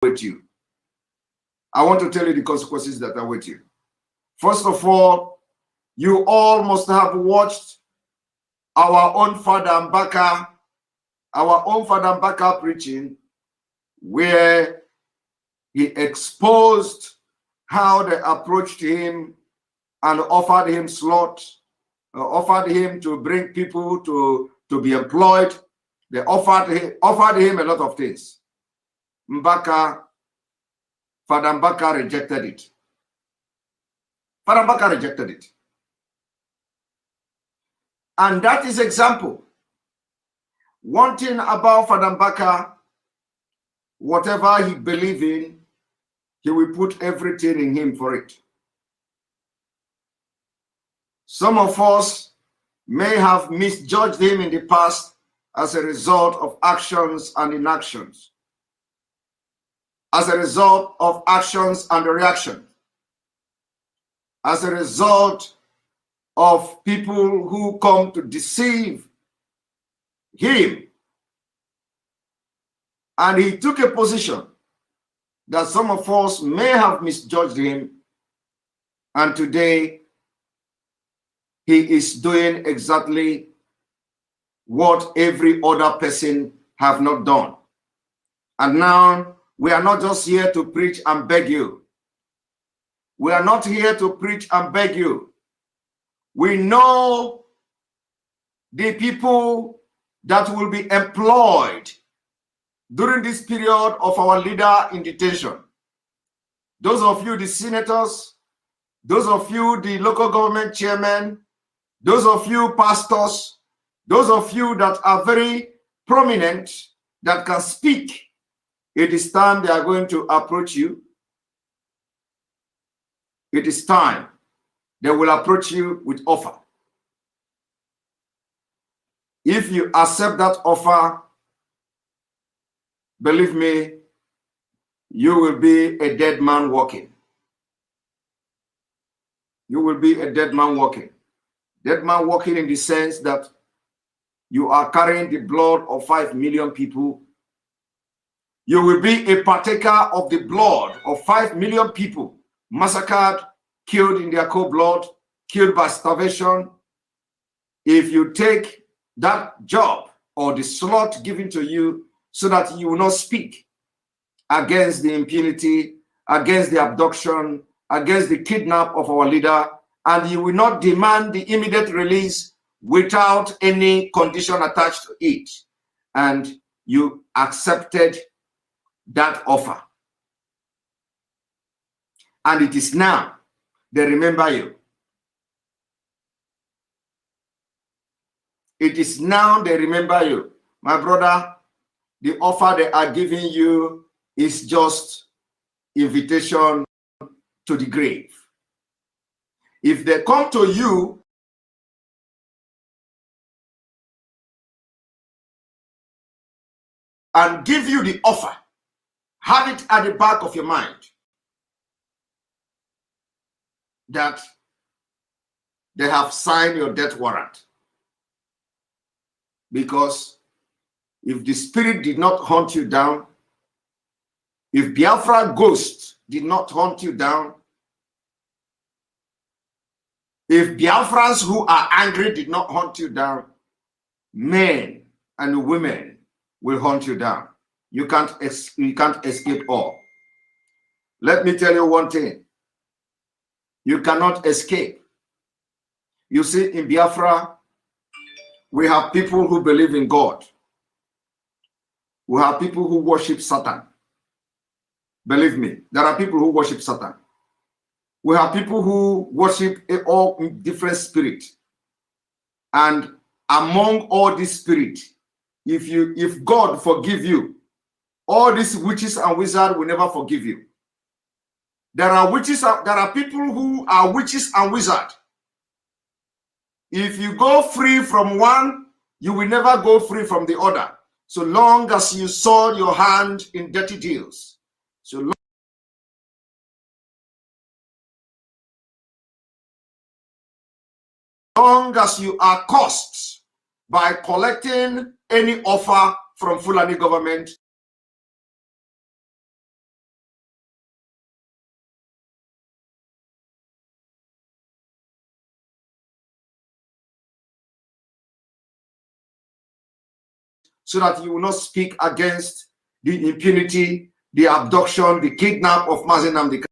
await you. I want to tell you the consequences that await you. First of all, you all must have watched our own Father Mbaka preaching, where he exposed how they approached him and offered him slots, offered him to bring people to be employed. They offered him a lot of things. Father Mbaka rejected it. Father Mbaka rejected it. And that is example. One thing about Father Mbaka, whatever he believes in, he will put everything in him for it. Some of us may have misjudged him in the past as a result of actions and inactions, as a result of actions and reactions, as a result of people who come to deceive him. And he took a position that some of us may have misjudged him, and today he is doing exactly what every other person have not done. And now we are not just here to preach and beg you. We are not here to preach and beg you. We know the people that will be employed during this period of our leader in detention. Those of you, the senators, those of you, the local government chairmen, those of you, pastors, those of you that are very prominent, that can speak, it is time they are going to approach you. It is time they will approach you with offer. If you accept that offer, believe me, you will be a dead man walking. You will be a dead man walking. Dead man walking in the sense that you are carrying the blood of 5 million people. You will be a partaker of the blood of 5 million people massacred, killed in their cold blood, killed by starvation. If you take that job or the slot given to you so that you will not speak against the impunity, against the abduction, against the kidnap of our leader, and you will not demand the immediate release without any condition attached to it, and you accepted that offer. And it is now they remember you. It is now they remember you. My brother, the offer they are giving you is just invitation to the grave. If they come to you and give you the offer, have it at the back of your mind that they have signed your death warrant. Because if the spirit did not hunt you down, if Biafra ghost did not hunt you down, if Biafrans who are angry did not hunt you down, men and women will hunt you down. You can't escape all. Let me tell you one thing. You cannot escape. You see, in Biafra, we have people who believe in God. We have people who worship Satan. Believe me, there are people who worship Satan. We have people who worship all different spirits. And among all these spirits, if God forgive you, all these witches and wizards will never forgive you. There are people who are witches and wizards. If you go free from one, you will never go free from the other, so long as you soil your hand in dirty deals. So long as you are cursed by collecting any offer from Fulani government, so that you will not speak against the impunity, the abduction, the kidnap of MAZI NNAMDI.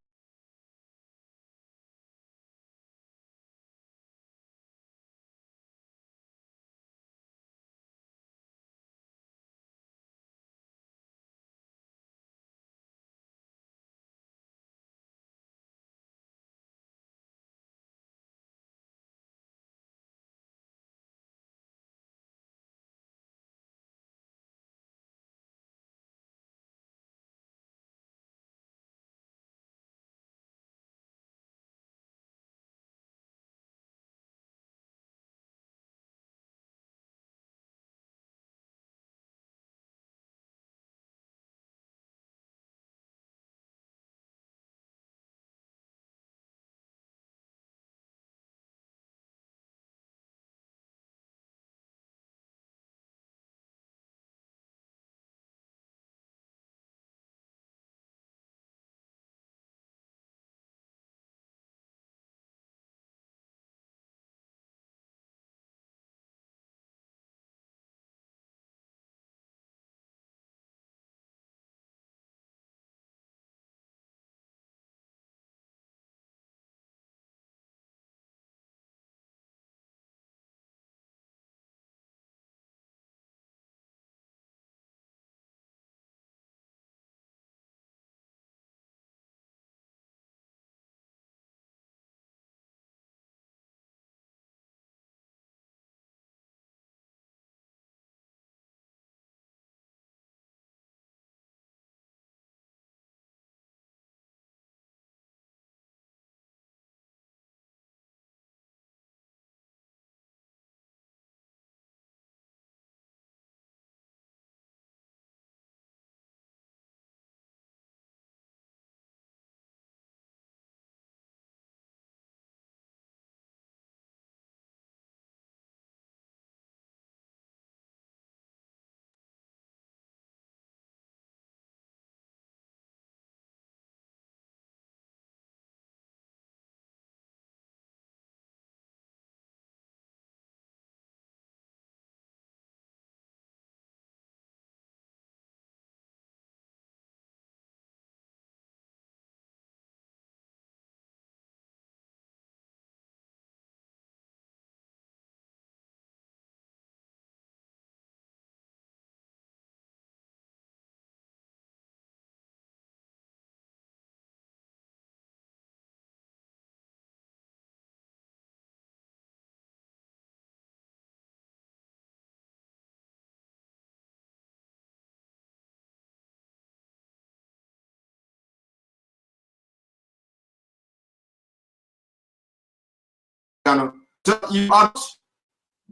So you are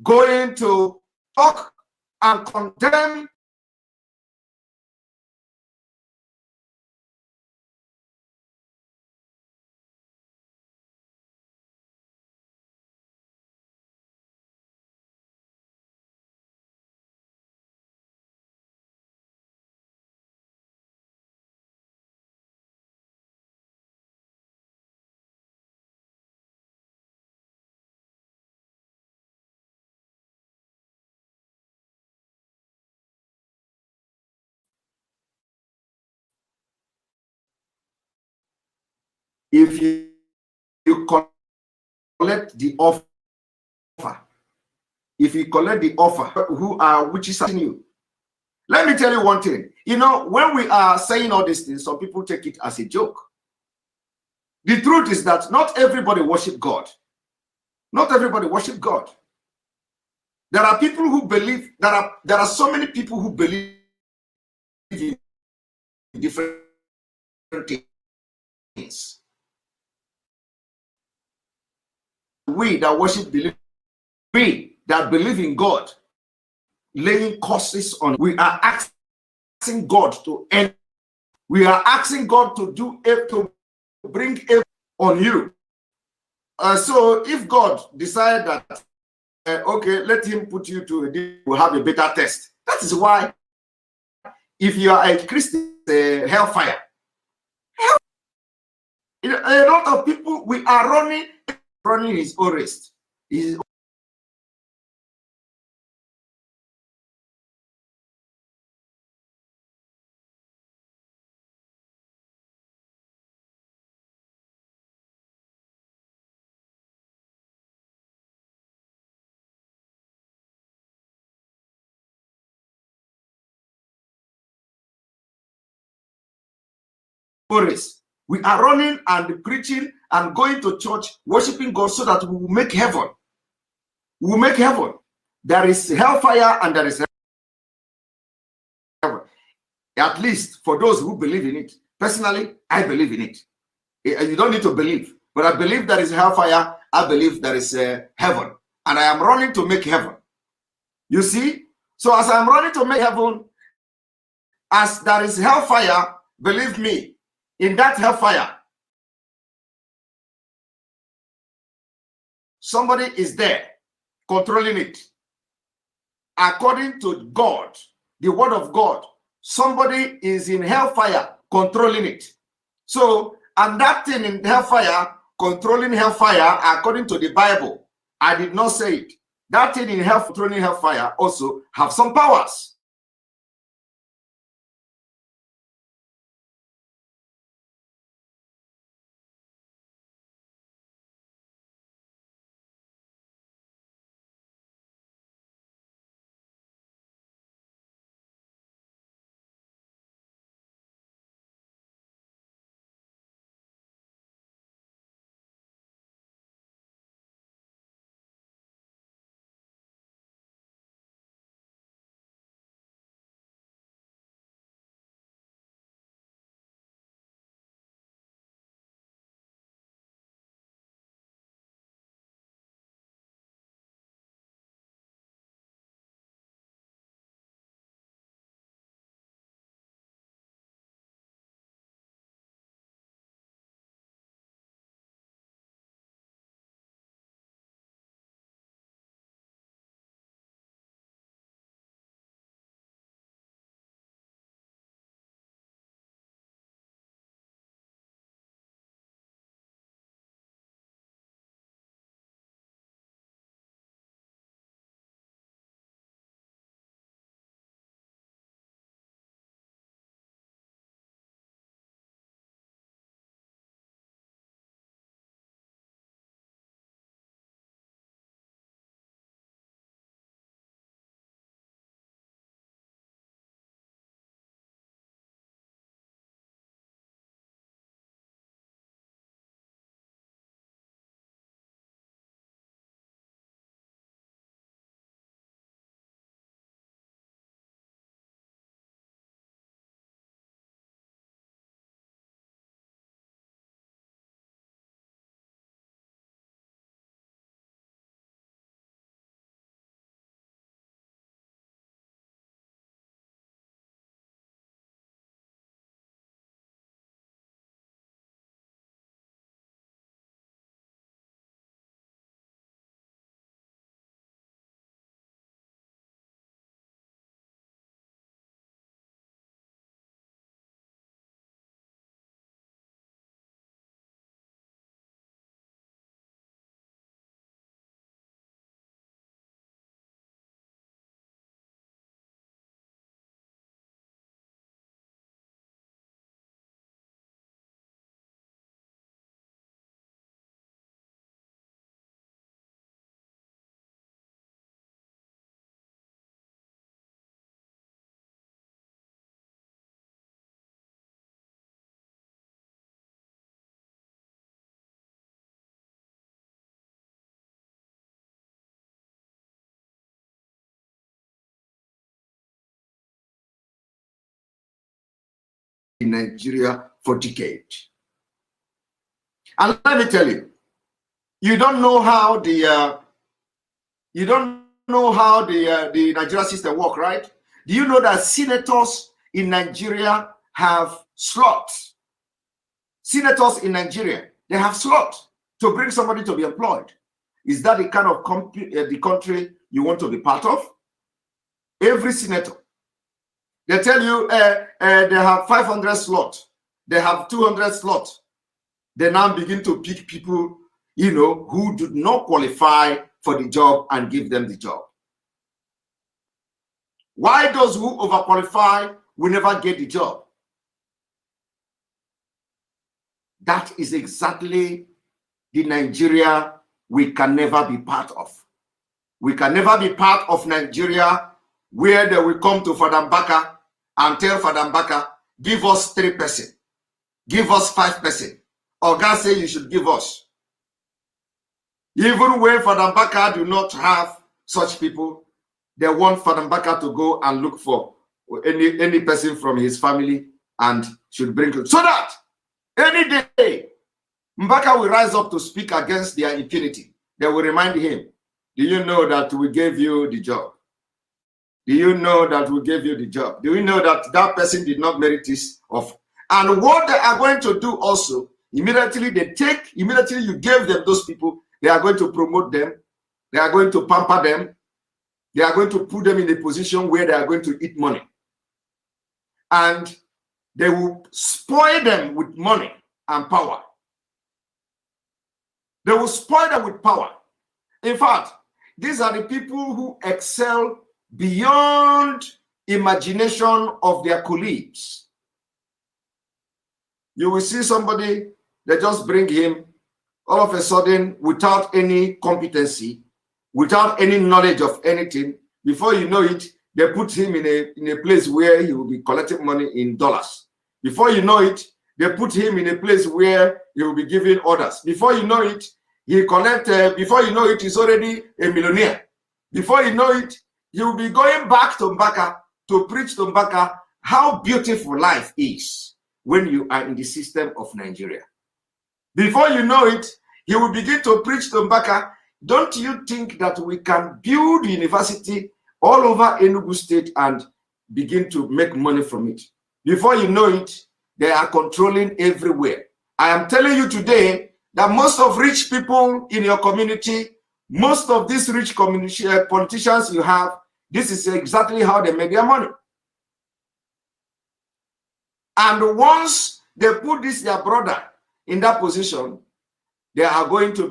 going to talk and condemn if you collect the offer. If you collect the offer, which is you. Let me tell you one thing. You know, when we are saying all these things, some people take it as a joke. The truth is that not everybody worship God. Not everybody worship God. There are people who believe, there are so many people who believe in different things. We that worship believe, we that believe in God, laying curses on, we are asking God to end. We are asking God to do it, to bring it on you. So if God decide that, okay, let him put you to a deal, will have a better test. That is why, if you are a Christian, hellfire. A lot of people, we are running his own race. race. We are running and preaching and going to church, worshiping God so that we will make heaven. We will make heaven. There is hellfire and there is heaven. At least for those who believe in it. Personally, I believe in it. You don't need to believe. But I believe there is hellfire. I believe there is heaven. And I am running to make heaven. You see? So as I'm running to make heaven, as there is hellfire, believe me, in that hellfire, somebody is there controlling it. According to God, the word of God, somebody is in hellfire controlling it. So, and that thing in hellfire, controlling hellfire, according to the Bible, I did not say it. That thing in hell, controlling hellfire also have some powers. In Nigeria for decades. And let me tell you, you don't know how the Nigeria system work, right? Do you know that senators in Nigeria have slots? Senators in Nigeria, they have slots to bring somebody to be employed. Is that the kind of the country you want to be part of? Every senator, they tell you they have 500 slots, they have 200 slots. They now begin to pick people, you know, who do not qualify for the job and give them the job. Why those who overqualify will never get the job? That is exactly the Nigeria we can never be part of. We can never be part of Nigeria where they will come to Father Mbaka and tell Father Mbaka, give us 3%. Give us 5%. Or God say you should give us. Even when Father Mbaka do not have such people, they want Father Mbaka to go and look for any person from his family and should bring it. So that any day Mbaka will rise up to speak against their impunity. They will remind him, do you know that we gave you the job? Do you know that we gave you the job? Do you know that that person did not merit this offer? And what they are going to do also, immediately you gave them those people, they are going to promote them, they are going to pamper them, they are going to put them in a position where they are going to eat money. And they will spoil them with money and power. They will spoil them with power. In fact, these are the people who excel beyond imagination of their colleagues. You will see somebody, they just bring him all of a sudden without any competency, without any knowledge of anything. Before you know it, they put him in a place where he will be collecting money in dollars. Before you know it, they put him in a place where he will be giving orders. Before you know it, before you know it, he's already a millionaire. Before you know it, he will be going back to Mbaka to preach to Mbaka how beautiful life is when you are in the system of Nigeria. Before you know it, he will begin to preach to Mbaka. Don't you think that we can build university all over Enugu State and begin to make money from it? Before you know it, they are controlling everywhere. I am telling you today that most of rich people in your community, most of these rich politicians you have, this is exactly how they make their money. And once they put their brother in that position, they are going to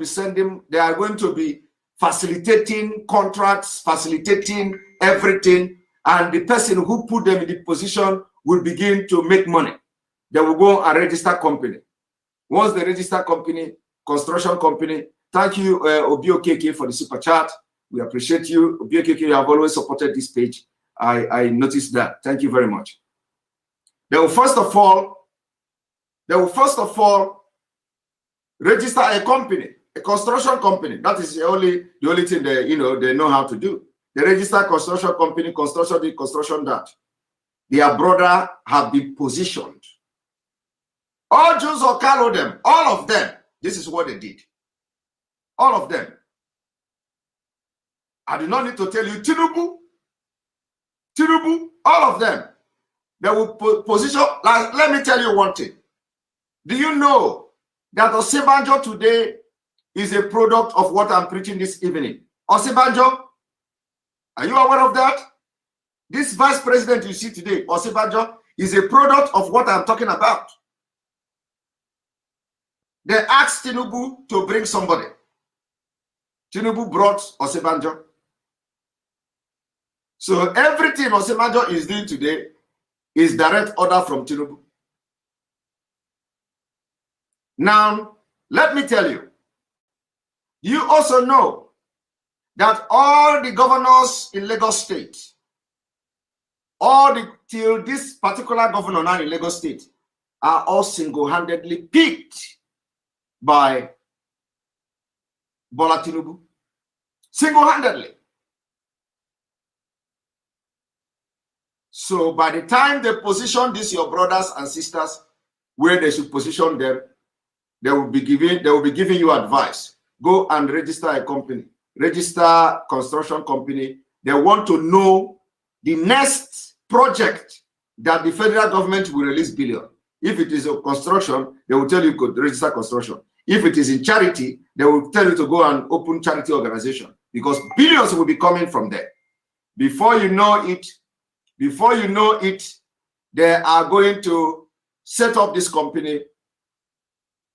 be facilitating contracts, facilitating everything, and the person who put them in the position will begin to make money. They will go and register company. Once they register company, construction company, thank you, Obiokeke, for the super chat. We appreciate you. Obiokeke, you have always supported this page. I noticed that. Thank you very much. They will first of all register a company, a construction company. That is the only thing they know how to do. They register construction company, construction this, construction that. Their brother have been positioned. All Jews or Kalo them, all of them. This is what they did. All of them. I do not need to tell you, Tinubu, all of them. They will position. Like, let me tell you one thing. Do you know that Osinbajo today is a product of what I'm preaching this evening? Osinbajo, are you aware of that? This vice president you see today, Osinbajo, is a product of what I'm talking about. They asked Tinubu to bring somebody. Tinubu brought Osinbajo. So everything Osinbajo is doing today is direct order from Tinubu. Now, let me tell you, you also know that all the governors in Lagos State, till this particular governor now in Lagos State, are all single-handedly picked by Bola Tinubu. Single-handedly. So by the time they position these your brothers and sisters where they should position them, they will be giving you advice. Go and register a company, register construction company. They want to know the next project that the federal government will release billion. If it is a construction, they will tell you to register construction. If it is in charity, they will tell you to go and open charity organization because billions will be coming from there. Before you know it, they are going to set up this company.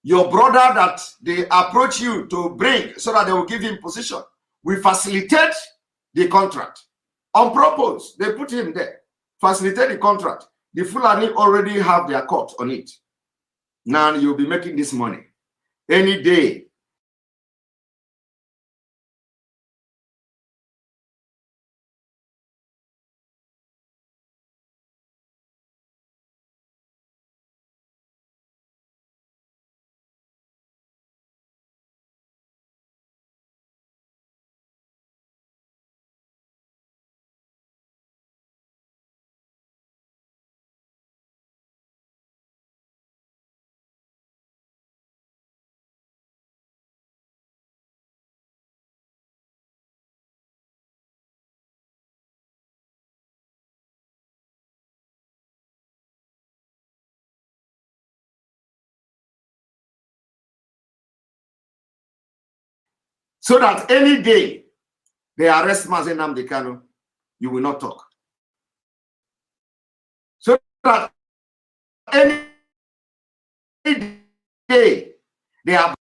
Your brother that they approach you to bring so that they will give him position, we facilitate the contract. On purpose, they put him there. Facilitate the contract. The Fulani already have their court on it. Now you'll be making this money. Any day, So that any day they arrest MAZI NNAMDI KANU, you will not talk. So that any day they are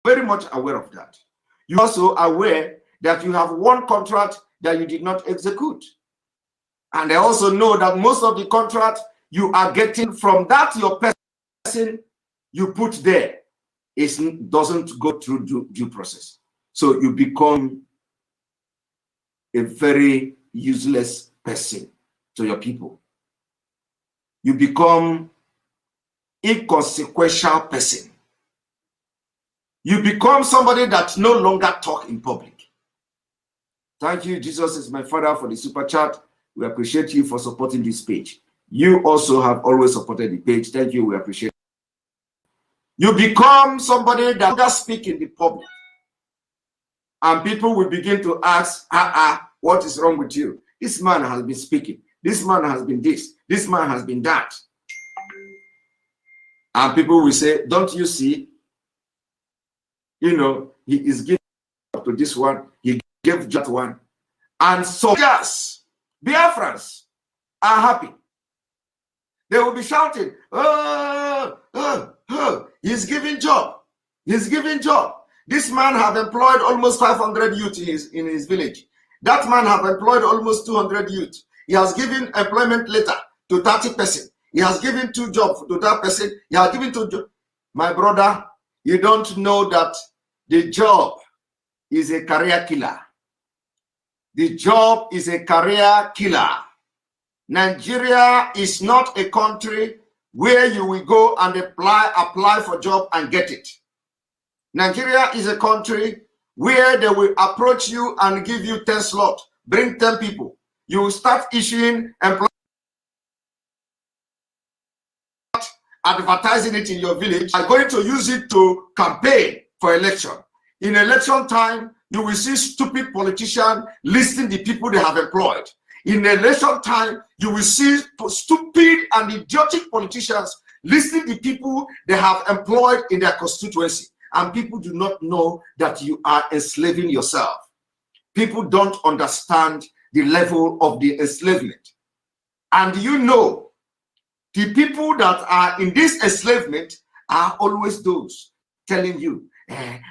very much aware of that. You're also aware that you have one contract that you did not execute. And I also know that most of the contract you are getting from that your person you put there doesn't go through due process. So you become a very useless person to your people. You become inconsequential person. You become somebody that no longer talk in public. Thank you, Jesus is my Father, for the super chat. We appreciate you for supporting this page. You also have always supported the page. Thank you. We appreciate it. You become somebody that does speak in the public. And people will begin to ask, what is wrong with you? This man has been speaking. This man has been this. This man has been that. And people will say, don't you see? You know, he is giving to this one. He gave that one. And so, yes, Biafrans are happy. They will be shouting, he's giving job. He's giving job. This man have employed almost 500 youth in his village. That man have employed almost 200 youth. He has given employment letter to 30 person. He has given 2 jobs to that person. He has given 2 jobs. My brother, you don't know that the job is a career killer. The job is a career killer. Nigeria is not a country where you will go and apply for job and get it. Nigeria is a country where they will approach you and give you 10 slots, bring 10 people. You will start issuing employment, advertising it in your village, are going to use it to campaign for election. In election time, you will see stupid politicians listing the people they have employed. In election time, you will see stupid and idiotic politicians listing the people they have employed in their constituency. And people do not know that you are enslaving yourself. People don't understand the level of the enslavement. And you know, the people that are in this enslavement are always those telling you,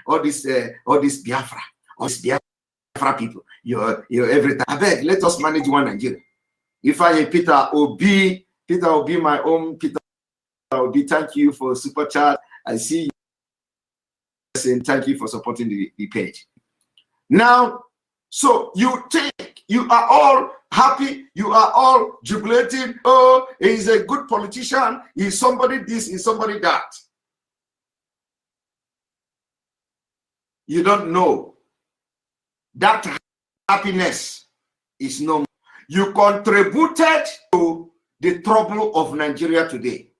all this Biafra, all this Biafra people, you're everything. I beg, let us manage one Nigeria. If I Peter Obi, my own Peter Obi, thank you for super chat. I see you saying thank you for supporting the page. Now, so you think you are all happy, you are all jubilating. Oh, he's a good politician, he's somebody this, he's somebody that. You don't know that happiness is no more. You contributed to the trouble of Nigeria today.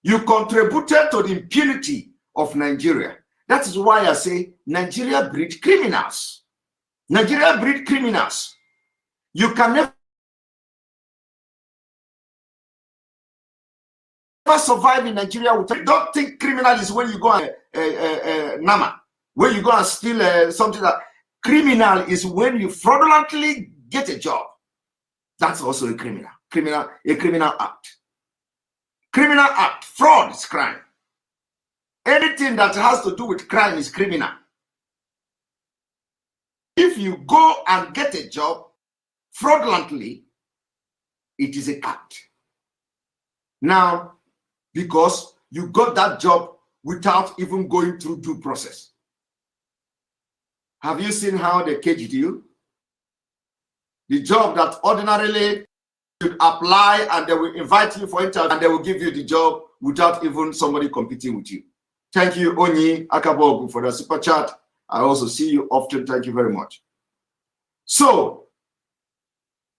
You contributed to the impunity of Nigeria. That is why I say Nigeria breed criminals. Nigeria breed criminals. You can never survive in Nigeria without. Don't think criminal is when you go and Nama, when you go and steal something. That criminal is when you fraudulently get a job. That's also a criminal. A criminal act. Criminal act. Fraud is crime. Anything that has to do with crime is criminal. If you go and get a job fraudulently, it is a act. Now, because you got that job without even going through due process. Have you seen how they caged you? The job that ordinarily should apply and they will invite you for interview and they will give you the job without even somebody competing with you. Thank you, Onyi Akabogu, for the super chat. I also see you often. Thank you very much. So,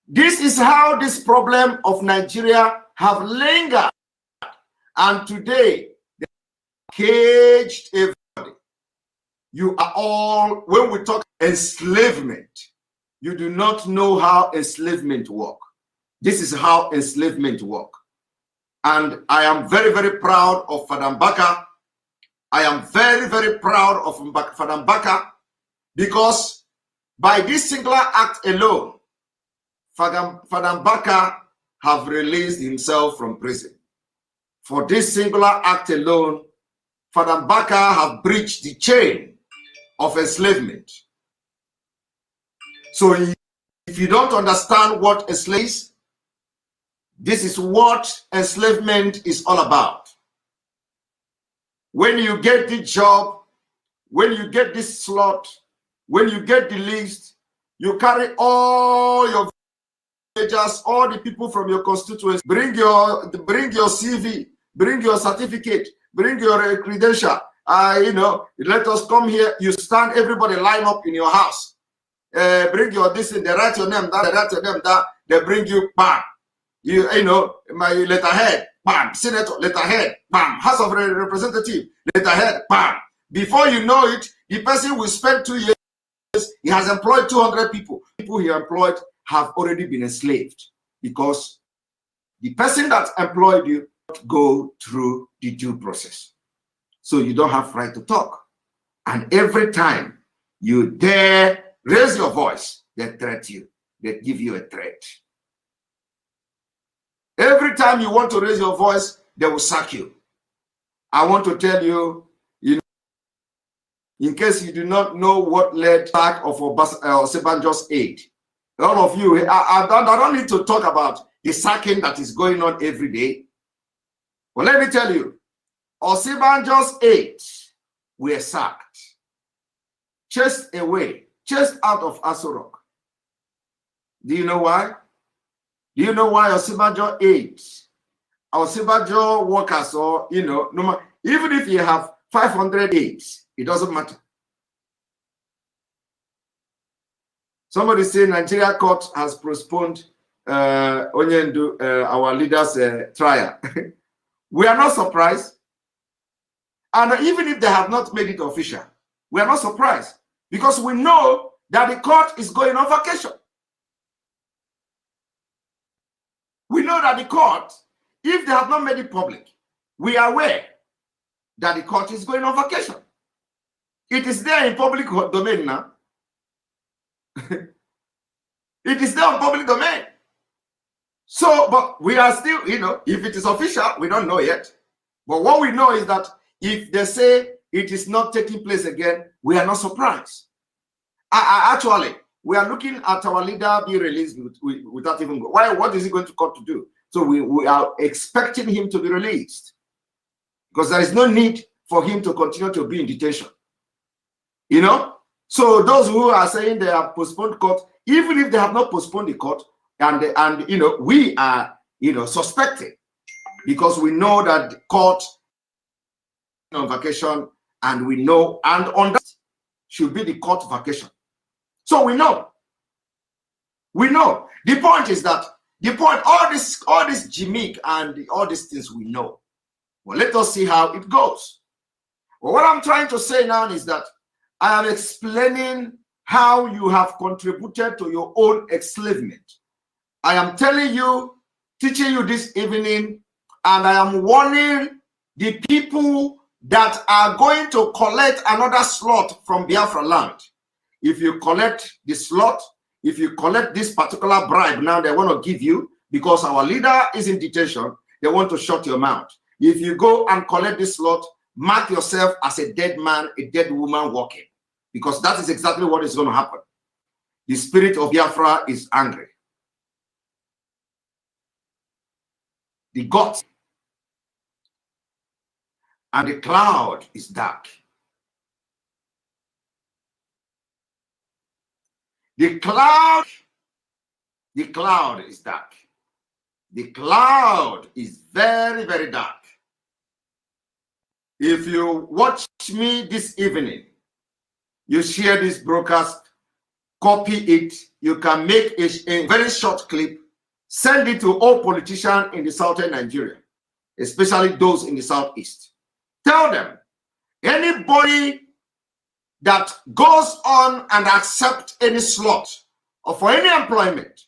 this is how this problem of Nigeria have lingered. And today, they caged everybody. You are all, when we talk enslavement, you do not know how enslavement works. This is how enslavement works. And I am very, very proud of Fadam Baka. I am very, very proud of Fadam Baka because by this singular act alone, Fadam Baka have released himself from prison. For this singular act alone, Fadam Baka have breached the chain of enslavement. So if you don't understand what enslavement is, this is what enslavement is all about. When you get the job, when you get this slot, when you get the list, you carry all your villagers, all the people from your constituency, bring your CV, bring your certificate, bring your credential. Let us come here. You stand, everybody line up in your house. Bring your this, they write your name, that, they write your name, that, they bring you back. My letterhead. bam, senator, letterhead, bam, House of Representative, letterhead, bam. Before you know it, the person will spend 2 years, he has employed 200 people. People he employed have already been enslaved because the person that employed you go through the due process. So you don't have right to talk. And every time you dare raise your voice, they threat you. They give you a threat. Every time you want to raise your voice, they will sack you. I want to tell you, in case you do not know what led sack of Osinbajo's aid. All of you, I don't need to talk about the sacking that is going on every day. But let me tell you, Osinbajo's aides were sacked, chased away, chased out of Aso Rock. Do you know why? Do you know why Osinbajo aides, Osinbajo workers, or no, even if you have 500 aides, it doesn't matter. Somebody say Nigeria court has postponed Onyendu, our leader's trial. We are not surprised. And even if they have not made it official, we are not surprised because we know that the court is going on vacation. We know that the court, if they have not made it public, we are aware that the court is going on vacation. It is there in public domain now. It is there in public domain. So, but we are still, if it is official, we don't know yet. But what we know is that if they say it is not taking place again, we are not surprised. Actually, we are looking at our leader be released without even go. Why? What is he going to court to do? So we are expecting him to be released because there is no need for him to continue to be in detention. So those who are saying they have postponed court, even if they have not postponed the court, and we are suspecting because we know that the court is on vacation, and we know, and on that should be the court vacation. So we know. The point is that all this gimmick and all these things we know. Well, let us see how it goes. Well, what I'm trying to say now is that I am explaining how you have contributed to your own enslavement. I am telling you, teaching you this evening, and I am warning the people that are going to collect another slot from Biafra land. If you collect the slot, if you collect this particular bribe now they want to give you, because our leader is in detention, they want to shut your mouth. If you go and collect this slot, mark yourself as a dead man, a dead woman walking, because that is exactly what is going to happen. The spirit of Biafra is angry. The gods and the cloud is dark. The cloud is dark. The cloud is very, very dark. If you watch me this evening, you share this broadcast, copy it, you can make a very short clip, send it to all politicians in the southern Nigeria, especially those in the southeast. Tell them, anybody that goes on and accepts any slot or for any employment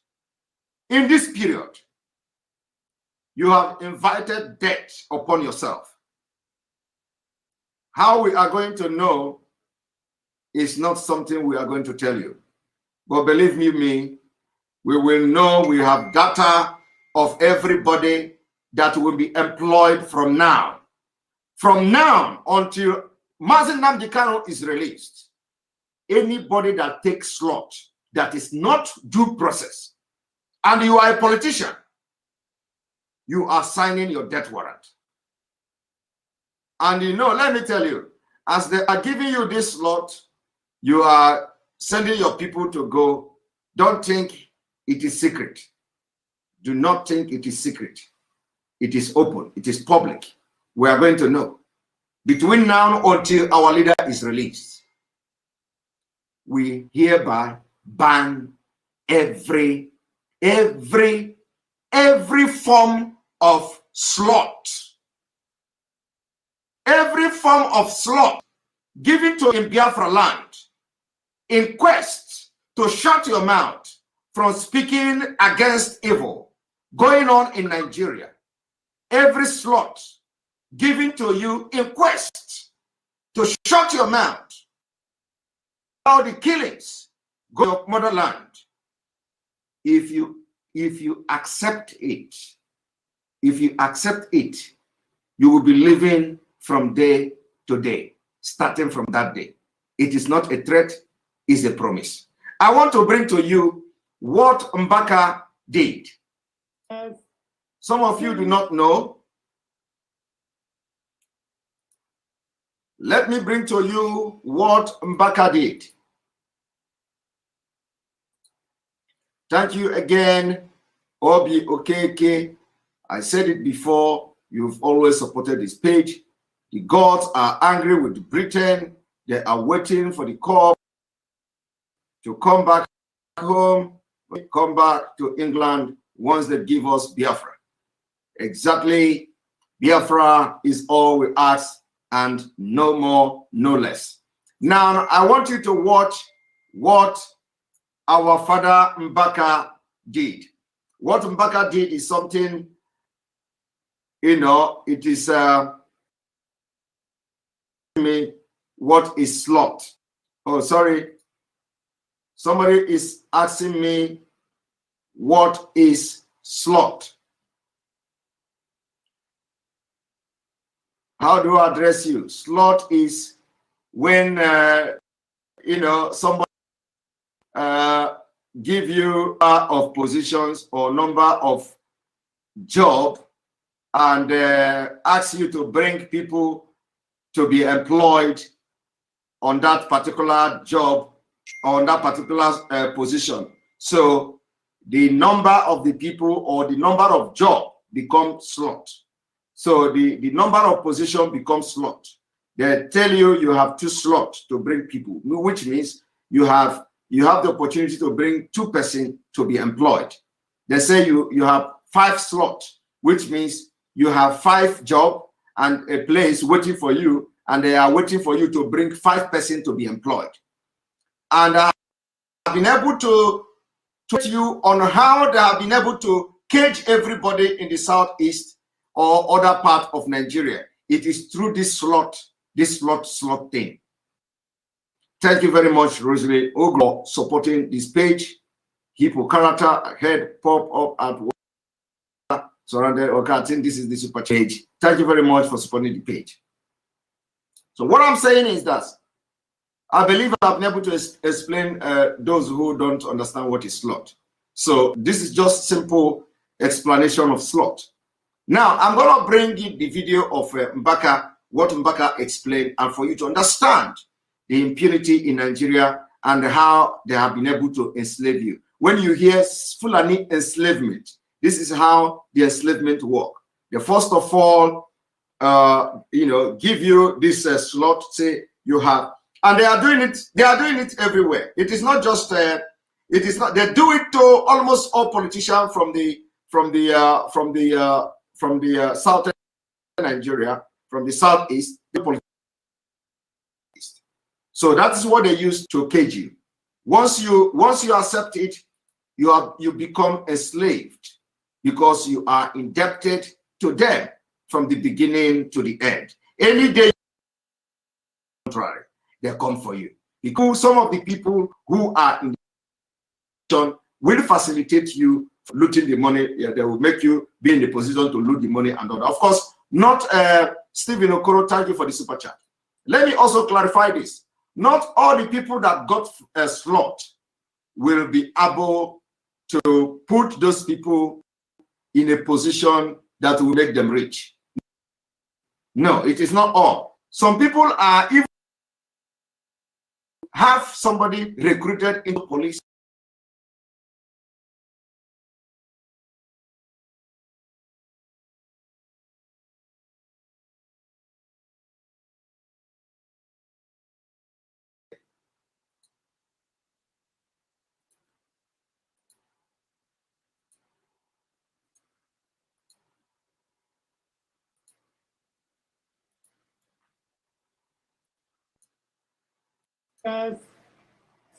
in this period, you have invited death upon yourself. How we are going to know is not something we are going to tell you. But believe me, we will know. We have data of everybody that will be employed from now. From now until MAZI NNAMDI is released. Anybody that takes slot that is not due process, and you are a politician, you are signing your death warrant. And let me tell you, as they are giving you this slot, you are sending your people to go. Don't think it is secret. Do not think it is secret. It is open. It is public. We are going to know. Between now until our leader is released, we hereby ban every form of slaughter. Every form of slaughter given to in Biafra land in quest to shut your mouth from speaking against evil going on in Nigeria. Every slaughter given to you in quest to shut your mouth. All the killings go to your motherland. If you accept it, you will be living from day to day, starting from that day. It is not a threat, it's a promise. I want to bring to you what Mbaka did. Some of you do not know. Let me bring to you what Mbaka did. Thank you again, Obi Okeke. I said it before, you've always supported this page. The gods are angry with Britain. They are waiting for the corps to come back home, come back to England once they give us Biafra. Exactly, Biafra is all we ask and no more, no less. Now, I want you to watch what our father Mbaka did. What Mbaka did is something, you know, it is me what is slot. Oh, sorry. Somebody is asking me what is slot. How do I address you? Slot is when you know, somebody give you of positions or number of job and ask you to bring people to be employed on that particular job, on that particular position. So the number of the people or the number of job become slot. So the number of position becomes slot. They tell you you have 2 slots to bring people, which means you have the opportunity to bring 2 persons to be employed. They say you have 5 slots, which means you have 5 jobs and a place waiting for you, and they are waiting for you to bring 5 persons to be employed. And I have been able to teach you on how they have been able to cage everybody in the southeast or other part of Nigeria. It is through this slot thing. Thank you very much, Rosalie Oglo, supporting this page. Hippo character head pop up at surrounded. Okay, I think this is the super page. Thank you very much for supporting the page. So what I'm saying is that I believe I've been able to explain those who don't understand what is slot. So this is just simple explanation of slot. Now I'm going to bring you the video of Mbaka, what Mbaka explained, and for you to understand the impunity in Nigeria and how they have been able to enslave you. When you hear Fulani enslavement, this is how the enslavement work. They first of all, you know, give you this slot, say you have, and they are doing it. They are doing it everywhere. It is not just. It is not. They do it to almost all politicians from the southern Nigeria, from the southeast. So that is what they use to cage you. Once you accept it, you become enslaved because you are indebted to them from the beginning to the end. Any day, contrary, they come for you. Because some of the people who are in the will facilitate you looting the money. Yeah, they will make you be in the position to loot the money and all that. Of course, not Stephen Okoro. Thank you for the super chat. Let me also clarify this. Not all the people that got a slot will be able to put those people in a position that will make them rich. No, it is not all. Some people are even have somebody recruited into police.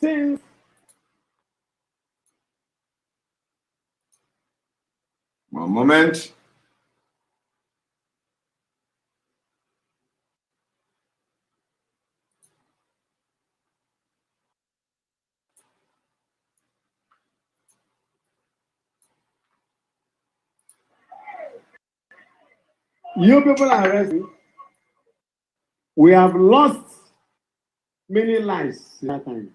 since one moment. you people are arrested, we have lost many lives in that time.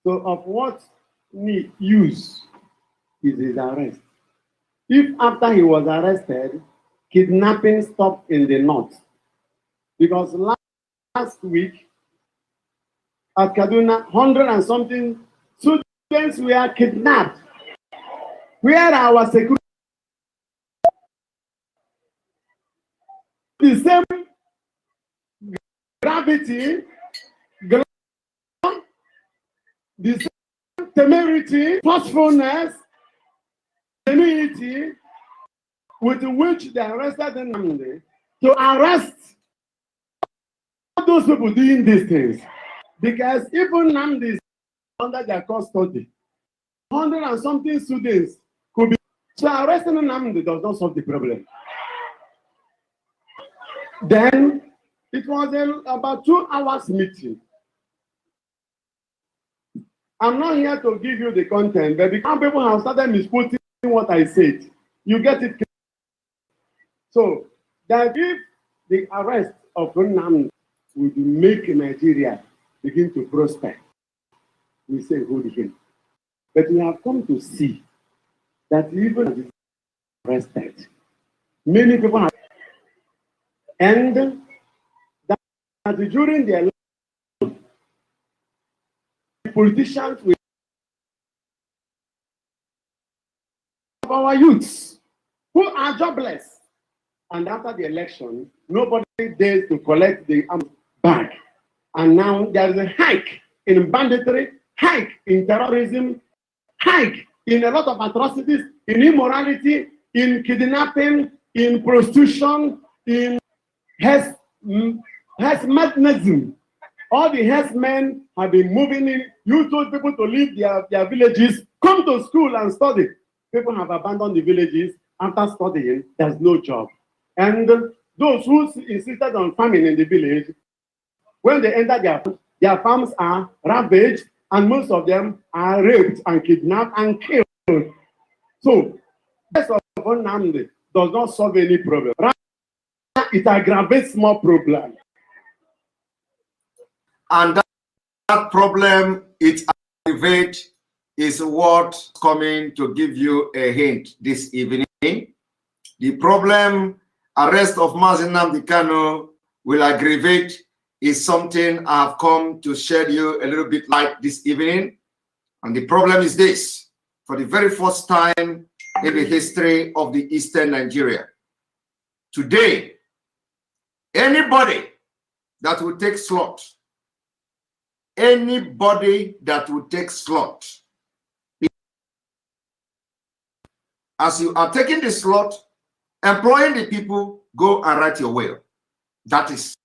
So of what need use is his arrest? If after he was arrested, kidnapping stopped in the north, because last week at Kaduna, 100 and something students were kidnapped. Where are our security? The same gravity, the same temerity, forcefulness, genuinity with which they arrested NNAMDI to arrest those people doing these things. Because even NNAMDI is under their custody. 100 and something students could be. So arresting NNAMDI does not solve the problem. Then it was about 2 hours meeting. I'm not here to give you the content, but because people have started misquoting what I said, you get it. So that if the arrest of NNAMDI would make Nigeria begin to prosper, we say hold him. But we have come to see that even arrested, many people have, and that during their life, politicians will have our youths who are jobless, and after the election, nobody dares to collect the bag. And now there is a hike in banditry, hike in terrorism, hike in a lot of atrocities, in immorality, in kidnapping, in prostitution, in herdsmanism. All the herdsmen have been moving in. You told people to leave their villages, come to school and study. People have abandoned the villages after studying. There's no job. And those who insisted on farming in the village, when they enter their farms are ravaged, and most of them are raped and kidnapped and killed. So, this of NNAMDI does not solve any problem. Rather, it aggravates more problems. And that problem it aggravates is what's coming to give you a hint this evening. The problem arrest of MAZI NNAMDI KANU will aggravate is something I've come to shed you a little bit light this evening. And the problem is this: for the very first time in the history of the Eastern Nigeria, today, anybody that will take slot, as you are taking the slot, employing the people, go and write your will. That is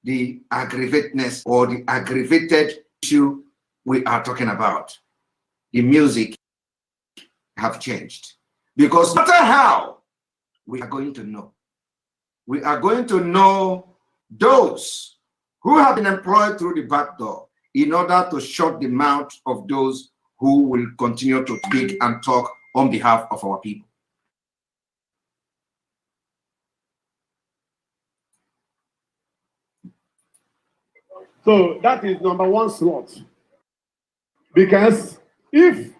the aggravateness or the aggravated issue we are talking about. The music have changed. Because no matter how, we are going to know. We are going to know those who have been employed through the back door in order to shut the mouth of those who will continue to speak and talk on behalf of our people. So that is number one slot. Because if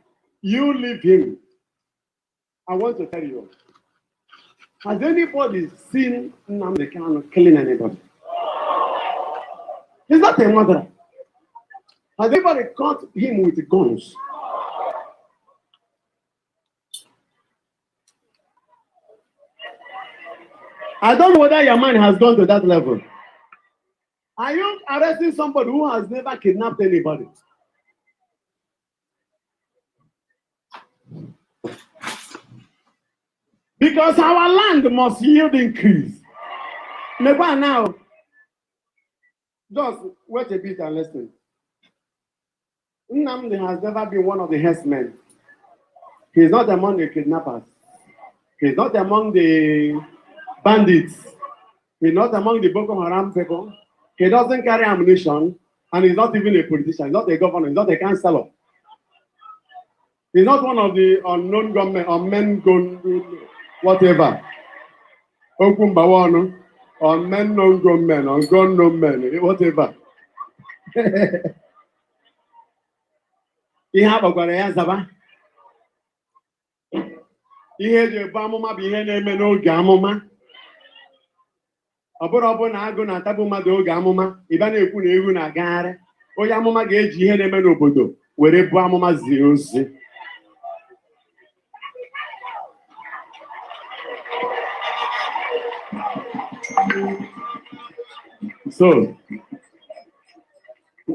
you leave him, I want to tell you, has anybody seen NNAMDI KANU killing anybody? He's not a murderer. Has anybody caught him with guns? I don't know whether your mind has gone to that level. Are you arresting somebody who has never kidnapped anybody? Because our land must yield increase. Never now. Just wait a bit and listen. NNAMDI has never been one of the herdsmen. He's not among the kidnappers. He's not among the bandits. He's not among the Boko Haram people. He doesn't carry ammunition, and he's not even a politician. He's not a governor. He's not a councillor. He's not one of the unknown gunmen, unmen gun, whatever. Okumbawano, unmen known gunmen, ungun known men, whatever. Ihe agbakwara ya zaba. Ihe eji ebu amụma bụ ihe na-eme n'oge amụma. Ọ bụrụ na agụ na-atagbu mmadụ oge amụma, ịba na-ekwu na ewu na-agagharị. Onye amụma ga-eji ihe na-eme n'obodo were bụ amụma ziri ozi. So,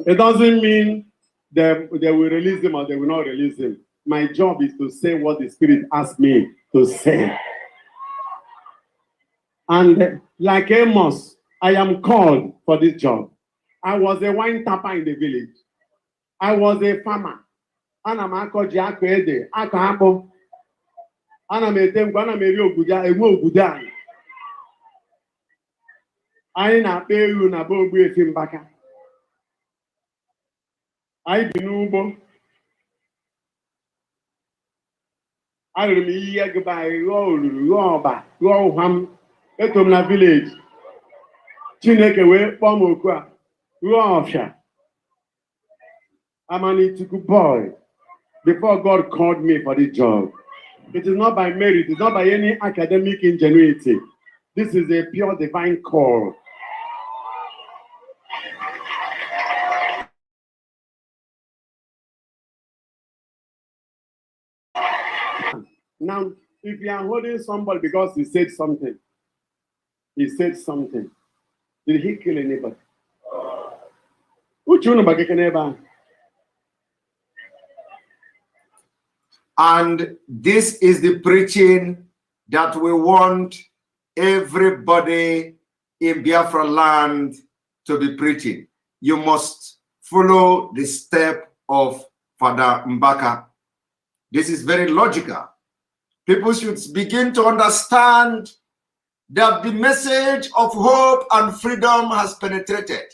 it doesn't mean they will release him or they will not release him. My job is to say what the Spirit asked me to say. And like Amos, I am called for this job. I was a wine tapper in the village. I was a farmer. Ana m akọ ji akọ ede, akọ akpụ. Ana m ete ngwa, ana m eri oguda, enwe oguda anyị. Anyị na-akpa ewu na be Ogbuefi Mbaka. Anyị bi n'ugbo. Arụrụ m iyi egbe anyị, rụọ olulu, rụọ ọba, rụọ ụham. Eto m na village. Chineke wee kpọọ m oku a, rụọ ọfịa. I'm an Ituku boy before God called me for this job. It is not by merit, it is not by any academic ingenuity. This is a pure divine call. Now, if you are holding somebody because he said something, did he kill anybody? And this is the preaching that we want everybody in Biafra land to be preaching. You must follow the step of Father Mbaka. This is very logical. People should begin to understand that the message of hope and freedom has penetrated.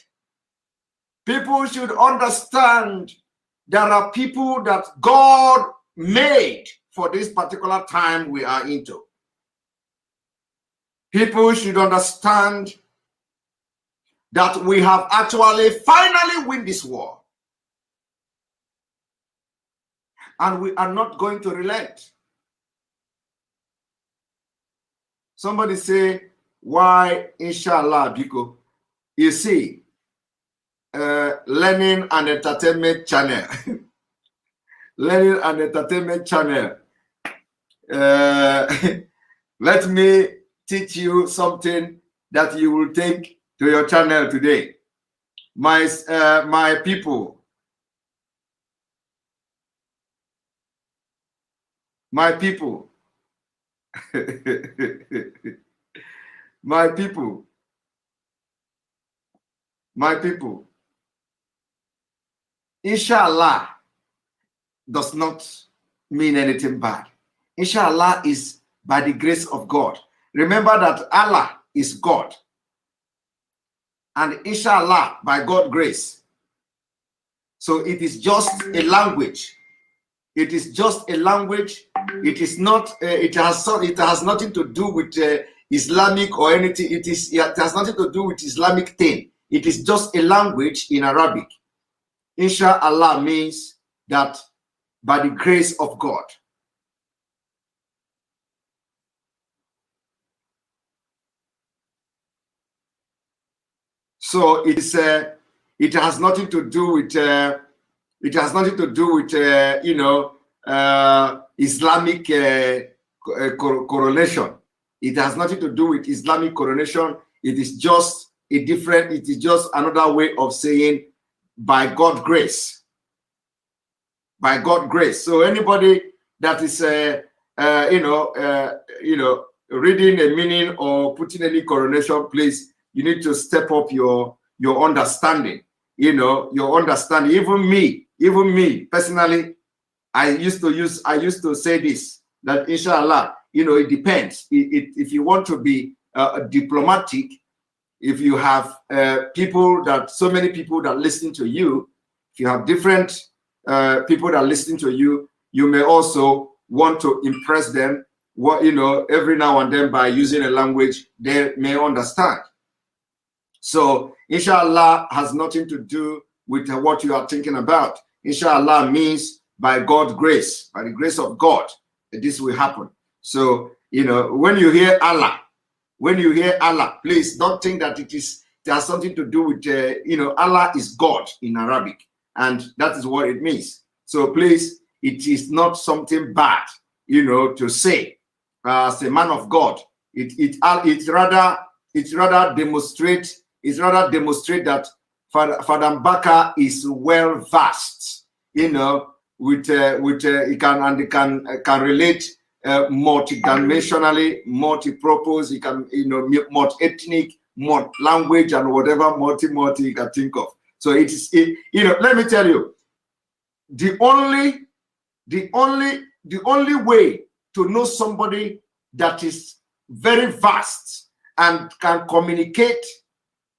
People should understand there are people that God made for this particular time we are into. People should understand that we have actually finally won this war. And we are not going to relent. Somebody say, why inshallah, Biko? You see, learning and entertainment channel. Learning and entertainment channel. Let me teach you something that you will take to your channel today. My people. My people. My people. My people. Inshallah does not mean anything bad. Inshallah is by the grace of God. Remember that Allah is God. And inshallah by God's grace. So it is just a language. It is just a language. It is not. It has nothing to do with Islamic or anything. It has nothing to do with Islamic thing. It is just a language in Arabic. Inshallah means that by the grace of God. So it is. It has nothing to do with. It has nothing to do with Islamic correlation. It has nothing to do with Islamic coronation. It is just a different. It is just another way of saying by God's grace. By God's grace. So anybody that is reading a meaning or putting any coronation, please, you need to step up your your understanding. Your understanding. Even me personally, I used to say this, that inshallah, it depends. If you want to be diplomatic, if you have so many people that listen to you, if you have different people that listen to you, you may also want to impress them, every now and then by using a language they may understand. So inshallah has nothing to do with what you are thinking about. Inshallah means by God's grace, by the grace of God, this will happen. So, when you hear Allah, please don't think that it has something to do with, Allah is God in Arabic, and that is what it means. So please, it is not something bad, to say as a man of God. It rather demonstrate that Father Mbaka is well versed, with he can relate multi-dimensionally, multi-purpose. He can, multi-ethnic, multi-language, and whatever multi you can think of. So it is, let me tell you, the only way to know somebody that is very vast and can communicate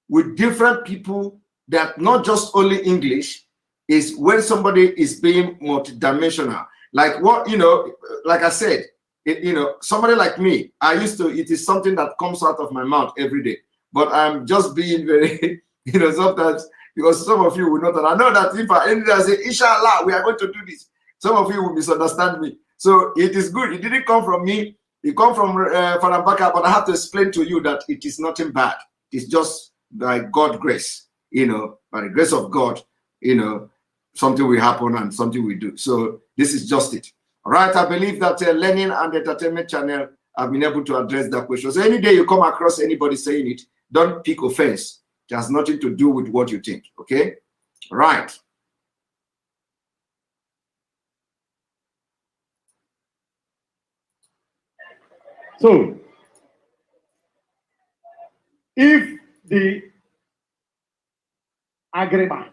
with different people, that not just only English, is when somebody is being multidimensional. Like what, like I said, somebody like me, it is something that comes out of my mouth every day, but I'm just being very, sometimes, because some of you will not, and I know that if I say, inshallah, we are going to do this, some of you will misunderstand me. So it is good. It didn't come from me. It come from Father Mbaka, but I have to explain to you that it is nothing bad. It's just by God's grace, by the grace of God, something will happen and something will do. So this is just it. All right. I believe that Learning and Entertainment Channel have been able to address that question. So any day you come across anybody saying it, don't pick offense. It has nothing to do with what you think. Okay. All right. So if the agreba,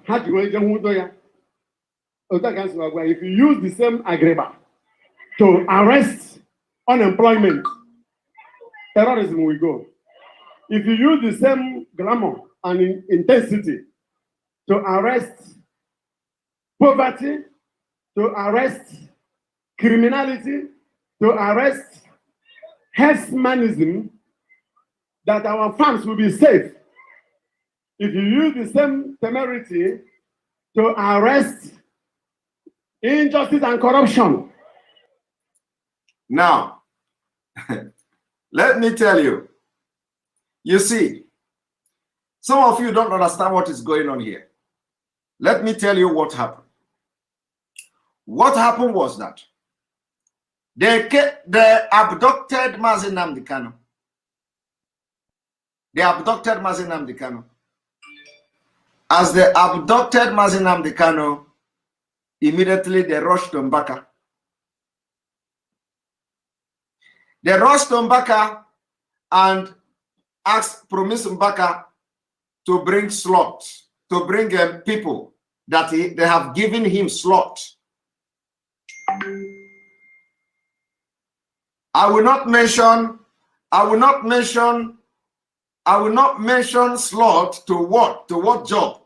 if you use the same agreba to arrest unemployment, terrorism will go. If you use the same glamour and intensity to arrest poverty, to arrest criminality, to arrest herdsmanism, that our farms will be safe. If you use the same temerity to arrest injustice and corruption. Now, let me tell you, you see, some of you don't understand what is going on here. Let me tell you what happened. What happened was that they abducted MAZI NNAMDI KANU. They abducted MAZI NNAMDI KANU. As they abducted MAZI NNAMDI KANU, immediately they rushed to Mbaka. They rushed to Mbaka and promised Mbaka to bring slots, to bring people that they have given him slots. I will not mention slot to what job,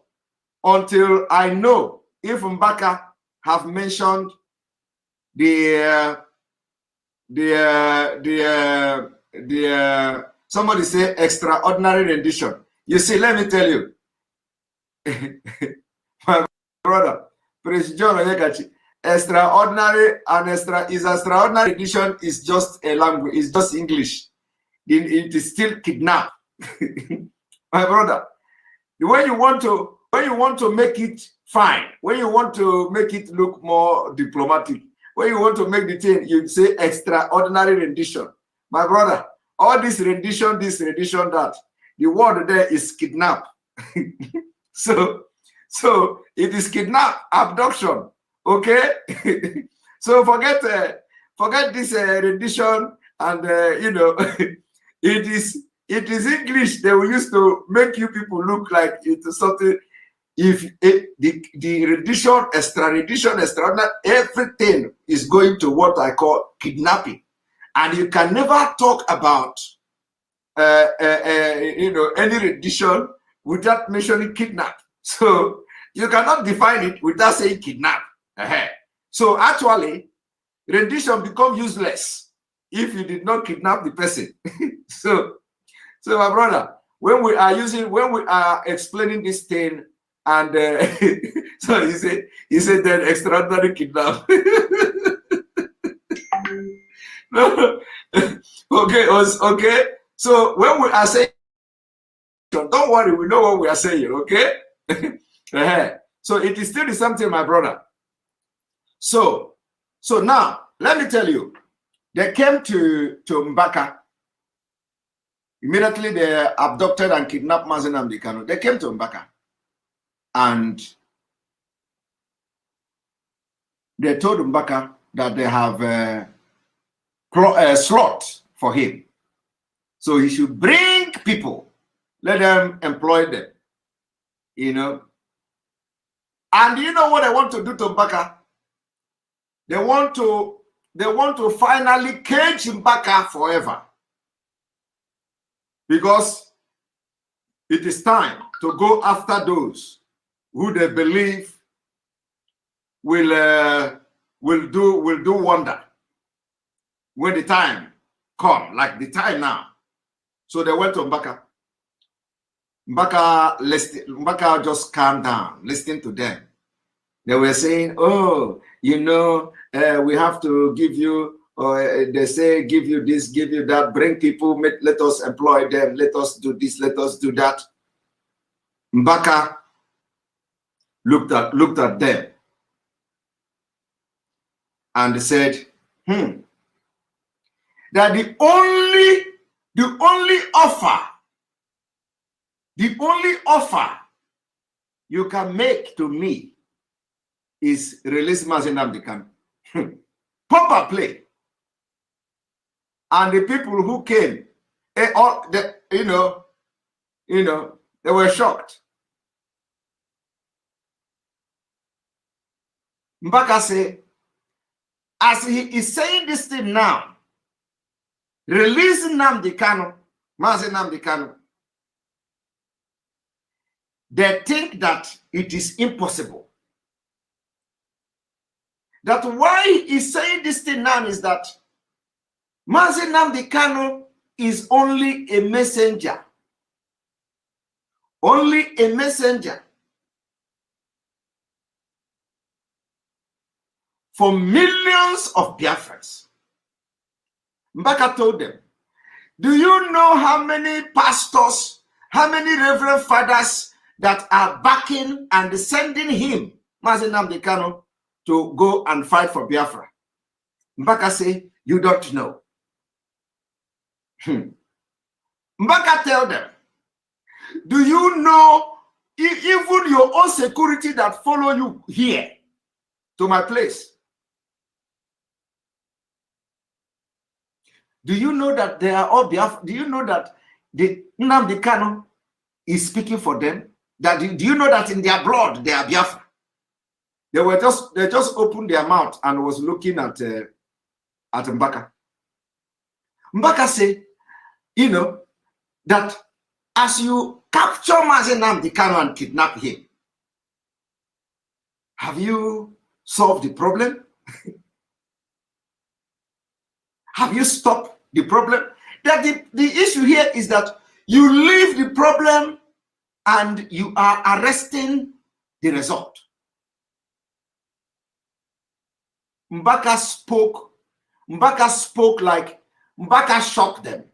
until I know if Mbaka have mentioned somebody say extraordinary rendition. You see, let me tell you, my brother, President John Onyekachi, extraordinary rendition is just a language, it's just English. It is still kidnap. My brother, when you want to make it fine, when you want to make it look more diplomatic, when you want to make the thing, you say extraordinary rendition. My brother, all this rendition, that, the word there is kidnap. So it is kidnap, abduction. Okay. So forget this rendition, and it is it is English they will use to make you people look like it's something. If the rendition, extradition, everything is going to what I call kidnapping, and you can never talk about any rendition without mentioning kidnap. So you cannot define it without saying kidnap. So actually, rendition become useless if you did not kidnap the person. so my brother, when we are explaining this thing, and so he said that extraordinary kidnap. No. Okay. So when we are saying, don't worry, we know what we are saying, okay? So it is still the same thing, my brother. So now let me tell you, they came to Mbaka. Immediately they abducted and kidnapped MAZI NNAMDI KANU. They came to Mbaka. And they told Mbaka that they have a slot for him. So he should bring people, let them employ them, And you know what they want to do to Mbaka? They want to finally cage Mbaka forever. Because it is time to go after those who they believe will do wonder when the time come, like the time now. So they went to Mbaka. Mbaka just calmed down, listening to them. They were saying, "Oh, we have to give you." Or they say, "Give you this, give you that. Bring people. Let us employ them. Let us do this. Let us do that." Mbaka looked at them and said, that the only offer you can make to me is release MAZI NNAMDI KANU. Proper play. And the people who came, they were shocked. Mbaka said, as he is saying this thing now, release NNAMDI KANU, MAZI NNAMDI KANU, they think that it is impossible. That why he is saying this thing now is that MAZI NNAMDI KANU is only a messenger. Only a messenger for millions of Biafrans. Mbaka told them, do you know how many pastors, how many reverend fathers that are backing and sending him, MAZI NNAMDI KANU, to go and fight for Biafra? Mbaka say, you don't know. Mbaka tell them, do you know even your own security that follow you here to my place? Do you know that they are all Biafra? Do you know that the NNAMDI KANU is speaking for them? Do you know that in their blood they are Biafra? They just opened their mouth and was looking at Mbaka. Mbaka say, that as you capture MAZI NNAMDI KANU and kidnap him, have you solved the problem? Have you stopped the problem? That the issue here is that you leave the problem and you are arresting the result. Mbaka spoke like Mbaka shocked them.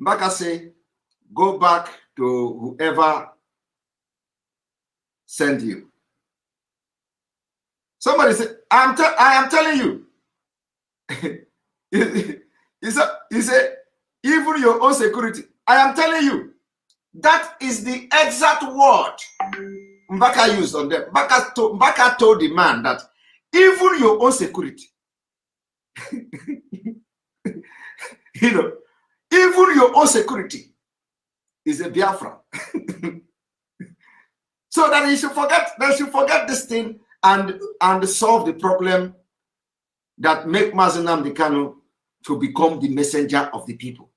Mbaka say, go back to whoever sent you. Somebody said, I am telling you. He said, even your own security. I am telling you. That is the exact word Mbaka used on them. Mbaka told the man that even your own security, even your your own security is a Biafra. So that they should forget this thing and solve the problem that make MAZI NNAMDI KANU to become the messenger of the people.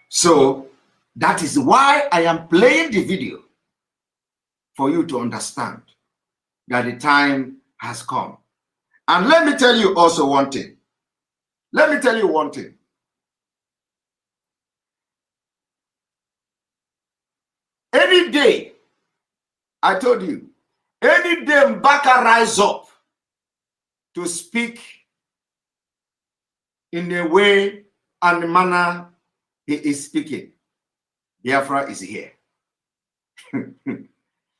So that is why I am playing the video, for you to understand that the time has come. And let me tell you also one thing. Let me tell you one thing. Any day, I told you, any day Mbaka rise up to speak in the way and the manner he is speaking, Biafra is here.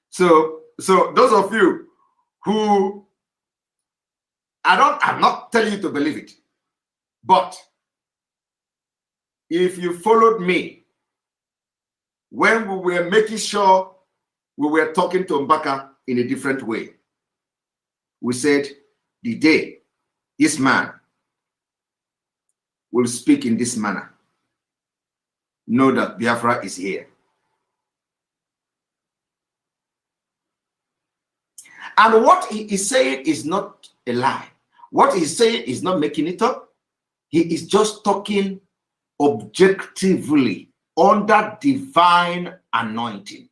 So those of you who, I'm not telling you to believe it, but if you followed me when we were making sure we were talking to Mbaka in a different way, we said the day this man will speak in this manner, know that Biafra is here. And what he is saying is not a lie. What he's saying is not making it up. He is just talking objectively under divine anointing.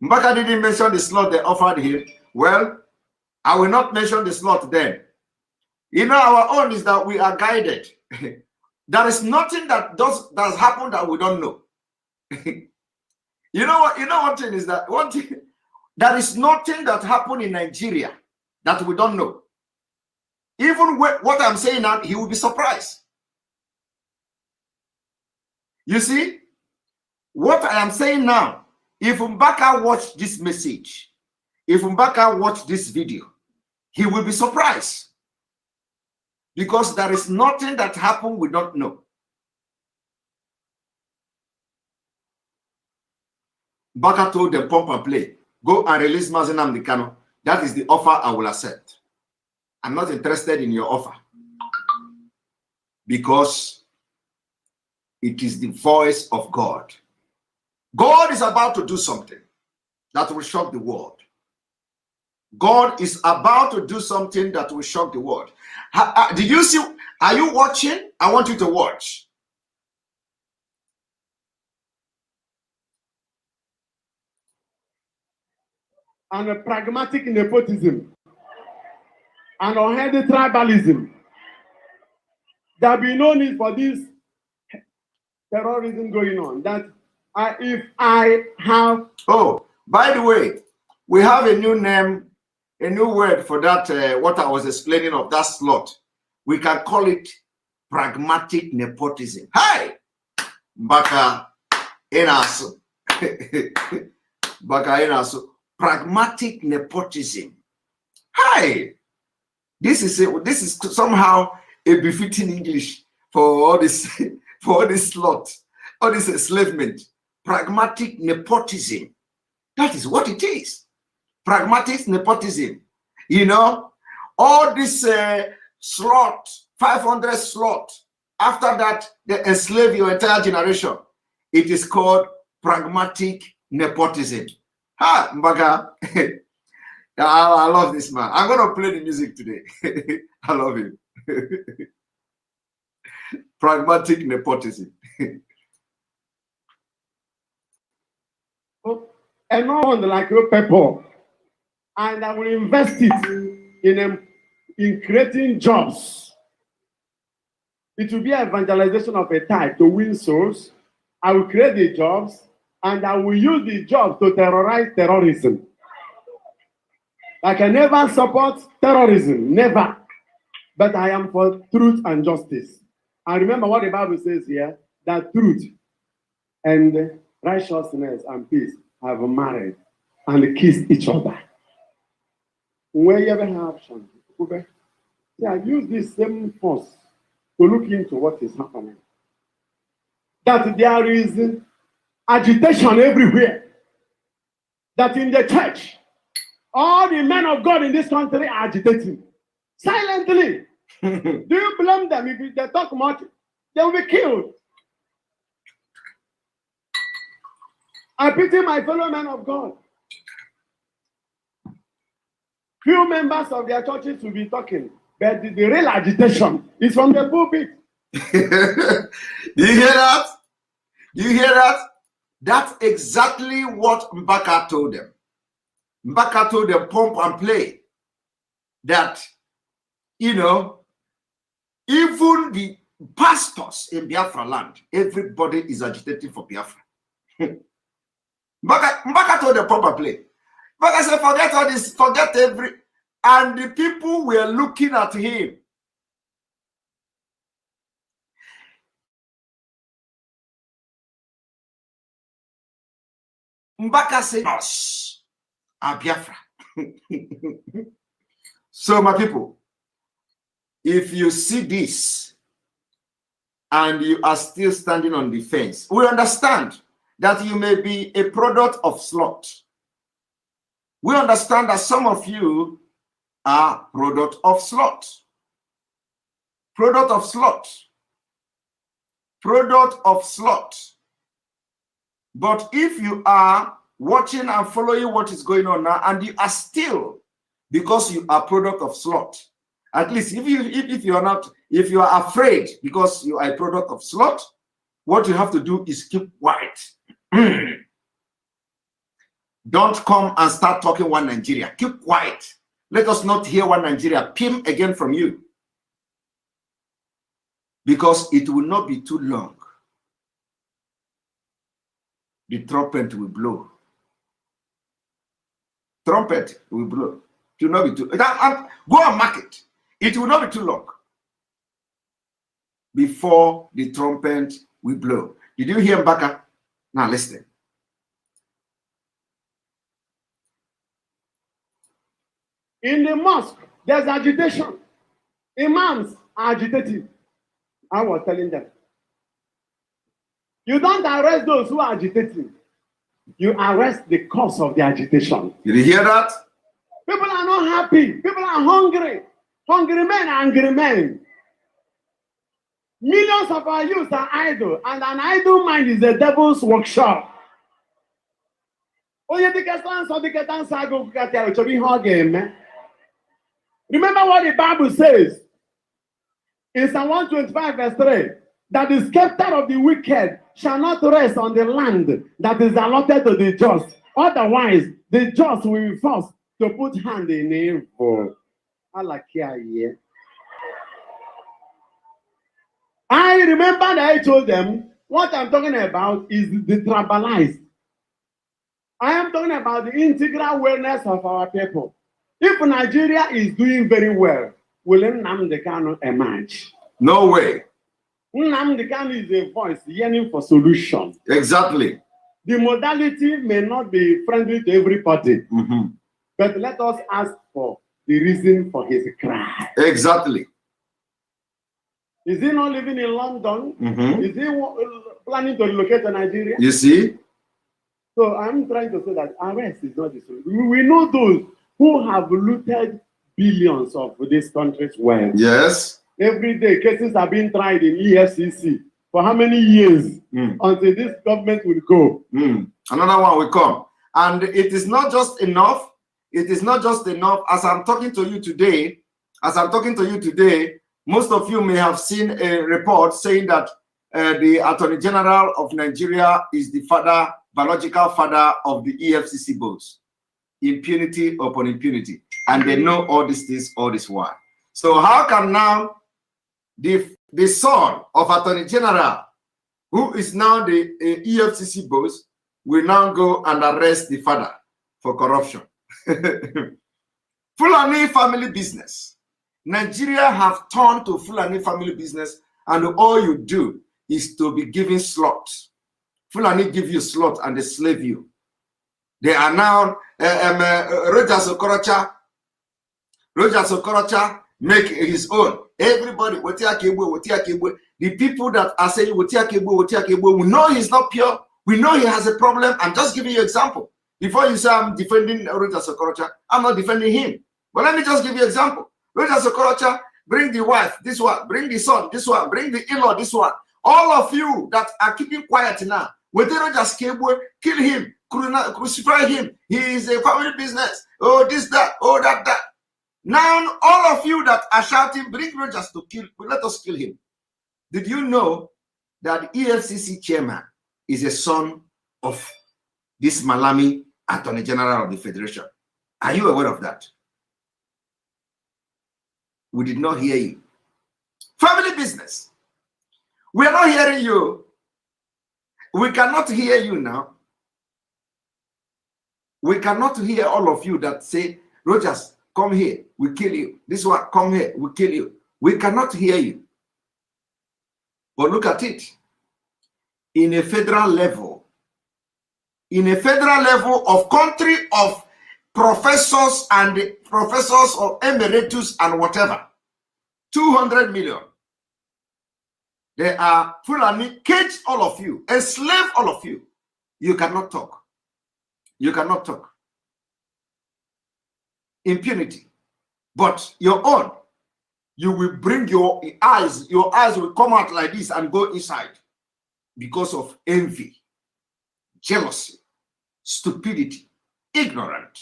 Mbaka didn't mention the slot they offered him. Well, I will not mention the slot then. You know, our own is that we are guided. There is nothing that does happen that we don't know. You know what? You know one thing is that one thing, there is nothing that happened in Nigeria that we don't know. Even what I'm saying now, he will be surprised. You see, what I am saying now, if Mbaka watched this message, if Mbaka watched this video, he will be surprised. Because there is nothing that happened we don't know. Mbaka told them, pump and play. Go and release MAZI NNAMDI KANU. That is the offer I will accept. I'm not interested in your offer. Because it is the voice of God. God is about to do something that will shock the world. God is about to do something that will shock the world. Did you see? Are you watching? I want you to watch. And a pragmatic nepotism and unhealthy tribalism. There will be no need for this terrorism going on. That if I have... Oh, by the way, we have a new name, a new word for that, what I was explaining of that slot. We can call it pragmatic nepotism. Hi! Mbaka Enaso. Mbaka Enaso. Pragmatic nepotism. Hi! This is somehow a befitting English for all this slot, all this enslavement. Pragmatic nepotism. That is what it is. Pragmatic nepotism. You know, all this slot, 500 slot, after that, they enslave your entire generation. It is called pragmatic nepotism. Ha, Mbaka. I love this man. I'm going to play the music today. I love him. Pragmatic nepotism. And no one like your people, and I will invest it in creating jobs. It will be an evangelization of a type to win souls. I will create the jobs, and I will use the jobs to terrorize terrorism. I can never support terrorism, never. But I am for truth and justice. And remember what the Bible says here, that truth and righteousness and peace have married and kissed each other. Where you ever have something, yeah, use this same force to look into what is happening. That there is agitation everywhere. that in the church, all the men of God in this country are agitating silently. Do you blame them? If they talk much, they will be killed. I pity my fellow men of God. Few members of their churches will be talking, but the real agitation is from the pulpit. Do you hear that? Do you hear that? That's exactly what Mbaka told them. Mbaka told them, pump and play. That, you know, even the pastors in Biafra land, everybody is agitating for Biafra. Mbaka told them, pump and play. Mbaka said, forget all this, forget every... And the people were looking at him. Mbaka said, us, Biafra. So, my people, if you see this and you are still standing on the fence, we understand that you may be a product of sloth. We understand that some of you are product of sloth. Product of sloth. Product of sloth. But if you are watching and following what is going on now, and you are still, because you are product of sloth, at least if you are not, if you are afraid because you are a product of sloth, what you have to do is keep quiet. Don't come and start talking one Nigeria. Keep quiet. Let us not hear one Nigeria pim again from you. Because it will not be too long. The trumpet will blow. Trumpet will blow. It will not be too. Go and mark it. It will not be too long before the trumpet will blow. Did you hear Mbaka? Now listen. In the mosque, there's agitation. Imams are agitated. I was telling them. You don't arrest those who are agitating. You arrest the cause of the agitation. Did you hear that? People are not happy. People are hungry. Hungry men are angry men. Millions of our youth are idle, and an idle mind is the devil's workshop. Remember what the Bible says in Psalm 125 verse 3, that the scepter of the wicked shall not rest on the land that is allotted to the just. Otherwise, the just will be forced to put hand in evil. I remember that I told them what I'm talking about is the tribalized. I am talking about the integral wellness of our people. If Nigeria is doing very well, will NNAMDI KANU emerge? No way. NNAMDI KANU is a voice yearning for solution. Exactly. The modality may not be friendly to everybody, but let us ask for the reason for his cry. Exactly. Is he not living in London? Is he planning to relocate to Nigeria? You see? So I'm trying to say that arrest is not the solution. We know those who have looted billions of this country's wealth. Yes. Every day, cases are being tried in EFCC. For how many years until this government will go? Another one will come. And it is not just enough. It is not just enough. As I'm talking to you today, most of you may have seen a report saying that the Attorney General of Nigeria is the biological father of the EFCC boss. Impunity upon impunity. And they know all these things all this while. So how can now the son of Attorney General, who is now the EFCC boss, will now go and arrest the father for corruption? Fulani family business. Nigeria have turned to Fulani family business, and all you do is to be giving slots. Fulani give you slot and they slave you. They are now Roger Sokorocha make his own. Everybody, the people that are saying we know he's not pure. We know he has a problem. I'm just giving you an example. Before you say I'm defending Roger Sokorocha, I'm not defending him. But let me just give you an example. Roger Sokorocha, bring the wife, this one, bring the son, this one, bring the in-law, this one. All of you that are keeping quiet now, with Roger's cable, kill him, crucify him. He is a family business. Oh, this, that, oh, that, that. Now, all of you that are shouting, bring Rogers to kill, let us kill him. Did you know that EFCC chairman is a son of this Malami Attorney General of the Federation? Are you aware of that? We did not hear you. Family business. We are not hearing you. We cannot hear you now. We cannot hear all of you that say, Rogers, come here, we kill you. This one, come here, we kill you. We cannot hear you. But look at it. In a federal level of country of professors or emeritus and whatever, 200 million. They are Fulani, cage all of you, enslave all of you. You cannot talk. You cannot talk. Impunity. But your own, you will bring your eyes will come out like this and go inside because of envy, jealousy, stupidity, ignorant.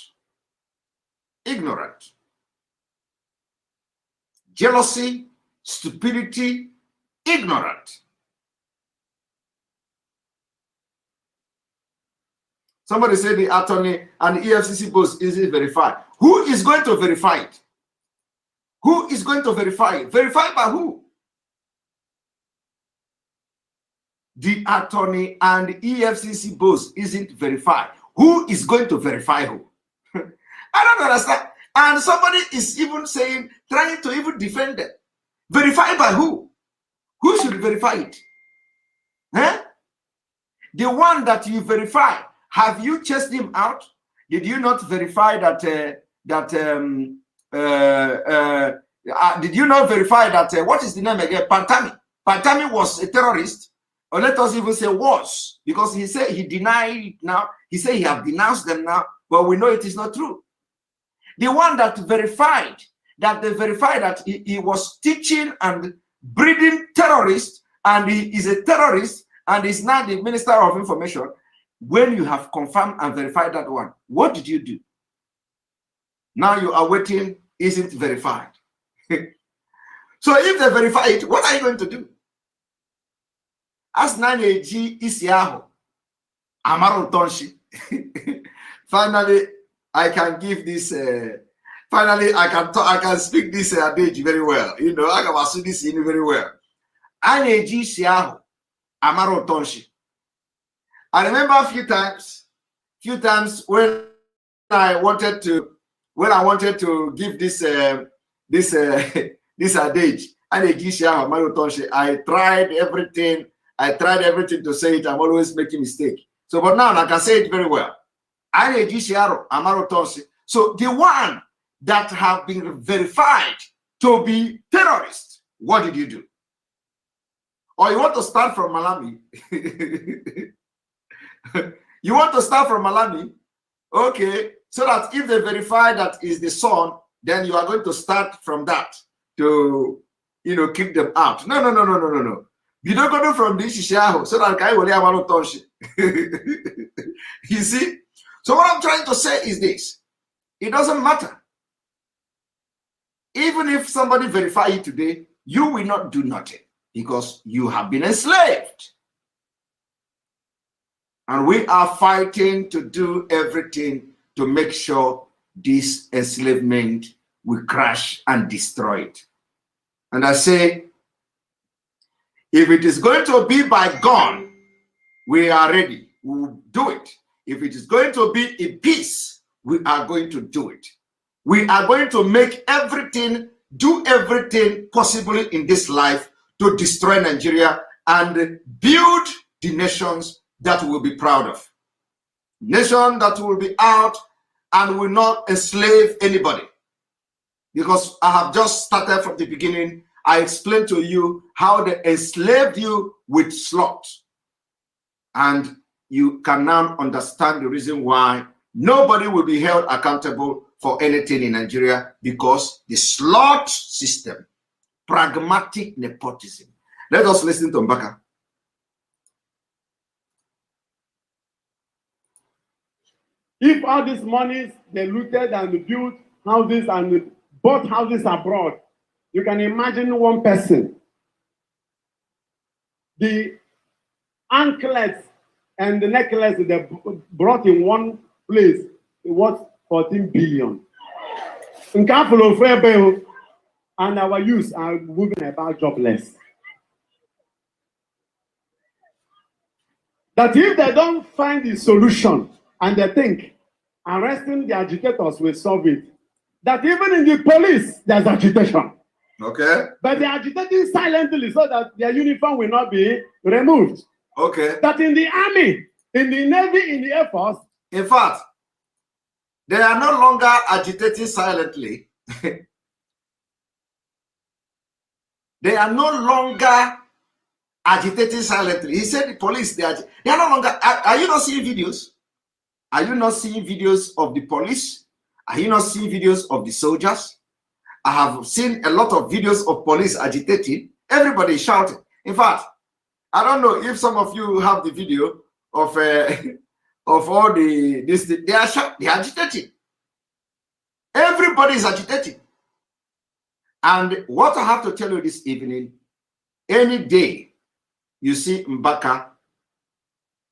Jealousy, stupidity, ignorant. Somebody said the attorney and the EFCC post isn't verified. Who is going to verify it? Who is going to verify it? Verified by who? The attorney and the EFCC post isn't verified. Who is going to verify who? I don't understand. And somebody is even saying, trying to even defend them. Verified by who? Who should verify it? Huh? The one that you verify, have you chased him out? Did you not verify that? Did you not verify that? What is the name again? Pantami. Pantami was a terrorist, or let us even say was, because he said he denied it now. He said he have denounced them now, but we know it is not true. The one that verified that he was teaching and breeding terrorists, and he is a terrorist, and is now the Minister of Information. When you have confirmed and verified that one, what did you do? Now you are waiting, isn't verified. So if they verify it, what are you going to do? As NNAMDI Isiaho, Amaro Tonshi. Finally, I can give this. Finally, I can speak this adage very well. You know, I can see this in very well. NNAMDI Isiaho, Amaro Tonshi. I remember a few times when I wanted to give this this adage, I tried everything to say it. I'm always making mistake. So, but now I can say it very well. So the one that have been verified to be terrorist, what did you do? Or you want to start from Malami? You want to start from Malami? Okay, so that if they verify that is the son, then you are going to start from that to, you know, kick them out. No. You don't go from this Shishaho so that I will have a touch. You see? So what I'm trying to say is this. It doesn't matter. Even if somebody verify it today, you will not do nothing because you have been enslaved. And we are fighting to do everything to make sure this enslavement will crash and destroy it. And I say, if it is going to be by gun, we are ready. We will do it. If it is going to be in peace, we are going to do it. We are going to make everything, do everything possible in this life to destroy Nigeria and build the nations that we'll be proud of. Nation that will be out and will not enslave anybody. Because I have just started from the beginning. I explained to you how they enslaved you with sloth. And you can now understand the reason why nobody will be held accountable for anything in Nigeria because the slot system, pragmatic nepotism. Let us listen to Mbaka. If all these monies they looted and built houses and bought houses abroad, you can imagine one person. The anklets and the necklace they brought in one place, it was 14 billion. And our youth are moving about jobless. That if they don't find the solution and they think arresting the agitators will solve it, that even in the police there's agitation. Okay. But they're agitating silently so that their uniform will not be removed. Okay. That in the army, in the navy, in the air force. In fact, they are no longer agitating silently. They are no longer agitating silently. He said the police, they are no longer. Are you not seeing videos? Are you not seeing videos of the police? Are you not seeing videos of the soldiers? I have seen a lot of videos of police agitating. Everybody shouting. In fact, I don't know if some of you have the video of of all this. They are agitating. Everybody is agitating. And what I have to tell you this evening, any day you see Mbaka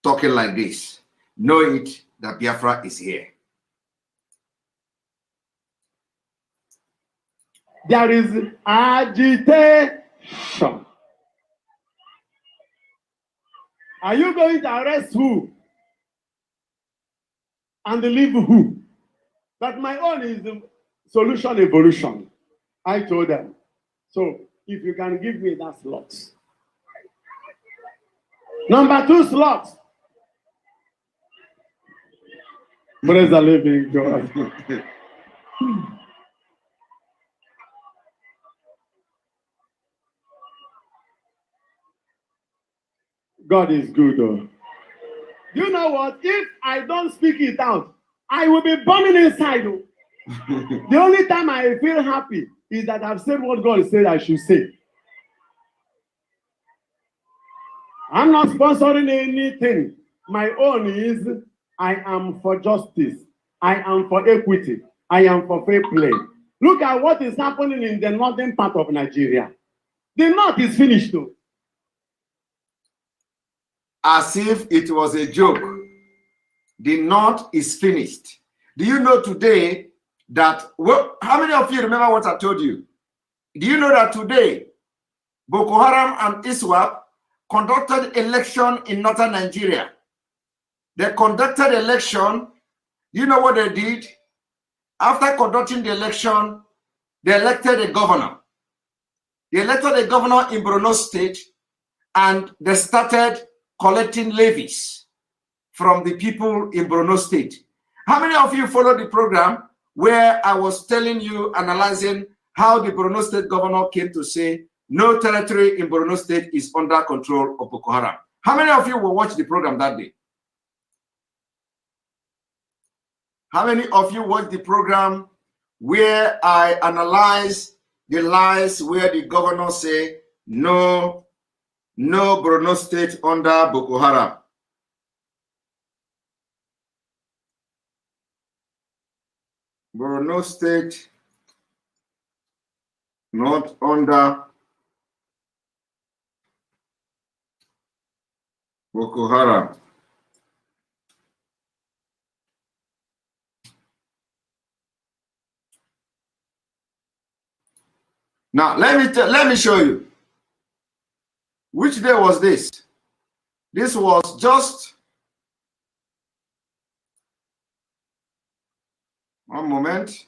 talking like this, know it that Biafra is here. There is agitation. Are you going to arrest who? And leave who? But my own is the solution evolution. I told them. So if you can give me that slot. Number 2 slot. Praise the living God. God is good. Oh. You know what? If I don't speak it out, I will be burning inside. Oh. The only time I feel happy is that I've said what God said I should say. I'm not sponsoring anything. My own is I am for justice. I am for equity. I am for fair play. Look at what is happening in the northern part of Nigeria. The north is finished though. As if it was a joke. The north is finished. Do you know today that, well, how many of you remember what I told you? Do you know that today Boko Haram and ISWAP conducted election in northern Nigeria? They conducted election. Do you know what they did? After conducting the election, they elected a governor. They elected a governor in Borno State, and they started collecting levies from the people in Borno State. How many of you followed the program where I was telling you, analyzing how the Borno State governor came to say no territory in Borno State is under control of Boko Haram? How many of you will watch the program that day? How many of you watched the program where I analyze the lies where the governor say no Borno State under Boko Haram? Borno State not under Boko Haram. Now let me show you. Which day was this? This was just one moment.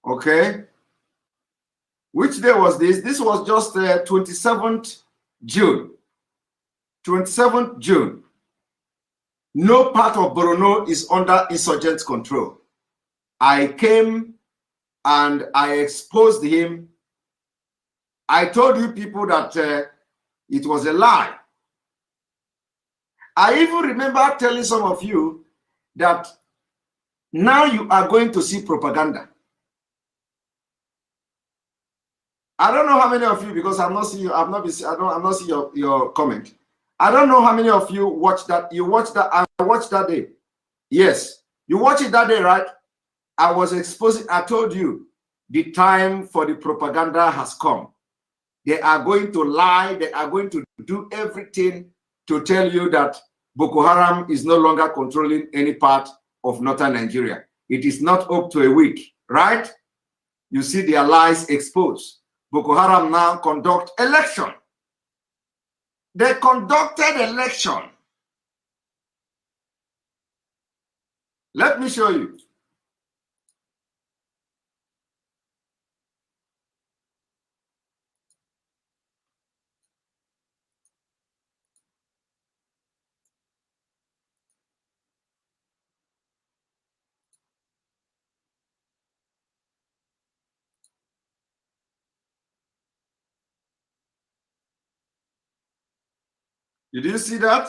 Okay. Which day was this? This was just 27th June. 27th June. No part of Borno is under insurgent control. I came and I exposed him. I told you people that it was a lie. I even remember telling some of you that now you are going to see propaganda. I don't know how many of you, because I'm not seeing you, I'm not seeing your comment. I don't know how many of you watched that. You watched that. I watched that day. Yes, you watched it that day, right? I was exposing. I told you the time for the propaganda has come. They are going to lie. They are going to do everything to tell you that Boko Haram is no longer controlling any part of northern Nigeria. It is not up to a week, right? You see their lies exposed. Boko Haram now conduct election. They conducted election. Let me show you. Did you see that?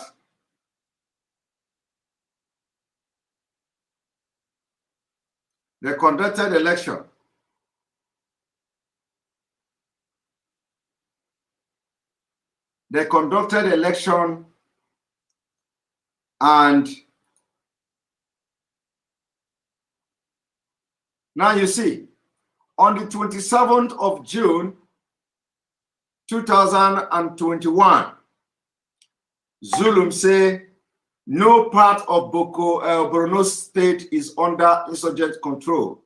They conducted election. They conducted election, and now you see, on the 27th of June, 2021, Zulum say no part of Borno state is under insurgent control.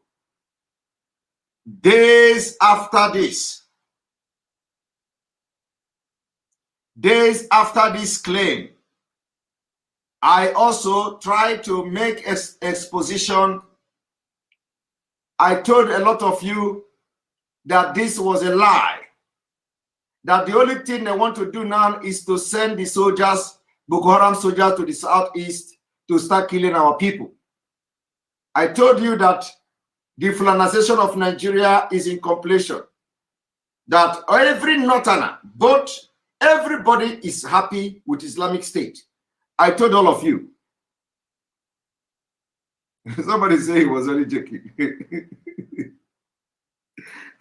Days after this claim, I also tried to make exposition. I told a lot of you that this was a lie, that the only thing they want to do now is to send the soldiers, Boko Haram soldiers, to the southeast to start killing our people. I told you that the Fulanization of Nigeria is in completion, that every northerner, but everybody is happy with Islamic State. I told all of you. Somebody say he was only joking.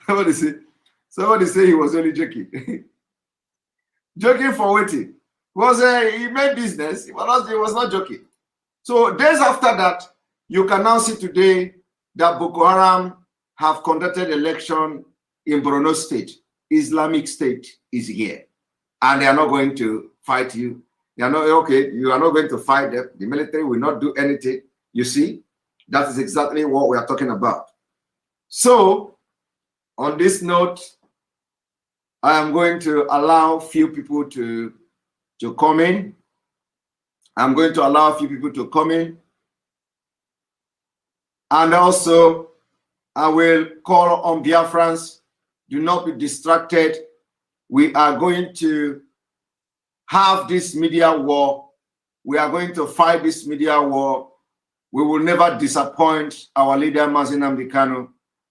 Somebody say he was only joking. Joking for waiting. He made business. He was not joking. So days after that, you can now see today that Boko Haram have conducted election in Borno State. Islamic State is here, and they are not going to fight you. They are not okay. You are not going to fight them. The military will not do anything. You see, that is exactly what we are talking about. So, on this note, I am going to allow few people to come in. I'm going to allow a few people to come in. And also, I will call on Biafrans. Do not be distracted. We are going to have this media war. We are going to fight this media war. We will never disappoint our leader, MAZI NNAMDI KANU.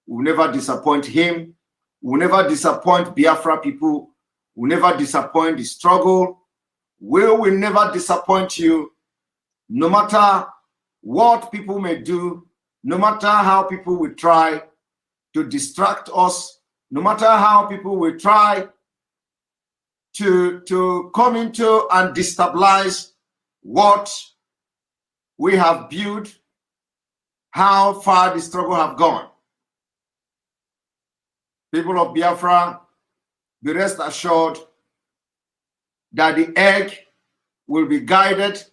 We will never disappoint him. We will never disappoint Biafra people. We will never disappoint the struggle. We will never disappoint you, no matter what people may do, no matter how people will try to distract us, no matter how people will try to come into and destabilize what we have built, how far the struggle have gone. People of Biafra, be rest assured that the egg will be guided,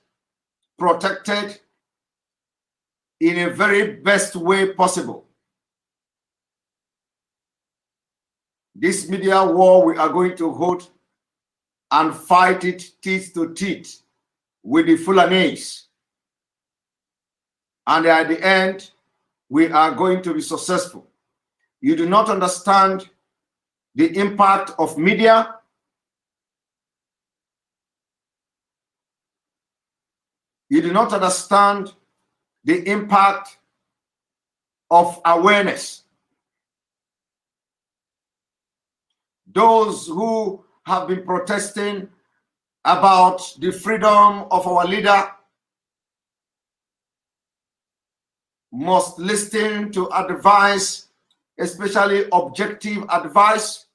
protected in a very best way possible. This media war we are going to hold and fight it teeth to teeth with the Fulanis. And at the end, we are going to be successful. You do not understand the impact of media. You do not understand the impact of awareness. Those who have been protesting about the freedom of our leader must listen to advice, especially objective advice.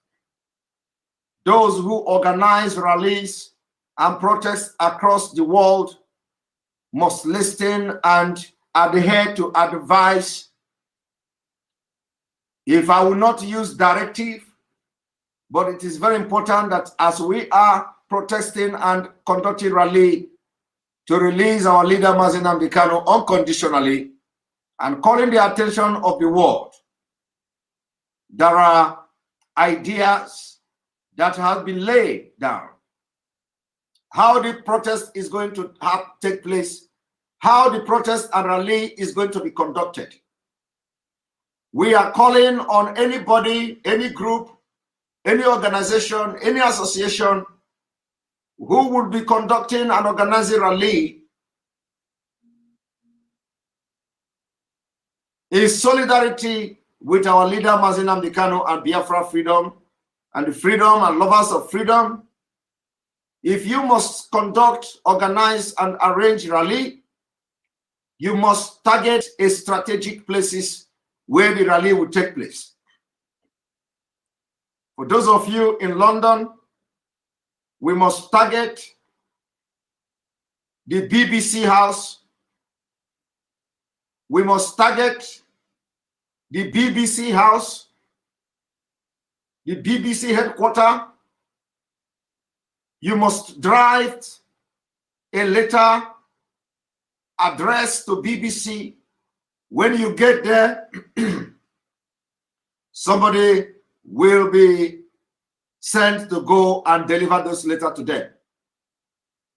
Those who organize rallies and protests across the world must listen and adhere to advice. If I will not use directive, but it is very important that as we are protesting and conducting rally to release our leader MAZI NNAMDI KANU unconditionally and calling the attention of the world, there are ideas that have been laid down. How the protest is going to take place, how the protest and rally is going to be conducted. We are calling on anybody, any group, any organization, any association who will be conducting and organizing rally in solidarity with our leader MAZI NNAMDI KANU and Biafra freedom and the freedom and lovers of freedom. If you must conduct, organize, and arrange rally, you must target a strategic places where the rally will take place. For those of you in London, we must target the BBC house. We must target the BBC house, the BBC headquarters. You must drive a letter addressed to BBC. When you get there, somebody will be sent to go and deliver those letters to them.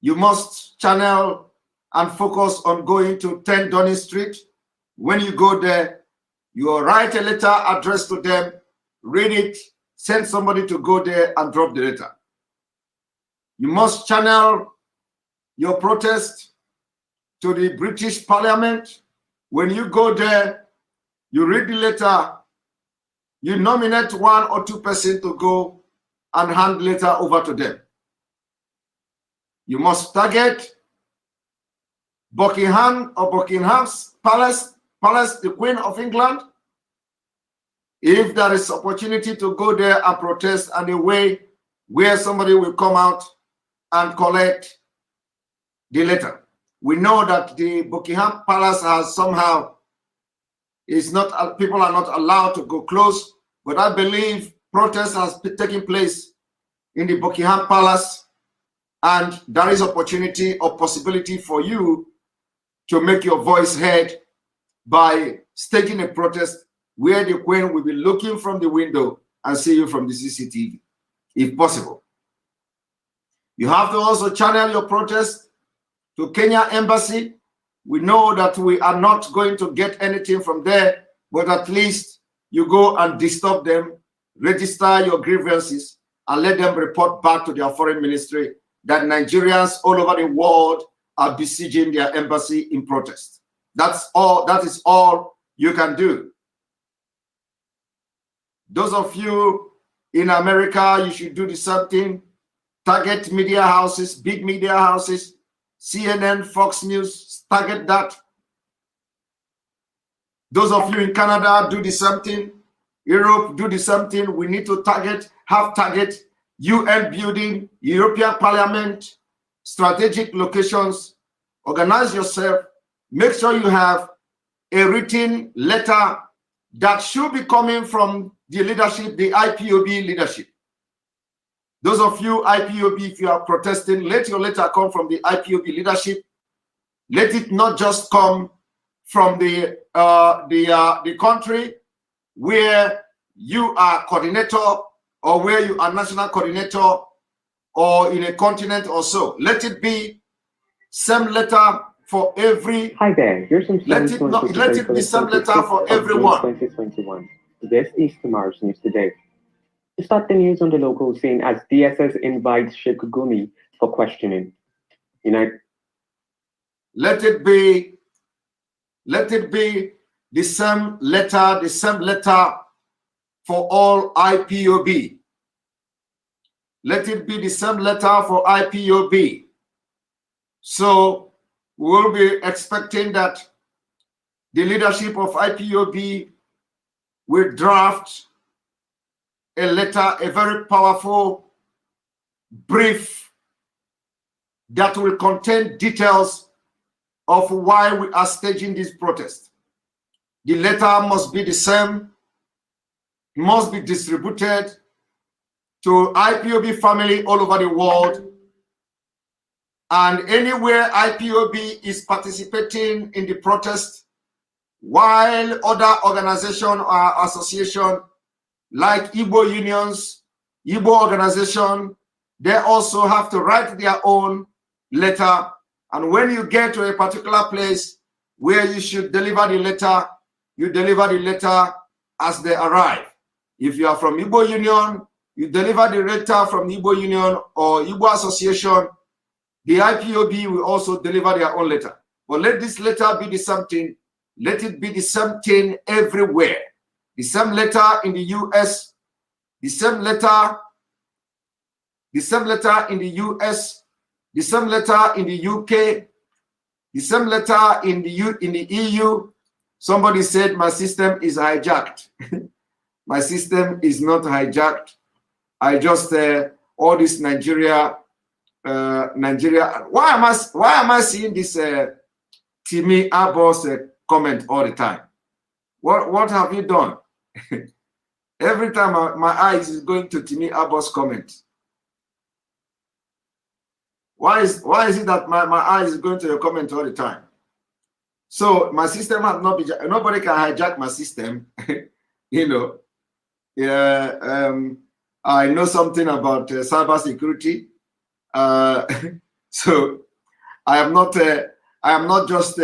You must channel and focus on going to 10 Downing Street. When you go there, you will write a letter addressed to them, read it, send somebody to go there and drop the letter. You must channel your protest to the British Parliament. When you go there, you read the letter, you nominate 1 or 2 persons to go and hand the letter over to them. You must target Buckingham's Palace, the Queen of England. If there is opportunity to go there and protest, and a way where somebody will come out and collect the letter. We know that the Buckingham Palace has somehow, people are not allowed to go close, but I believe protest has taken place in the Buckingham Palace, and there is opportunity or possibility for you to make your voice heard by staging a protest where the Queen will be looking from the window and see you from the CCTV, if possible. You have to also channel your protest to Kenya Embassy. We know that we are not going to get anything from there, but at least you go and disturb them, register your grievances, and let them report back to their foreign ministry that Nigerians all over the world are besieging their embassy in protest. That's all. That is all you can do. Those of you in America, you should do the same thing. Target media houses, big media houses, CNN, Fox News, target that. Those of you in Canada, do the same thing. Europe, do the same thing. We need to target UN building, European Parliament, strategic locations. Organize yourself. Make sure you have a written letter that should be coming from the leadership, the IPOB leadership. Those of you IPOB, if you are protesting, let your letter come from the IPOB leadership. Let it not just come from the country where you are coordinator or where you are national coordinator or in a continent or so. Let it be same letter for every. Hi there, here's some let it be same letter for everyone. 2021. This is tomorrow's news today. Start the news on the local scene as DSS invites Sheikh Gumi for questioning. You know, Let it be the same letter for all IPOB. Let it be the same letter for IPOB. So we'll be expecting that the leadership of IPOB will draft a letter, a very powerful brief that will contain details of why we are staging this protest. The letter must be the same, must be distributed to IPOB family all over the world, and anywhere IPOB is participating in the protest, while other organization or association like Igbo unions, Igbo organization, they also have to write their own letter. And when you get to a particular place where you should deliver the letter, you deliver the letter as they arrive. If you are from Igbo union, you deliver the letter from Igbo union or Igbo association. The IPOB will also deliver their own letter. But let this letter be the same thing. Let it be the same thing everywhere. The same letter in the US, the same letter in the US, the same letter in the UK, the same letter in the EU. Somebody said my system is hijacked. My system is not hijacked. I just all this Nigeria. Why am I seeing this Timi Abbas comment all the time? What have you done? Every time my eyes is going to Timi Abbas comment. Why is it that my eyes is going to your comment all the time? So my system has not been, nobody can hijack my system. You know, yeah. I know something about cyber security. So I am not just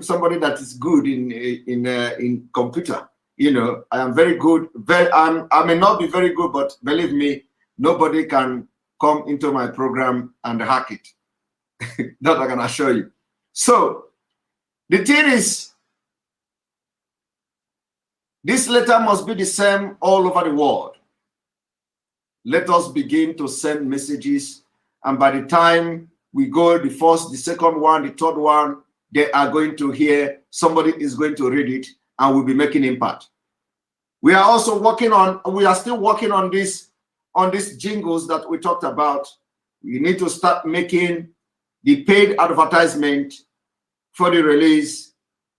somebody that is good in computer. You know, I am very good. I may not be very good, but believe me, nobody can come into my program and hack it. That I can assure you. So the thing is, this letter must be the same all over the world. Let us begin to send messages, and by the time we go the first, the second one, the third one, they are going to hear, somebody is going to read it, and we'll be making impact. We are also working on, we are still working on these jingles that we talked about. We need to start making the paid advertisement for the release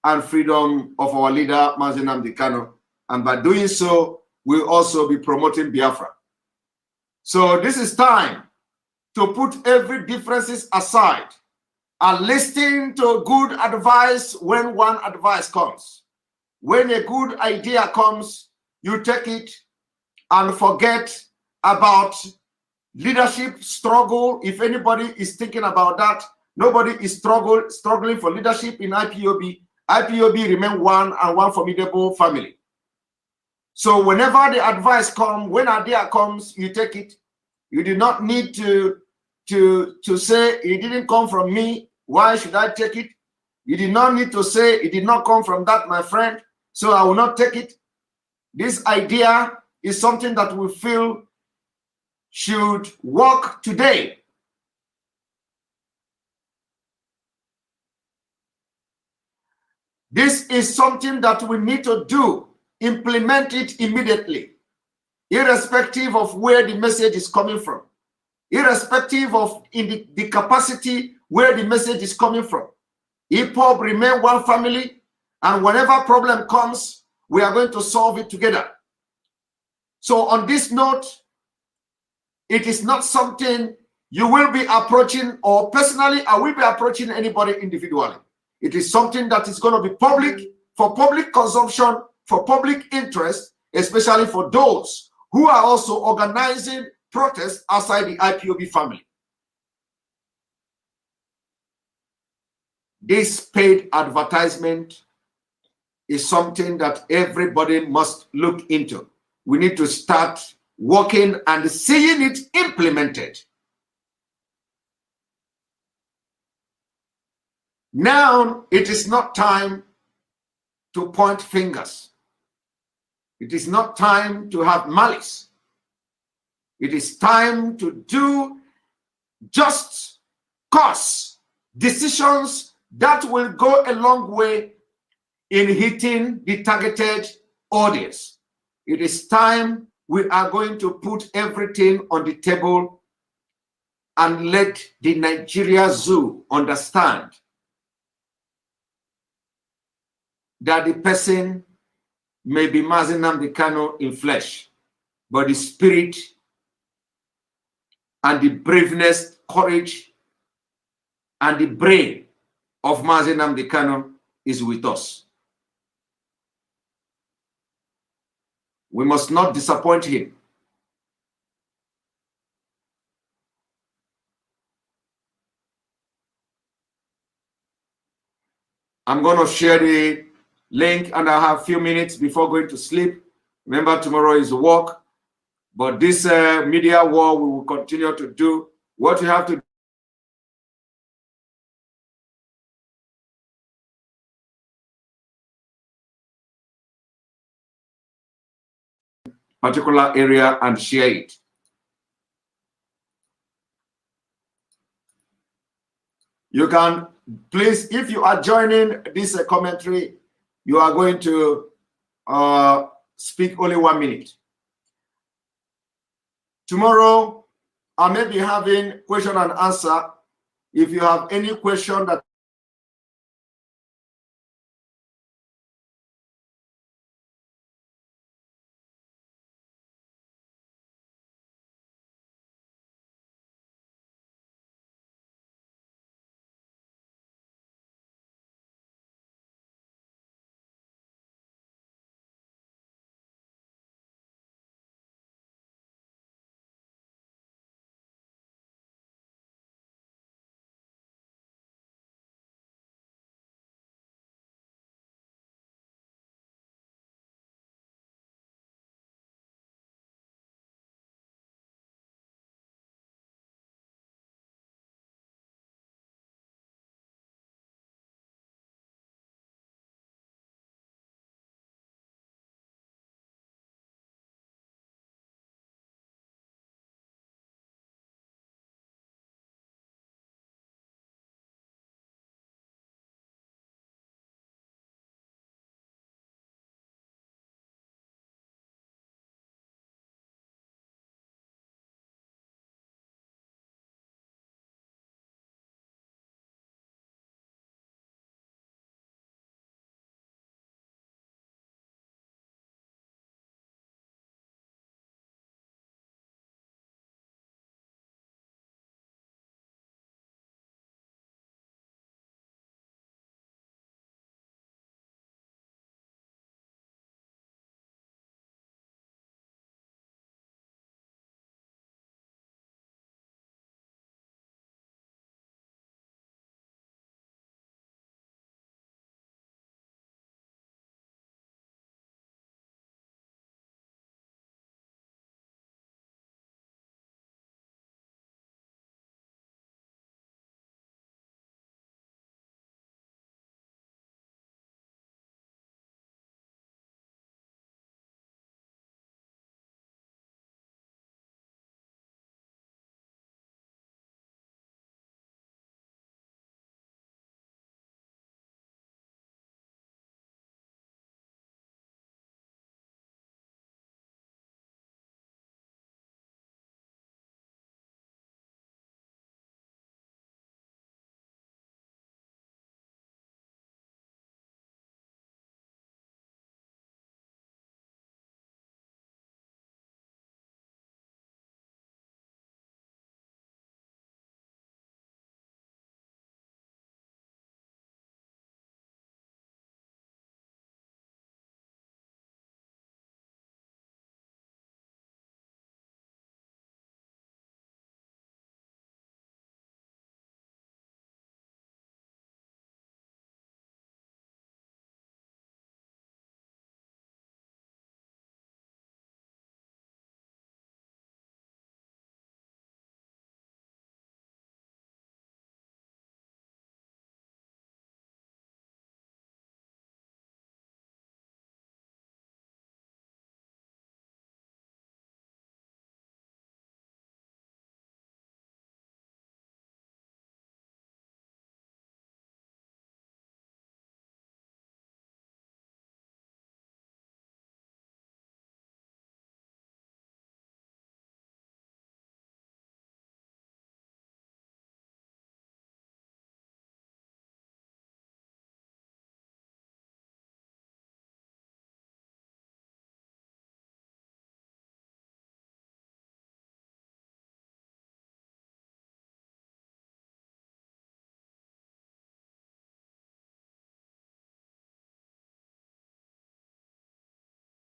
and freedom of our leader, MAZI NNAMDI KANU. And by doing so, we'll also be promoting Biafra. So this is time to put every differences aside and listen to good advice when one advice comes. When a good idea comes, you take it and forget about leadership struggle. If anybody is thinking about that, nobody is struggling for leadership in IPOB. IPOB remain one and one formidable family. So whenever the advice comes, when idea comes, you take it. You do not need to say it didn't come from me. Why should I take it? You did not need to say it did not come from that, my friend, so I will not take it. This idea is something that we feel should work today. This is something that we need to do. Implement it immediately, irrespective of where the message is coming from, irrespective of the capacity where the message is coming from. Hip-hop remain one family, and whenever problem comes, we are going to solve it together. So on this note, it is not something you will be approaching, or personally, I will be approaching anybody individually. It is something that is going to be public, for public consumption, for public interest, especially for those who are also organizing protests outside the IPOB family. This paid advertisement is something that everybody must look into. we need to start working and seeing it implemented. Now, it is not time to point fingers. It is not time to have malice. It is time to do just cause decisions that will go a long way in hitting the targeted audience. It is time we are going to put everything on the table and let the Nigeria Zoo understand that the person may be MAZI NNAMDI KANU in flesh, but the spirit and the braveness, courage, and the brain of MAZI NNAMDI KANU is with us. We must not disappoint him. I'm going to share the link, and I have a few minutes before going to sleep. Remember, tomorrow is work, but this media war, we will continue to do what you have to do. Particular area and share it. You can, please, if you are joining this commentary, you are going to speak only 1 minute. Tomorrow, I may be having question and answer. If you have any question that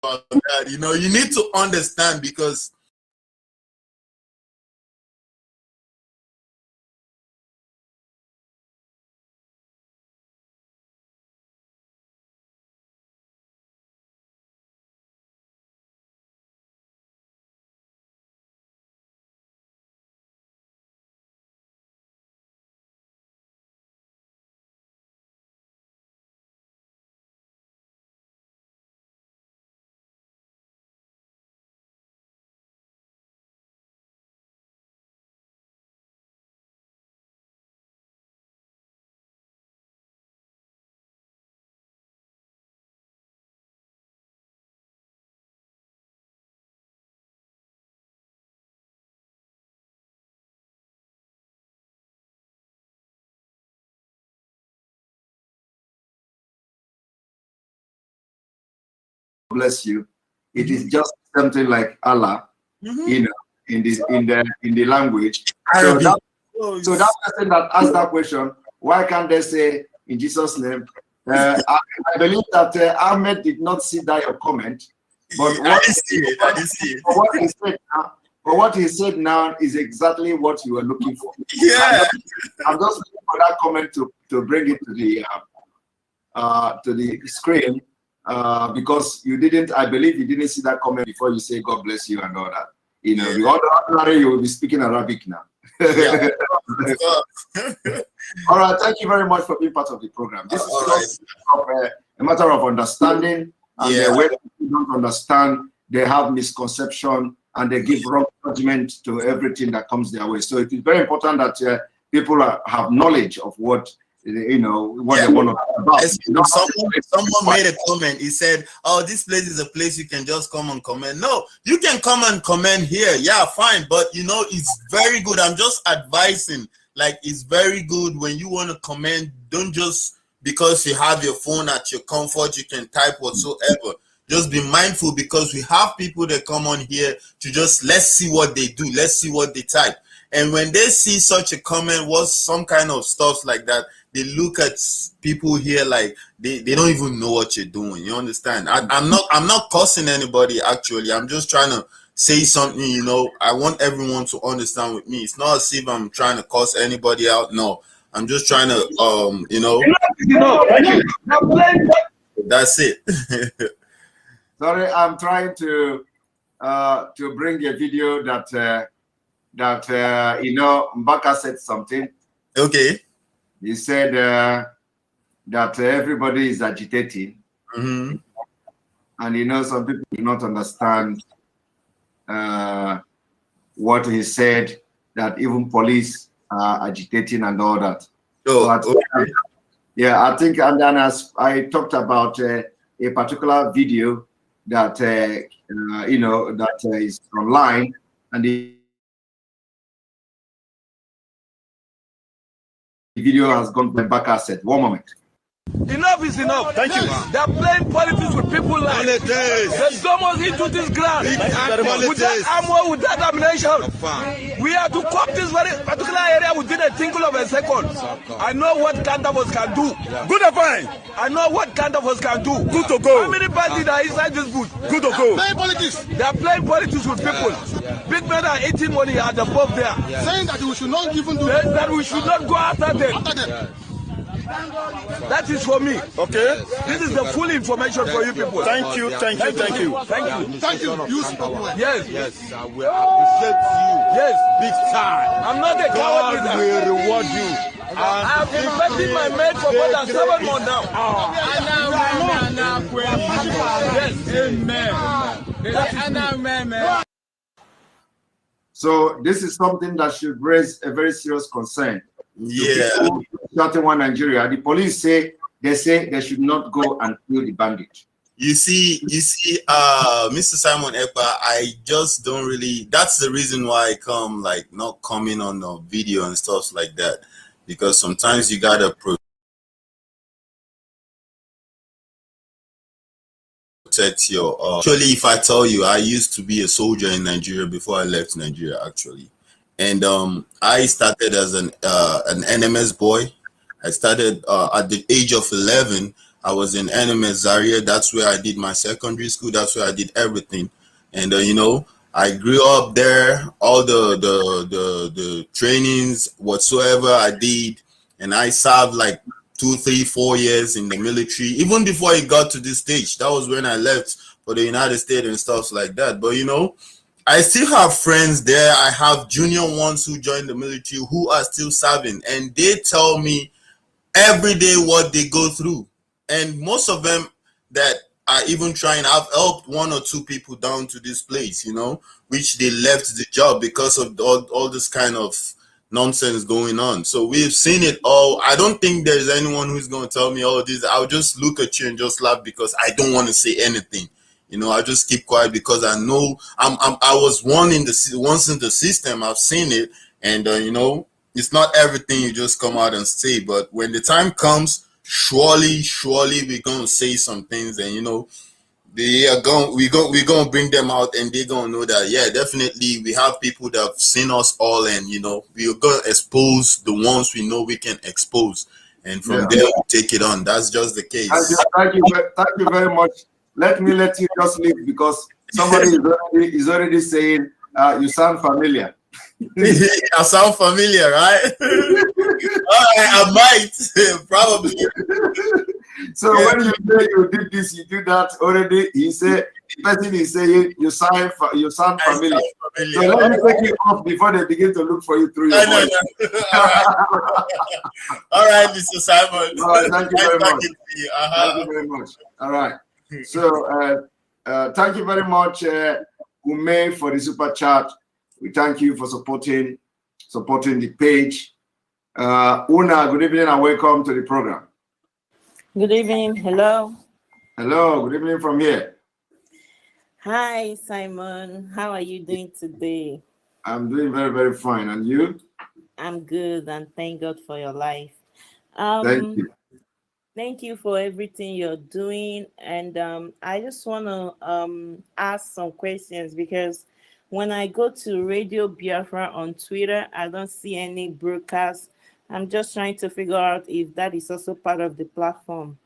about that. You know, you need to understand because bless you. It is just something like Allah, you know, in the language. So that person that asked that question, why can't they say in Jesus' name? I believe that Ahmed did not see that your comment, but I didn't see it. What he said now is exactly what you were looking for. Yeah, I'm just looking for that comment to bring it to the screen. Because you didn't, I believe you didn't see that comment before you say God bless you and all that. You know, the ordinary you will be speaking Arabic now. Yeah. All right, thank you very much for being part of the program. This is just a matter of understanding, and when people don't understand, they have misconception and they give wrong judgment to everything that comes their way. So it is very important that people have knowledge of what they want to talk about. Someone made a comment. He said, "Oh, this place is a place you can just come and comment." No, you can come and comment here. Yeah, fine, but you know it's very good. I'm just advising. Like, it's very good when you want to comment. Don't just because you have your phone at your comfort, you can type whatsoever. Just be mindful because we have people that come on here to just let's see what they do, let's see what they type. And when they see such a comment, some kind of stuff like that, they look at people here like they don't even know what you're doing. You understand? I'm not cursing anybody actually. I'm just trying to say something, you know. I want everyone to understand with me. It's not as if I'm trying to curse anybody out. No, I'm just trying to that's it. Sorry, I'm trying to bring a video that Mbaka said something. Okay. He said that everybody is agitating, and some people do not understand what he said. That even police are agitating and all that. Oh, so I think, and then as I talked about a particular video that that is online, and the video has gone back. I said, 1 moment. Enough is enough. Thank you. They're playing politics with people like there's someone into this ground with that armor, with that ammunition. We have to cop this very particular area within a tinkle of a second. I know what kind of us can do. Good and fine. I know what kind of us can do. Good to go. How many parties are inside this booth? Good to go. Playing politics. They are playing politics with people. Big men are eating money at the above there. Saying that we should not even do that we should not go after them. That is for me. Okay. This is the full information for you people. Thank you. Thank you. You Yes. Yes, I will appreciate you. Yes. Big time. I'm not a coward. God will reward you. I've been investing my mate for more than 7 months now. Yes. Amen. So this is something that should raise a very serious concern. Yeah. Starting one Nigeria, the police say they should not go and kill the bandit. You see, Mr. Simon Ekpa, I just don't really. That's the reason why I come like not coming on the video and stuff like that, because sometimes you gotta protect your. Actually, if I tell you, I used to be a soldier in Nigeria before I left Nigeria, actually, and I started as an NMS boy. I started at the age of 11. I was in NNAMDI. That's where I did my secondary school. That's where I did everything. And you know, I grew up there. All the trainings whatsoever I did, and I served like 2, 3, 4 years in the military. Even before it got to this stage, that was when I left for the United States and stuff like that. But you know, I still have friends there. I have junior ones who joined the military who are still serving, and they tell me every day what they go through. And most of them that are even trying, I've helped 1 or 2 people down to this place, you know, which they left the job because of all this kind of nonsense going on. So we've seen it all. I don't think there's anyone who's going to tell me all this. I'll just look at you and just laugh because I don't want to say anything. You know, I just keep quiet because I know I was once in the system. I've seen it, and you know, it's not everything you just come out and say. But when the time comes, surely we're gonna say some things, and you know, we're gonna bring them out, and they're gonna know that yeah, definitely we have people that have seen us all, and you know, we're gonna expose the ones we know we can expose, and from there we take it on. That's just the case. Thank you very much. Let me let you just leave because somebody is already saying you sound familiar. I sound familiar, right? I might probably. So when you say you did this, you do that already. He said the person is saying you sound familiar. So let me take it off before they begin to look for you through your voice. No. All right, Mr. Simon. All right, thank you very much. Thank you very much. All right. So thank you very much, Ume, for the super chat. We thank you for supporting the page. Una, good evening and welcome to the program. Good evening. Hello. Hello. Good evening from here. Hi, Simon. How are you doing today? I'm doing very, very fine. And you? I'm good, and thank God for your life. Thank you. Thank you for everything you're doing. And I just want to ask some questions because when I go to Radio Biafra on Twitter, I don't see any broadcasts. I'm just trying to figure out if that is also part of the platform.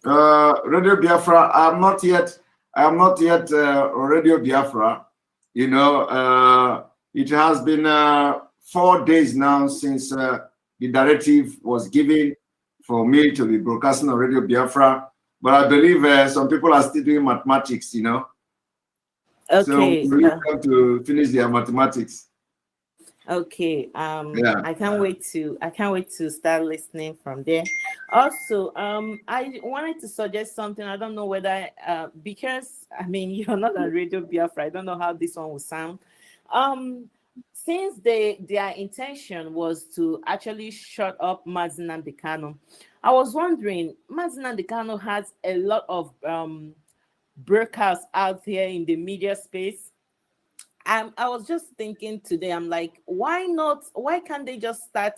Radio Biafra, I am not yet Radio Biafra. You know, it has been 4 days now since the directive was given for me to be broadcasting on Radio Biafra, but I believe some people are still doing mathematics, you know. Okay. So we have to finish their mathematics. Okay. I can't wait to start listening from there. Also, I wanted to suggest something. I don't know whether because I mean you're not on Radio Biafra, I don't know how this one will sound. Since their intention was to actually shut up MAZI NNAMDI KANU, I was wondering, MAZI NNAMDI KANU has a lot of broadcasts out there in the media space. I was just thinking today, I'm like, why can't they just start,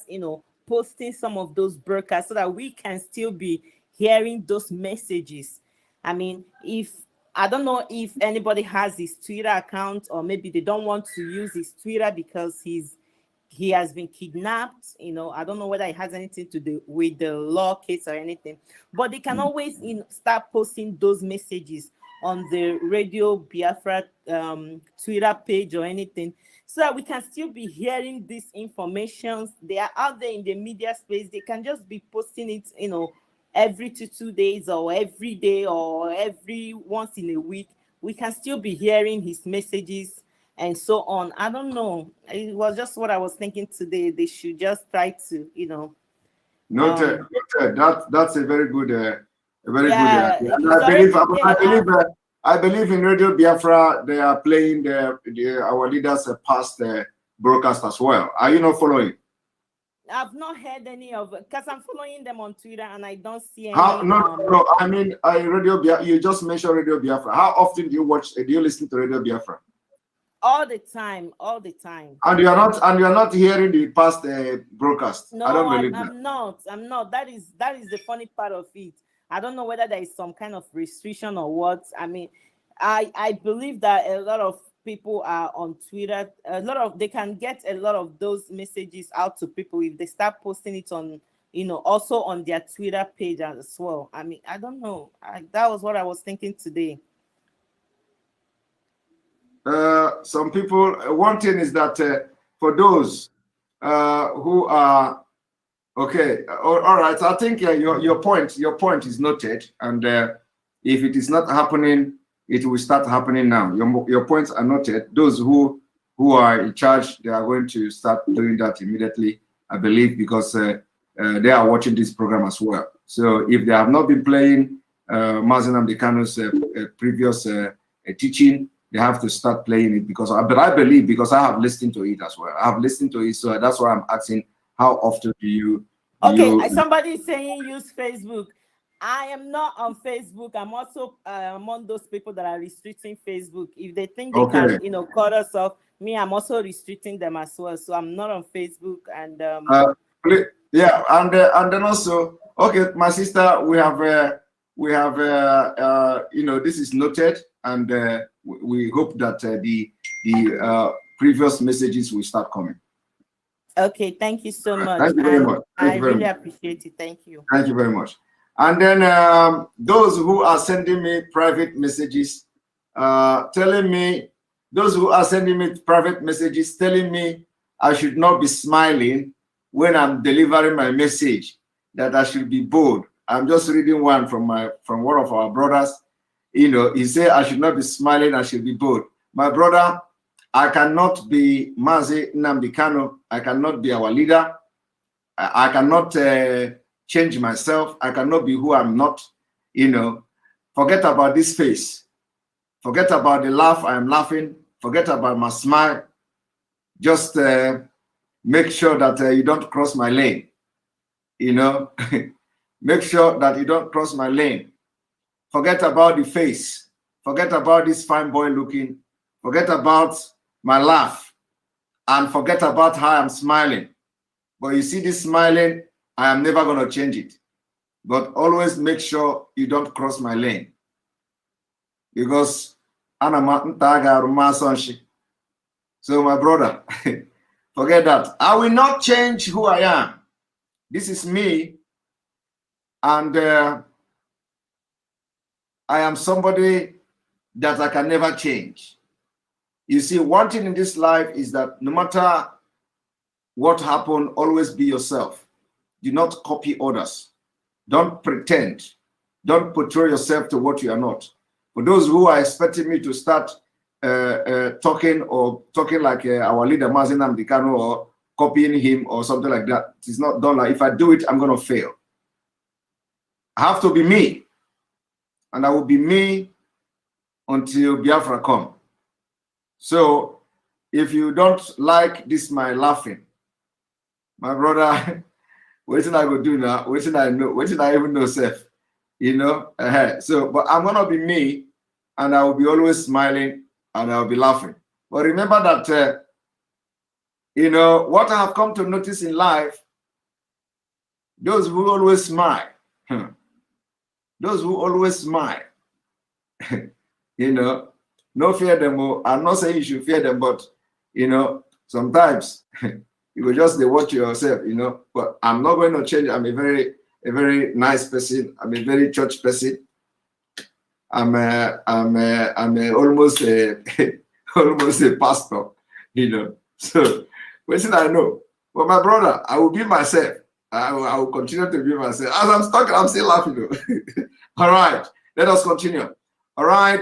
posting some of those broadcasts so that we can still be hearing those messages? I mean, I don't know if anybody has his Twitter account, or maybe they don't want to use his Twitter because he has been kidnapped. I don't know whether it has anything to do with the law case or anything, but they can always start posting those messages on the Radio Biafra Twitter page or anything, so that we can still be hearing these informations. They are out there in the media space. They can just be posting it, every 2 days or every day or every once in a week. We can still be hearing his messages and so on. I don't know. It was just what I was thinking today. They should just try to, Noted. That's a very good, good. I believe in Radio Biafra. They are playing our leaders past broadcast as well. Are you not following? I've not heard any of it because I'm following them on Twitter and I don't see any. No. I mean, Radio Biafra. You just mentioned Radio Biafra. How often do you listen to Radio Biafra? All the time. And you are not hearing the past broadcast. No, I don't believe that. I'm not. That is the funny part of it. I don't know whether there is some kind of restriction or what. I mean, I believe that a lot of people are on Twitter. They can get a lot of those messages out to people if they start posting it on also on their Twitter page as well. I mean, I don't know. That was what I was thinking today. Some people, one thing is that for those who are okay, all right. I think your point is noted, and if it is not happening, it will start happening now. Your points are noted. Those who are in charge, they are going to start doing that immediately, I believe, because they are watching this program as well. So if they have not been playing MAZI NNAMDI KANU's previous teaching, they have to start playing it, because but I believe, because I have listened to it as well. I have listened to it, so that's why I'm asking, how often do you? Okay, somebody is saying use Facebook. I am not on Facebook. I'm also among those people that are restricting Facebook. If they think they can, cut us off, me, I'm also restricting them as well. So I'm not on Facebook. And yeah, and then also, okay, my sister, we have this is noted, and we hope that the previous messages will start coming. Okay, thank you so much. Thank you very much. I really appreciate it. Thank you. Thank you very much. And then those who are sending me private messages, telling me I should not be smiling when I'm delivering my message, that I should be bold. I'm just reading one from one of our brothers. He said I should not be smiling, I should be bold. My brother, I cannot be MAZI NNAMDI KANU. I cannot be our leader. I cannot change myself. I cannot be who I'm not. Forget about this face. Forget about the laugh I am laughing. Forget about my smile. Just make sure that you don't cross my lane. Make sure that you don't cross my lane. Forget about the face. Forget about this fine boy looking. Forget about my laugh. And forget about how I'm smiling. But you see this smiling, I am never going to change it. But always make sure you don't cross my lane. Because so my brother, forget that. I will not change who I am. This is me. And I am somebody that I can never change. You see, one thing in this life is that no matter what happened, always be yourself. Do not copy others. Don't pretend. Don't portray yourself to what you are not. For those who are expecting me to start talking like our leader MAZI NNAMDI KANU, or copying him or something like that, it is not done. Like, if I do it, I'm going to fail. I have to be me. And I will be me until Biafra come. So if you don't like this, my laughing, my brother, what did I go do now? What did I know? What did I even know, self? So, but I'm gonna be me, and I will be always smiling, and I'll be laughing. But remember that, what I have come to notice in life, those who always smile, those who always smile, no fear them. I'm not saying you should fear them, but sometimes you will just watch yourself, But I'm not going to change. I'm a very nice person. I'm a very church person. I'm almost a almost a pastor, So what should I know? But my brother, I will be myself. I will continue to be myself. As I'm stuck, I'm still laughing. All right, let us continue. All right,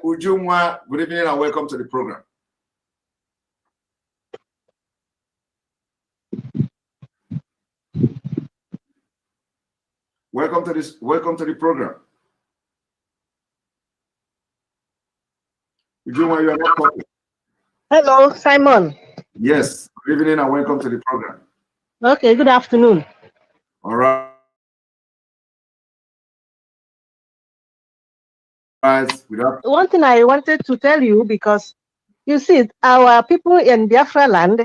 Ujumwa, good evening and welcome to the program. Welcome to the program. Ujumwa, you are not talking. Hello, Simon. Yes, good evening and welcome to the program. Okay, good afternoon. All right. One thing I wanted to tell you, because you see, our people in Biafra land,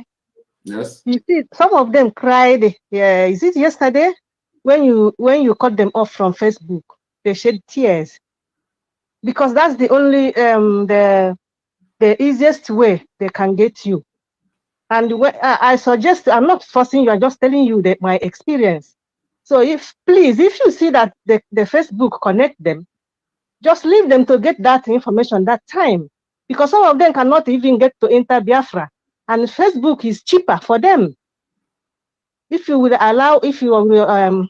yes, you see, some of them cried. Is it yesterday when you cut them off from Facebook? They shed tears, because that's the only the easiest way they can get you. And I suggest, I'm not forcing you, I'm just telling you that my experience. So if you see that the Facebook connect them, just leave them to get that information that time, because some of them cannot even get to enter Biafra, and Facebook is cheaper for them. If you will allow, if you will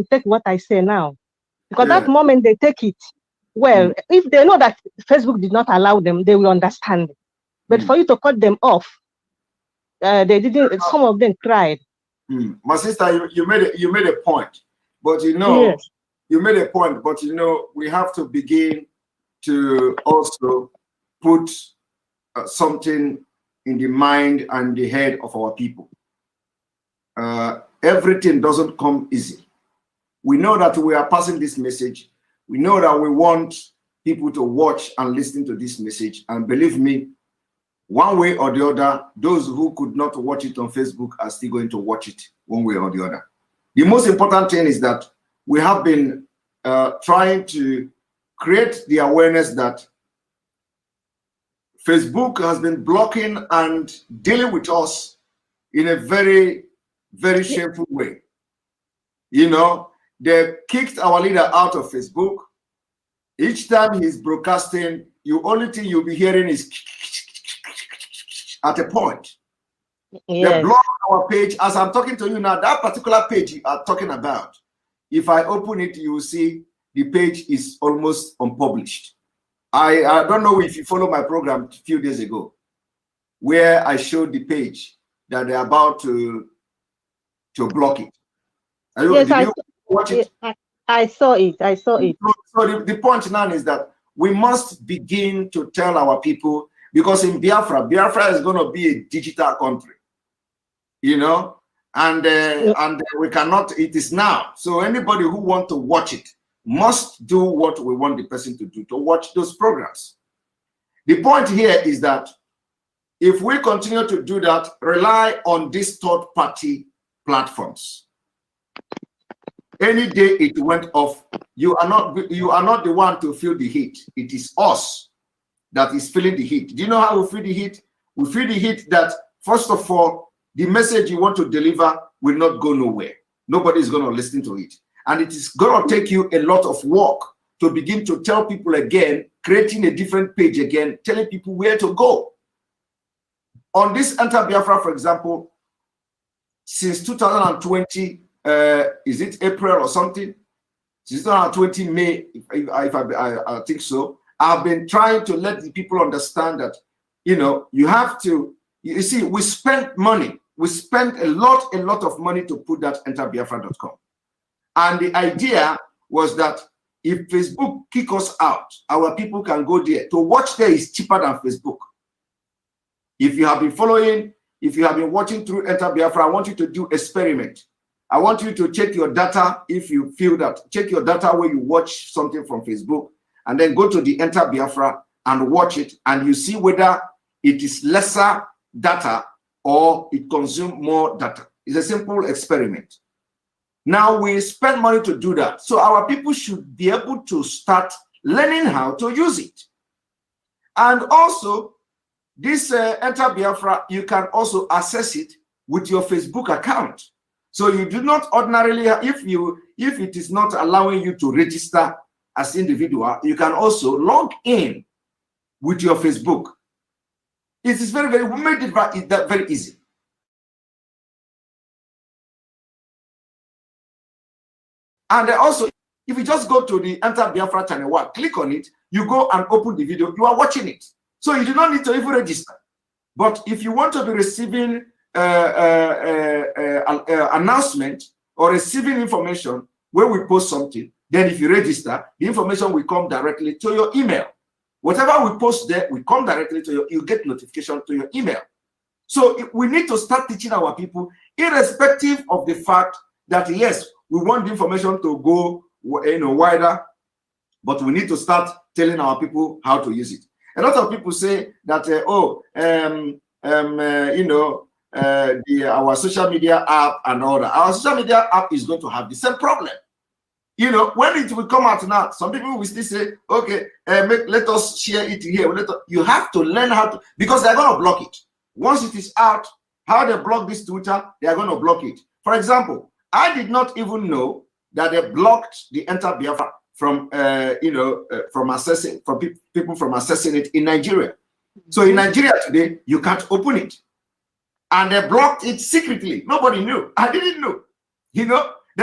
take what I say now, because that moment they take it, well, if they know that Facebook did not allow them, they will understand. But for you to cut them off, they didn't. Some of them cried. My sister, you made a point, but you know, yes. You made a point, but you know, we have to begin to also put something in the mind and the head of our people. Everything doesn't come easy. We know that we are passing this message. We know that we want people to watch and listen to this message. And believe me, one way or the other, those who could not watch it on Facebook are still going to watch it one way or the other. The most important thing is that we have been trying to create the awareness that Facebook has been blocking and dealing with us in a very, very shameful way. You know, they kicked our leader out of Facebook. Each time he's broadcasting, the only thing you'll be hearing is at a point. Yes. They blocked our page. As I'm talking to you now, that particular page you are talking about, if I open it, you will see the page is almost unpublished. I don't know if you follow my program a few days ago, where I showed the page that they're about to block it. Yes, did you watch it? I saw it. I saw it. So the point now is that we must begin to tell our people, because in Biafra is going to be a digital country, you know, and we cannot. It is now. So anybody who wants to watch it must do what we want the person to do, to watch those programs. The point here is that if we continue to do that, rely on these third-party platforms, any day it went off, you are not the one to feel the heat. It is us that is feeling the heat. Do you know how we feel the heat? We feel the heat that, first of all, the message you want to deliver will not go nowhere. Nobody is going to listen to it. And it is going to take you a lot of work to begin to tell people again, creating a different page again, telling people where to go. On this Enter Biafra, for example, since 2020, is it April or something? Since 2020 May, if I think so, I've been trying to let the people understand that, you know, you have to, you see, we spent money. We spent a lot of money to put that enterbiafra.com. And the idea was that if Facebook kick us out, our people can go there. To watch there is cheaper than Facebook. If you have been following, if you have been watching through Enter Biafra, I want you to do experiment. I want you to check your data if you feel that. Check your data where you watch something from Facebook, and then go to the Enter Biafra and watch it, and you see whether it is lesser data or it consumes more data. It's a simple experiment. Now we spend money to do that. So our people should be able to start learning how to use it. And also, this Enter Biafra, you can also access it with your Facebook account. So you do not ordinarily, if it is not allowing you to register as individual, you can also log in with your Facebook. It is very, we made it very easy. And also, if you just go to the Enter Biafra channel 1, click on it, you go and open the video, you are watching it. So you do not need to even register. But if you want to be receiving announcement or receiving information when we post something, then if you register, the information will come directly to your email. Whatever we post there will come directly to you. You get notification to your email. So we need to start teaching our people, irrespective of the fact that, yes, we want the information to go wider, but we need to start telling our people how to use it. A lot of people say that, our social media app and all that. Our social media app is going to have the same problem. You know, when it will come out now, some people will still say, okay, let us share it here. You have to learn how to, because they're going to block it. Once it is out, how they block this Twitter, they are going to block it. For example, I did not even know that they blocked the Enter Biafra from, from accessing, from people from accessing it in Nigeria. So in Nigeria today, you can't open it. And they blocked it secretly. Nobody knew. I didn't know. They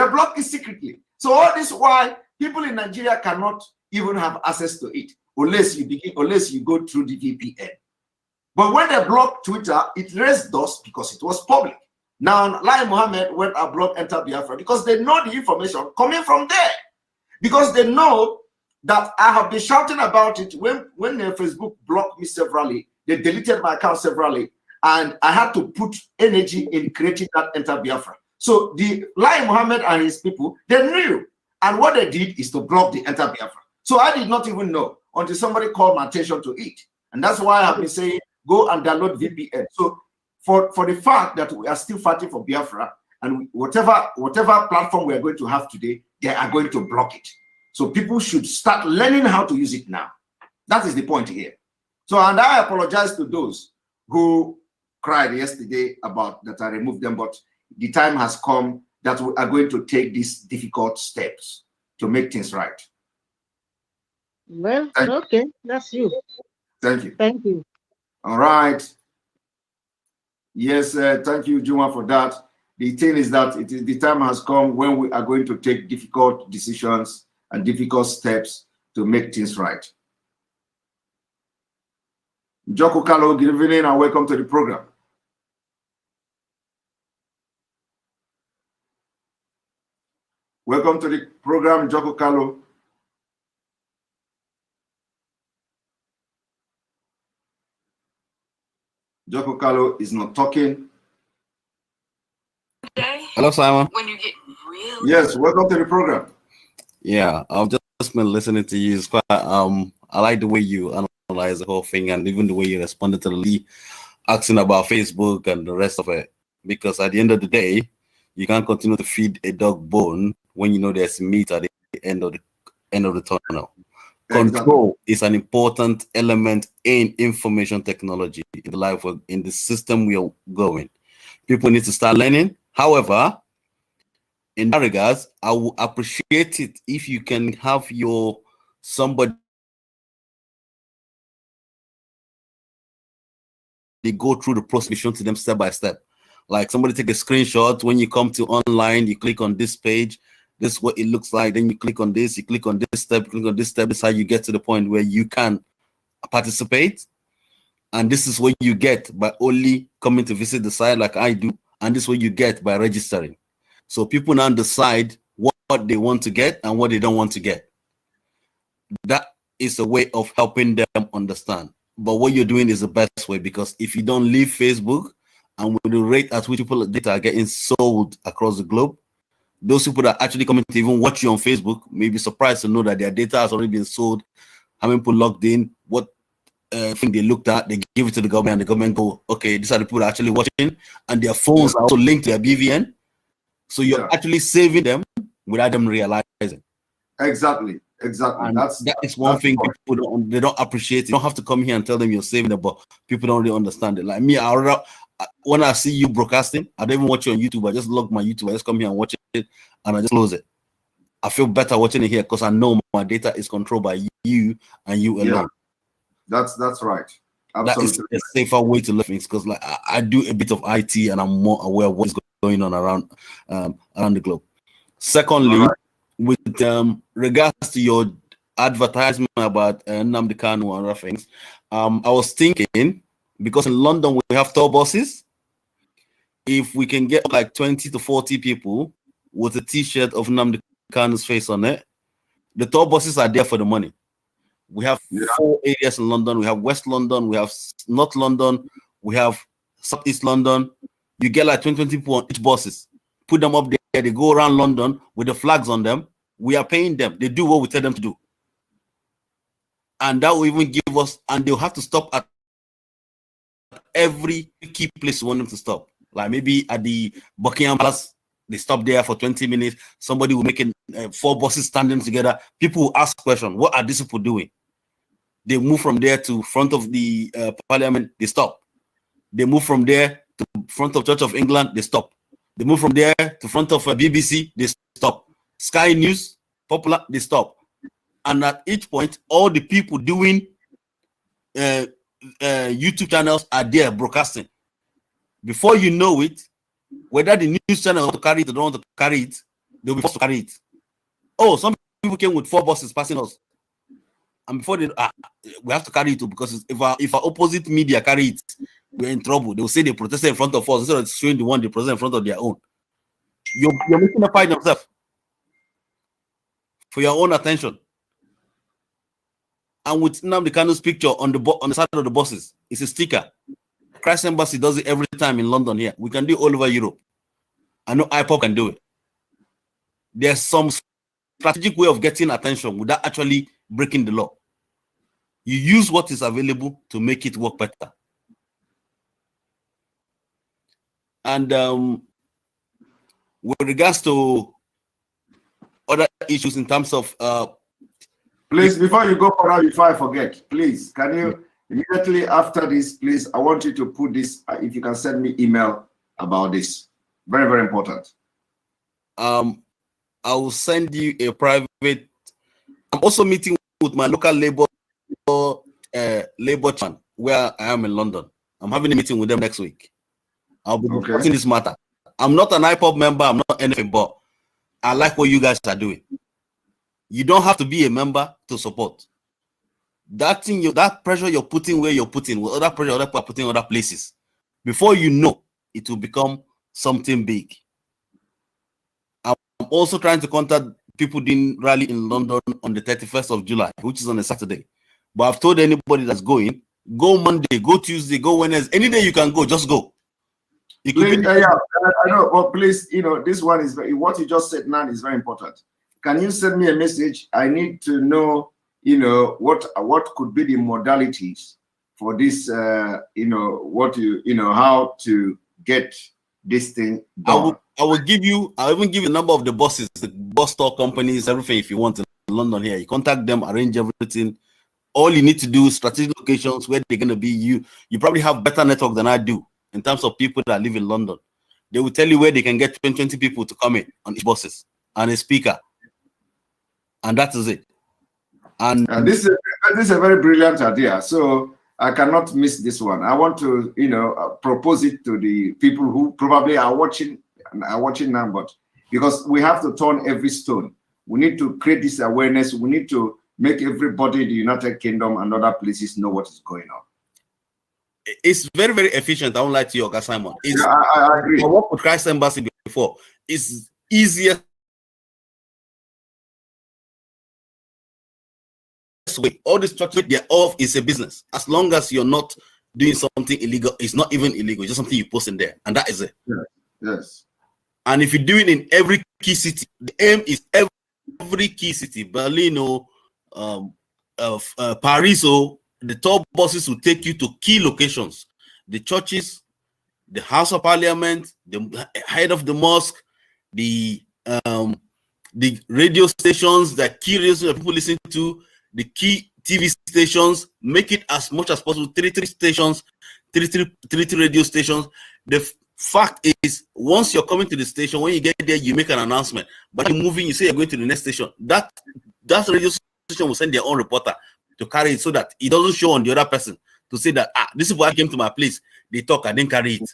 blocked it secretly. So all this why people in Nigeria cannot even have access to it unless you go through the VPN. But when they blocked Twitter, it raised dust because it was public. Now, Lai Mohammed went and blocked Enter Biafra because they know the information coming from there. Because they know that I have been shouting about it when Facebook blocked me severally. They deleted my account severally, and I had to put energy in creating that Enter Biafra. So the Lai Mohammed and his people, they knew, and what they did is to block the Enter Biafra. So I did not even know until somebody called my attention to it, and that's why I have been saying go and download VPN. So for the fact that we are still fighting for Biafra, and whatever platform we are going to have today, they are going to block it. So people should start learning how to use it now. That is the point here. So, and I apologize to those who cried yesterday about that I removed them, but the time has come that we are going to take these difficult steps to make things right. Well, okay, that's you. Thank you. Thank you. All right. Yes, thank you, Juma, for that. The thing is that the time has come when we are going to take difficult decisions and difficult steps to make things right. Joko Kalo, good evening and welcome to the program. Welcome to the program, Joko Kalo. Joko Kalo is not talking. Hello, Simon. When you get real. Yes, welcome to the program. Yeah, I've just been listening to you. It's quite, I like the way you analyze the whole thing and even the way you responded to the lead asking about Facebook and the rest of it. Because at the end of the day, you can't continue to feed a dog bone when you know there's meat at the end of the tunnel. Control is an important element in information technology in the life of, in the system we are going. People need to start learning. However, in that regards, I will appreciate it if you can have somebody go through the process shown to them step by step. Like somebody take a screenshot. When you come to online, you click on this page. This is what it looks like. Then you click on this. You click on this step. Click on this step. This is how you get to the point where you can participate. And this is what you get by only coming to visit the site like I do. And this is what you get by registering. So people now decide what they want to get and what they don't want to get. That is a way of helping them understand. But what you're doing is the best way, because if you don't leave Facebook and with the rate at which people data are getting sold across the globe, those people that are actually coming to even watch you on Facebook may be surprised to know that their data has already been sold. How many people logged in? What thing they looked at? They give it to the government, and the government go, okay, these are the people that are actually watching, and their phones are also linked to their BVN. So you're actually saving them without them realizing. Exactly. And that is one thing people they don't appreciate. You don't have to come here and tell them you're saving them, but people don't really understand it. Like me, when I see you broadcasting, I don't even watch you on YouTube. I just log my YouTube. I just come here and watch it, and I just close it. I feel better watching it here because I know my data is controlled by you and you alone. That's right. Absolutely. That is a safer way to live things, because like I do a bit of IT and I'm more aware of what's going on around the globe. Secondly, with regards to your advertisement about NNAMDI KANU and other things, I was thinking, because in London we have tour buses, if we can get like 20 to 40 people with a t-shirt of NNAMDI KANU's face on it, the tour buses are there for the money. We have 4 areas in London. We have West London, we have North London, we have Southeast London. You get like 20 people on each buses. Put them up there. They go around London with the flags on them. We are paying them. They do what we tell them to do. And that will even give us, and they'll have to stop at every key place we want them to stop. Like maybe at the Buckingham Palace, they stop there for 20 minutes. Somebody will make 4 buses standing together. People will ask questions. What are these people doing? They move from there to front of the Parliament. They stop. They move from there to front of Church of England. They stop. They move from there to front of a BBC, they stop. Sky News, Popular, they stop. And at each point, all the people doing YouTube channels are there broadcasting. Before you know it, whether the news channel want to carry it or don't want to carry it, they'll be forced to carry it. Oh, some people came with 4 buses passing us. And before they, we have to carry it too, because if our opposite media carry it, we're in trouble. They will say they protested in front of us instead of showing the one they protested in front of their own. You're making a fight themselves for your own attention. And with NNAMDI KANU's picture on the side of the buses, it's a sticker. Christ Embassy does it every time in London here. We can do it all over Europe. I know IPOP can do it. There's some strategic way of getting attention without actually breaking the law. You use what is available to make it work better. And with regards to other issues in terms of please, before you go further, before I forget, please, can you immediately after this, please, I want you to put this, if you can send me email about this. Very, very important. I will send you a private. I'm also meeting with my local labor chairman where I am in London. I'm having a meeting with them next week. I'll be discussing this matter. I'm not an IPOP member, I'm not anything, but I like what you guys are doing. You don't have to be a member to support. That thing, that pressure you're putting where you're putting, with other pressure other people are putting in other places, before you know, it will become something big. I'm also trying to contact people doing rally in London on the 31st of July, which is on a Saturday. But I've told anybody that's going, go Monday, go Tuesday, go Wednesday, any day you can go, just go. Please, I know, but please, this one is what you just said now is very important. Can you send me a message? I need to know, what could be the modalities for this, how to get this thing done. I'll even give you the number of the buses, the bus store companies, everything. If you want in London here, you contact them, arrange everything. All you need to do is strategic locations where they're going to be. You probably have better network than I do in terms of people that live in London. They will tell you where they can get 20 people to come in on each buses and a speaker. And that is it. And this is a very brilliant idea. So I cannot miss this one. I want to, propose it to the people who probably are watching now, but because we have to turn every stone. We need to create this awareness. We need to make everybody in the United Kingdom and other places know what is going on. It's very, very efficient. I won't lie to you, Oga Simon. I agree. I worked with Christ Embassy before. It's easier way. All the structure they're off is a business. As long as you're not doing something illegal, it's not even illegal. It's just something you post in there, and that is it. Yes. And if you do it in every key city, the aim is every key city, Berlin or Paris, or the top buses will take you to key locations, the churches, the House of Parliament, the head of the mosque, the radio stations, the key radios that people listen to, the key TV stations. Make it as much as possible. 33 stations, 33 radio stations. The fact is, once you're coming to the station, when you get there, you make an announcement. But you're moving, you say you're going to the next station. That radio station will send their own reporter to carry it so that it doesn't show on the other person to say that this is why I came to my place. They talk, I didn't carry it.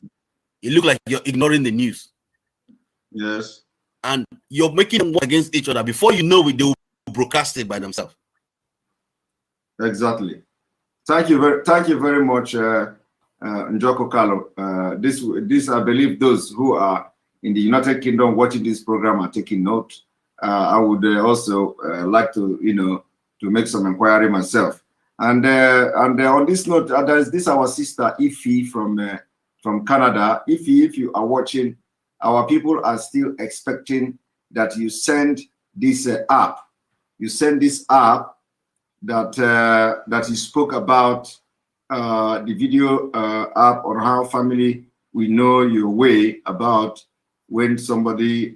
It looks like you're ignoring the news. Yes. And you're making them work against each other. Before you know it, they will broadcast it by themselves. Exactly. Thank you very much, Njoko Kalo. This I believe those who are in the United Kingdom watching this program are taking note. I would also like to to make some inquiry myself. And on this note, there is this our sister Ify from Canada. Ify, if you are watching, our people are still expecting that you send this app. You send this app that you spoke about, the video app on how family will know your way about when somebody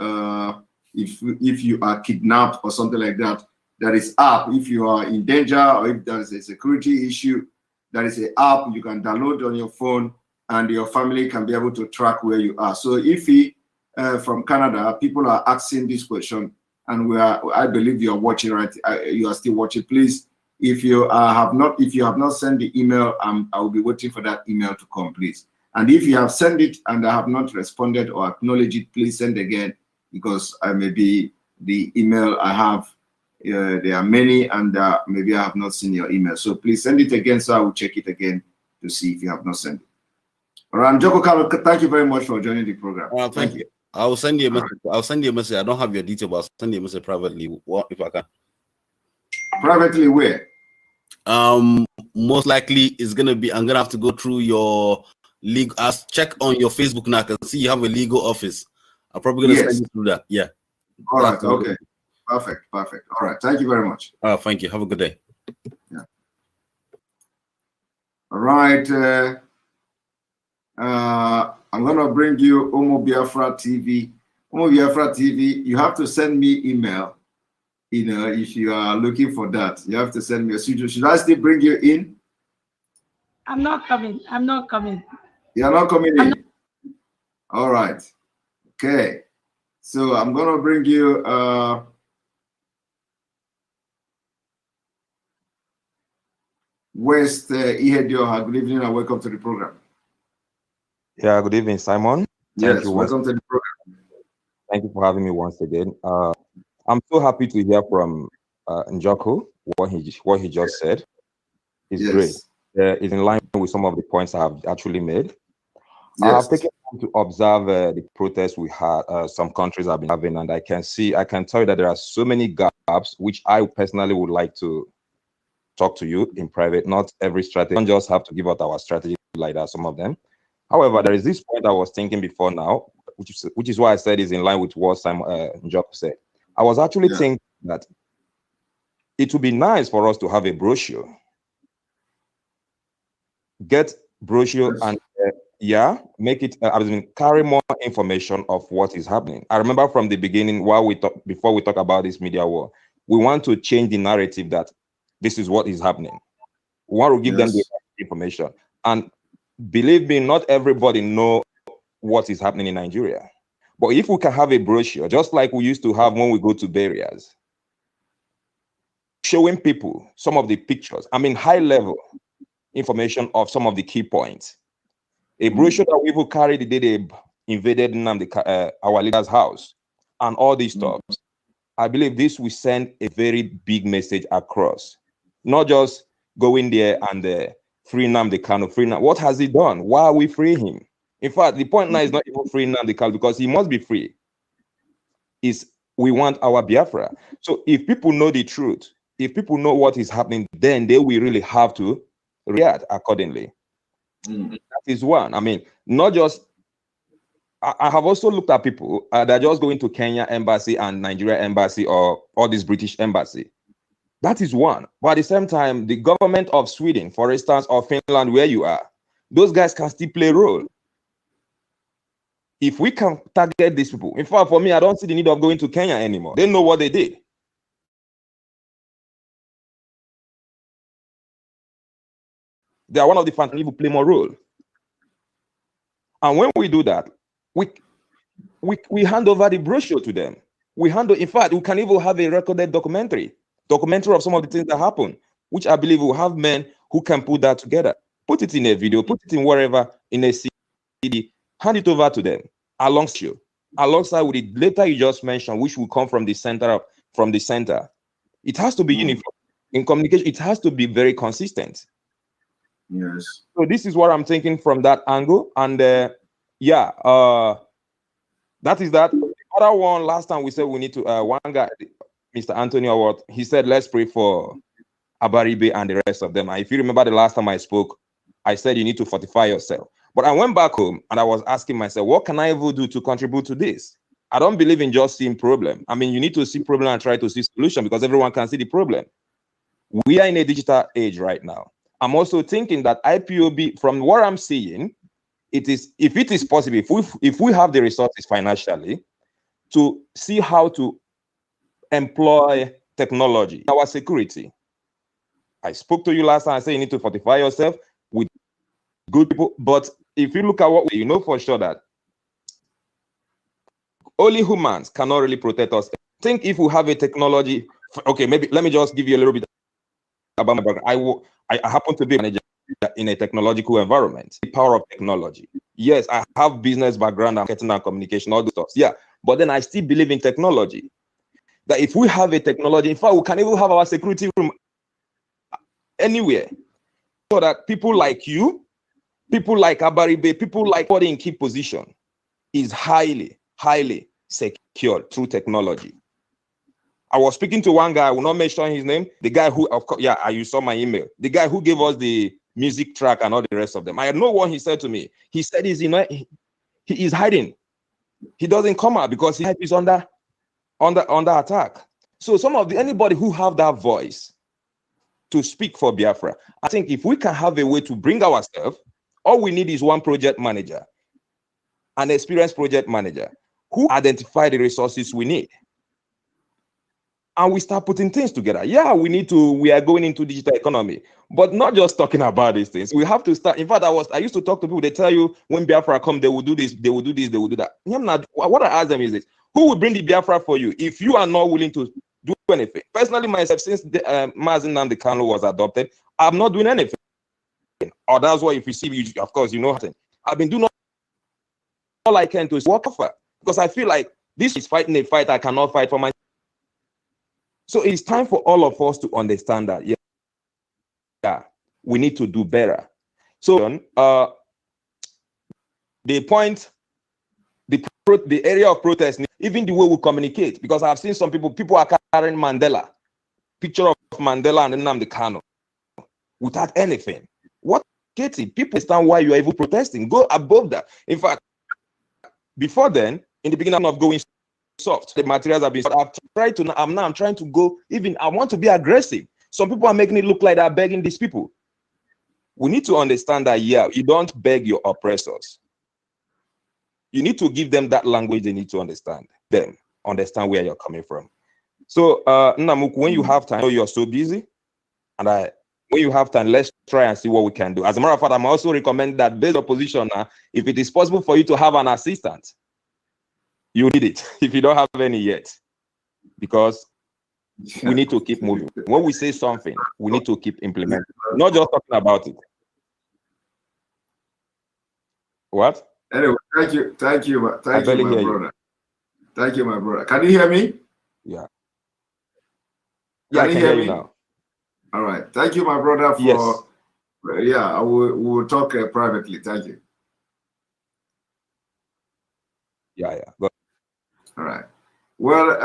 if you are kidnapped or something like that. There is app. If you are in danger or if there is a security issue, there is an app you can download on your phone and your family can be able to track where you are. So if from Canada. People are asking this question, and I believe you are watching, right? You are still watching. Please, if you have not sent the email, I will be waiting for that email to come, please. And if you have sent it and I have not responded or acknowledged it, please send again, because maybe the email I have, there are many, and maybe I have not seen your email. So please send it again, so I will check it again to see if you have not sent it. All right, Njoko Kanu, thank you very much for joining the program. Thank you. I will send you a message. I'll send you a message. I don't have your detail, but I'll send you a message privately. What if I can? Privately where? Most likely it's gonna be. I'm gonna have to go through your legal. I'll check on your Facebook now. I can see you have a legal office. I'm probably gonna send you through that. Yeah. All right. Okay. Perfect. Perfect. All right. Thank you very much. Thank you. Have a good day. Yeah. All right. I'm gonna bring you Omo Biafra TV. Omo Biafra TV. You have to send me email. You know, if you are looking for that, you have to send me a schedule. Should I still bring you in? I'm not coming. I'm not coming. You're not coming in. All right. Okay. So I'm gonna bring you West Ihedioha. Good evening and welcome to the program. Yeah, good evening, Simon. Yes, welcome to the program. Thank you for having me once again. I'm so happy to hear from Njoko, what he just said. It's great. It's in line with some of the points I have actually made. I have taken time to observe the protests we had, some countries have been having, and I can tell you that there are so many gaps, which I personally would like to talk to you in private. Not every strategy, we don't just have to give out our strategy like that, some of them. However, there is this point I was thinking before now, which is why I said is in line with what Simon Njoko said. I was actually thinking that it would be nice for us to have a brochure. Get brochure and make it carry more information of what is happening. I remember from the beginning, before we talk about this media war, we want to change the narrative that this is what is happening. We want to give them the information. And believe me, not everybody knows what is happening in Nigeria. But if we can have a brochure, just like we used to have when we go to burials, showing people some of the pictures, high level information of some of the key points. A brochure that we will carry the day they invaded our leader's house and all these stuff. I believe this will send a very big message across. Not just going there and free NNAMDI KANU, free NNAMDI. What has he done? Why are we freeing him? In fact, the point now is not even freeing NNAMDI KANU because he must be free. We want our Biafra. So if people know the truth, if people know what is happening, then they will really have to react accordingly. That is one. Not just, I have also looked at people that are just going to Kenya embassy and Nigeria embassy or this British embassy. That is one. But at the same time, the government of Sweden, for instance, or Finland, where you are, those guys can still play a role. If we can target these people, in fact, for me, I don't see the need of going to Kenya anymore. They know what they did. They are one of the fantasy who play more role. And when we do that, we hand over the brochure to them. In fact, we can even have a recorded documentary of some of the things that happen, which I believe will have men who can put that together. Put it in a video, put it in wherever, in a CD, hand it over to them, alongside with the data you just mentioned, which will come from the center. It has to be uniform. In communication, it has to be very consistent. Yes. So this is what I'm thinking from that angle. And that is that. The other one, last time we said we need to, one guy, Mr. Anthony Award, he said, let's pray for Abaribe and the rest of them. And if you remember the last time I spoke, I said you need to fortify yourself. But I went back home and I was asking myself, what can I even do to contribute to this? I don't believe in just seeing problem. You need to see problem and try to see solution because everyone can see the problem. We are in a digital age right now. I'm also thinking that IPOB, from what I'm seeing, if it is possible, if we have the resources financially to see how to employ technology, our security. I spoke to you last time, I said you need to fortify yourself with good people. But if you look at what you know for sure that only humans cannot really protect us. I think if we have a technology, okay, maybe let me just give you a little bit about my background. I happen to be a manager in a technological environment. The power of technology. Yes, I have business background, marketing and communication, all those stuff. Yeah, but then I still believe in technology. That if we have a technology, in fact, we can even have our security room anywhere, so that people like you, people like Abaribe, people like body in key position is highly, highly secured through technology. I was speaking to one guy, I will not mention his name, the guy who, of course, yeah, you saw my email, the guy who gave us the music track and all the rest of them. I know what he said to me. He said he is hiding. He doesn't come out because he is under attack. So anybody who have that voice to speak for Biafra, I think if we can have a way to bring ourselves, all we need is one project manager, an experienced project manager who identify the resources we need. And we start putting things together. Yeah, we are going into digital economy, but not just talking about these things. We have to start. In fact, I used to talk to people, they tell you when Biafra come, they will do this, they will do this, they will do that. What I ask them is this: who will bring the Biafra for you if you are not willing to do anything? Personally, myself, since the MAZI NNAMDI KANU was adopted, I'm not doing anything. Or that's why if you see me, of course, you know nothing. I've been doing all I can to work for, because I feel like this is fighting a fight I cannot fight for myself. So it's time for all of us to understand that, yeah, we need to do better. So the area of protest, even the way we communicate, because I've seen some people are carrying picture of Mandela and NNAMDI KANU without anything. What, Katie? People understand why you are even protesting. Go above that. In fact, before then, in the beginning of going soft, the materials have been. I'm trying to go. Even I want to be aggressive. Some people are making it look like they're begging these people. We need to understand that, yeah, you don't beg your oppressors. You need to give them that language they need to understand where you're coming from. So, Nnamuku, when you have time, I know you're so busy, and when you have time, let's try and see what we can do. As a matter of fact, I'm also recommending that based on position, if it is possible for you to have an assistant, you need it if you don't have any yet, because we need to keep moving. When we say something, we need to keep implementing, not just talking about it. What? Anyway, thank you, my brother. Thank you, my brother. Can you hear me? Yeah. Yeah, I can hear you now. All right. Thank you, my brother, for. Yes. Yeah, we will talk privately. Thank you. Yeah. Go. All right. Well,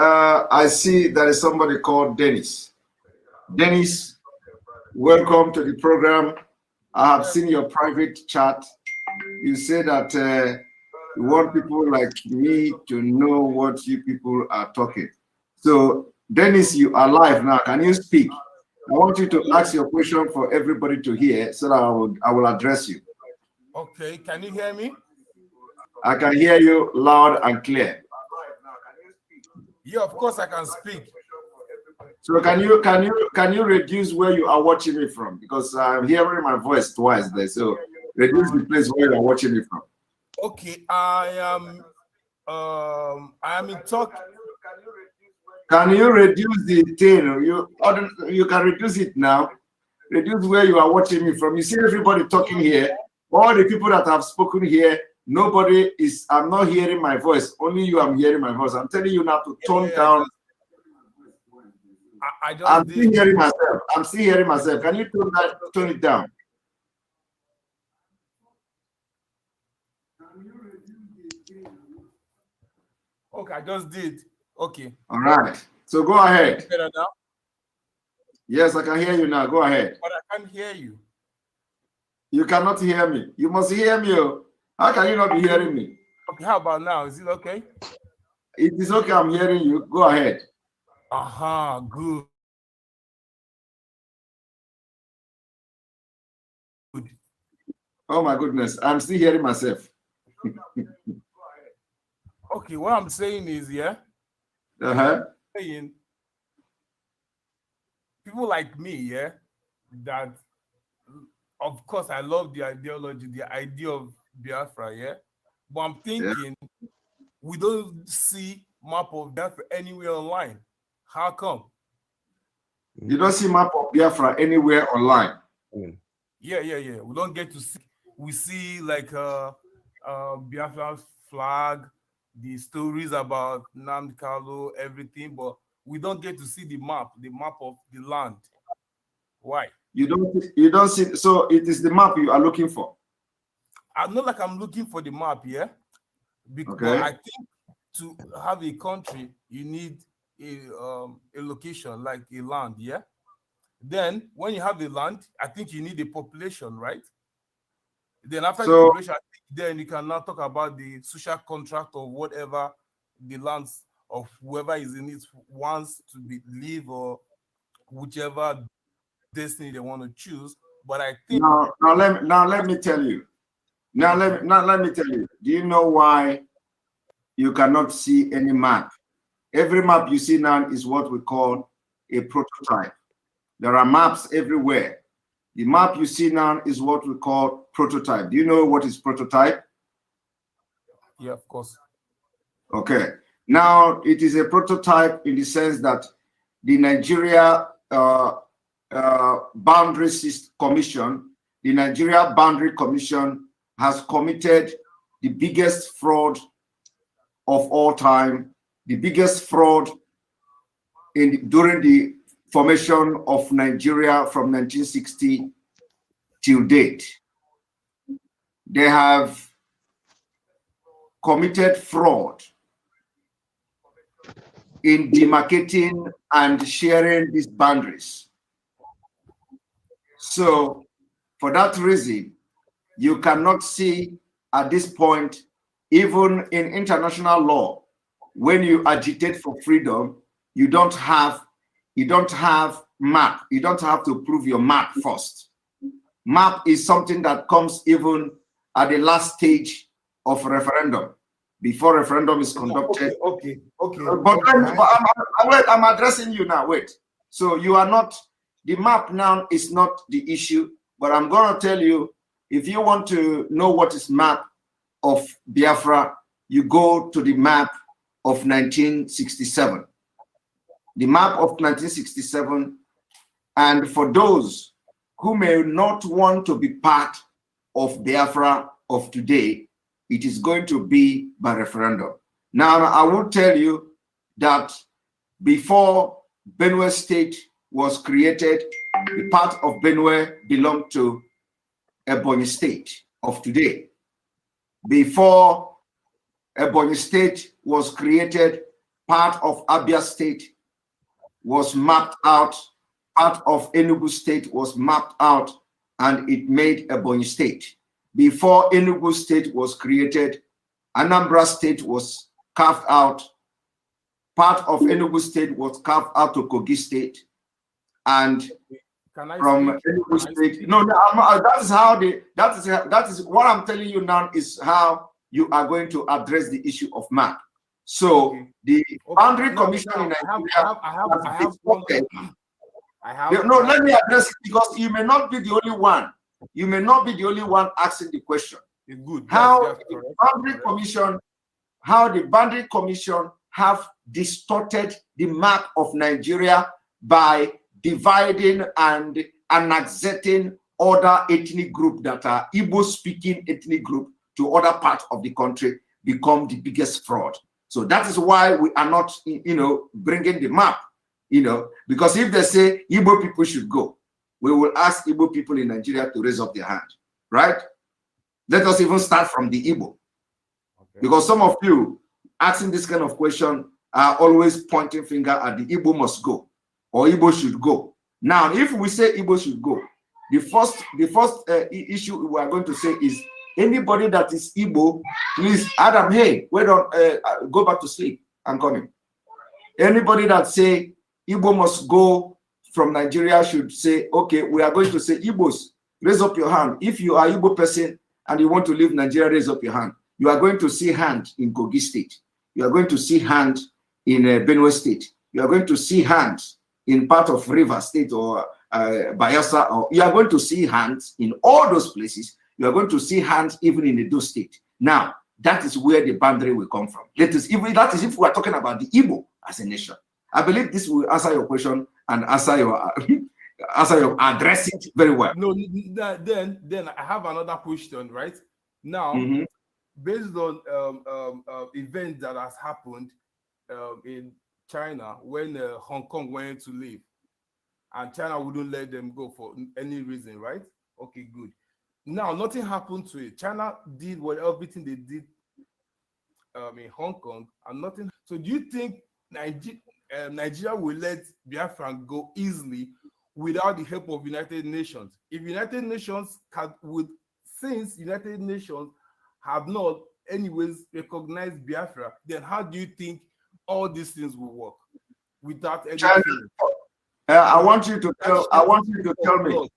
I see there is somebody called Dennis. Dennis, welcome to the program. I have seen your private chat. You say that you want people like me to know what you people are talking. So, Dennis, you are live now. Can you speak? I want you to ask your question for everybody to hear, so that I will address you. Okay, can you hear me? I can hear you loud and clear. Yeah, of course I can speak. So can you reduce where you are watching me from? Because I'm hearing my voice twice there. So reduce the place where you are watching me from. Okay, I am in Turkey. Can you reduce the thing? You can reduce it now. Reduce where you are watching me from. You see everybody talking here. All the people that have spoken here, nobody is. I'm not hearing my voice. Only you. I'm hearing my voice. I'm telling you now to tone down. I'm still hearing myself. I'm still hearing myself. Can you tone it down? Okay, I just did. Okay. All right. So go ahead. Better now? Yes, I can hear you now. Go ahead. But I can't hear you. You cannot hear me. You must hear me. How can you not be hearing me? Okay, how about now? Is it okay? It is okay. I'm hearing you. Go ahead. Good. Oh my goodness. I'm still hearing myself. Okay, what I'm saying is, yeah. Saying people like me, yeah, that of course I love the ideology, the idea of Biafra, yeah. But I'm thinking we don't see map of Biafra anywhere online. How come? You don't see map of Biafra anywhere online. Yeah. We don't get to see. We see like Biafra's flag, the stories about NNAMDI KANU, everything, but we don't get to see the map of the land. Why? You don't see. So it is the map you are looking for. I'm not like I'm looking for the map, yeah. Because okay. I think to have a country, you need a location like a land, yeah. Then when you have a land, I think you need a population, right? Then after the population, I think then you can now talk about the social contract or whatever the lands of whoever is in it wants to live or whichever destiny they want to choose. But I think now let me tell you. Now let me tell you. Do you know why you cannot see any map? Every map you see now is what we call a prototype. There are maps everywhere. The map you see now is what we call prototype. Do you know what is prototype? Yeah, of course. Okay. Now, it is a prototype in the sense that the Nigeria Boundary Commission, the Nigeria Boundary Commission has committed the biggest fraud of all time, the biggest fraud during the formation of Nigeria from 1960 till date. They have committed fraud in demarcating and sharing these boundaries. So for that reason, you cannot see at this point, even in international law, when you agitate for freedom, you don't have map. You don't have to prove your map first. Map is something that comes even at the last stage of referendum, before referendum is conducted. Okay. But I'm addressing you now. Wait. So you are not, the map now is not the issue, but I'm going to tell you, if you want to know what is map of Biafra, you go to the map of 1967. The map of 1967, and for those who may not want to be part of Biafra of today, it is going to be by referendum. Now, I will tell you that before Benue State was created, the part of Benue belonged to Ebonyi State of today. Before Ebonyi State was created, part of Abia State was mapped out, part of Enugu State was mapped out, and it made Ebonyi State. Before Enugu State was created, Anambra State was carved out, part of Enugu State was carved out to Kogi State, and from Enugu State, that is what I'm telling you now is how you are going to address the issue of map. So the Boundary Commission in Nigeria let me address it, because you may not be the only one. You may not be the only one asking the question. How the Boundary Commission have distorted the map of Nigeria by dividing and annexating other ethnic group that are Igbo-speaking ethnic group to other parts of the country, become the biggest fraud. So that is why we are not, bringing the map, because if they say Igbo people should go, we will ask Igbo people in Nigeria to raise up their hand, right? Let us even start from the Igbo. Okay. Because some of you asking this kind of question are always pointing finger at the Igbo must go or Igbo should go. Now, if we say Igbo should go, the first issue we are going to say is anybody that is Igbo, please, Adam, hey, wait on, go back to sleep. I'm coming. Anybody that say Igbo must go from Nigeria should say, okay, we are going to say Igbos, raise up your hand. If you are Igbo person and you want to leave Nigeria, raise up your hand. You are going to see hand in Kogi State. You are going to see hand in Benue State. You are going to see hands in part of River State or Bayelsa. Or you are going to see hands in all those places. You are going to see hands even in Edo State. Now, that is where the boundary will come from. That is if we are talking about the Igbo as a nation. I believe this will answer your question and answer your address it very well. No, then I have another question, right? Now, based on events that has happened in China when Hong Kong went to leave, and China wouldn't let them go for any reason, right? Okay, good. Now, nothing happened to it. China did everything they did in Hong Kong, and nothing. So, do you think Nigeria will let Biafra go easily without the help of United Nations? If United Nations since United Nations have not anyways recognized Biafra, then how do you think all these things will work without any I want you to tell me.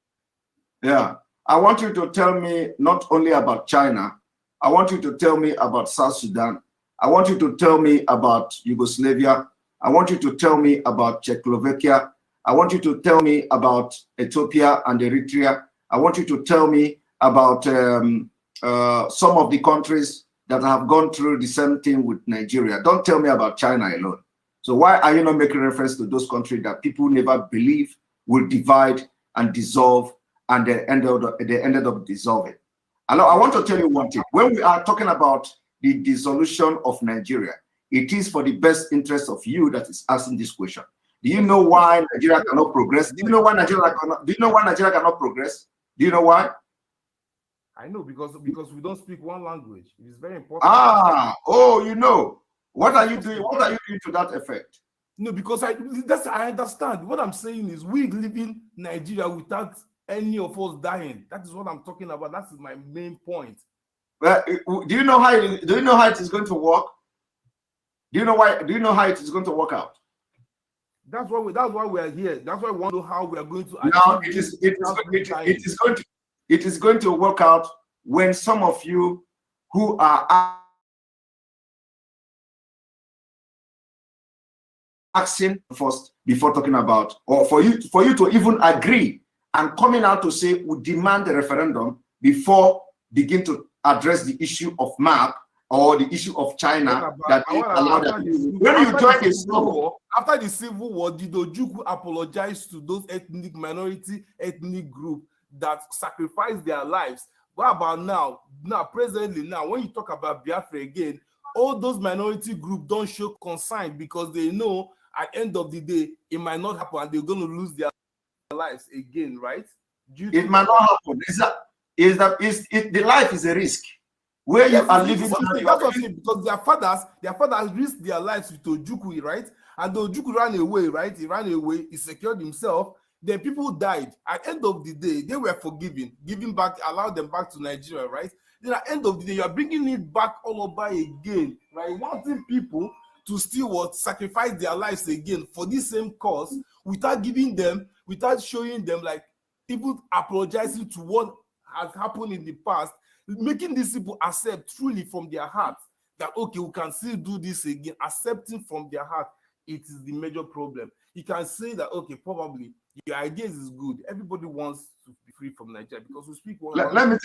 Yeah. I want you to tell me not only about China. I want you to tell me about South Sudan. I want you to tell me about Yugoslavia. I want you to tell me about Czechoslovakia. I want you to tell me about Ethiopia and Eritrea. I want you to tell me about some of the countries that have gone through the same thing with Nigeria. Don't tell me about China alone. So why are you not making reference to those countries that people never believe will divide and dissolve, and they ended up dissolving? I want to tell you one thing. When we are talking about the dissolution of Nigeria, it is for the best interest of you that is asking this question. Do you know why Nigeria cannot progress? Do you know why Nigeria cannot progress? Do you know why? I know, because we don't speak one language. It is very important. You know. What are you doing? What are you doing to that effect? No, because I understand. What I'm saying is we live in Nigeria without any of us dying. That is what I'm talking about. That is my main point. Do you know how it is going to work? Do you know how it is going to work out? That's why we are here. That's why we want to know how we are going to achieve it is going to work out when some of you who are asking first before talking about, or for you to even agree and coming out to say we demand a referendum before begin to address the issue of map or the issue of China that allowed them. When you join the civil war, after the civil war, did Ojukwu apologize to those ethnic group that sacrificed their lives? What about now? Presently, when you talk about Biafra again, all those minority groups don't show concern because they know at the end of the day it might not happen and they're going to lose their lives again, right? It might not happen. The life is a risk. Where you are living, because their fathers risked their lives with Ojukwu, right? And the Ojukwu ran away, right? He ran away, he secured himself. The people died. At the end of the day, they were forgiven, allowed them back to Nigeria, right? Then at the end of the day, you are bringing it back all over again, right? Wanting people to still sacrifice their lives again for this same cause without showing them, like, people apologizing to what has happened in the past, making these people accept truly from their heart that, okay, we can still do this again, accepting from their heart. It is the major problem. You can say that, okay, probably your ideas is good. Everybody wants to be free from Nigeria because we speak one language.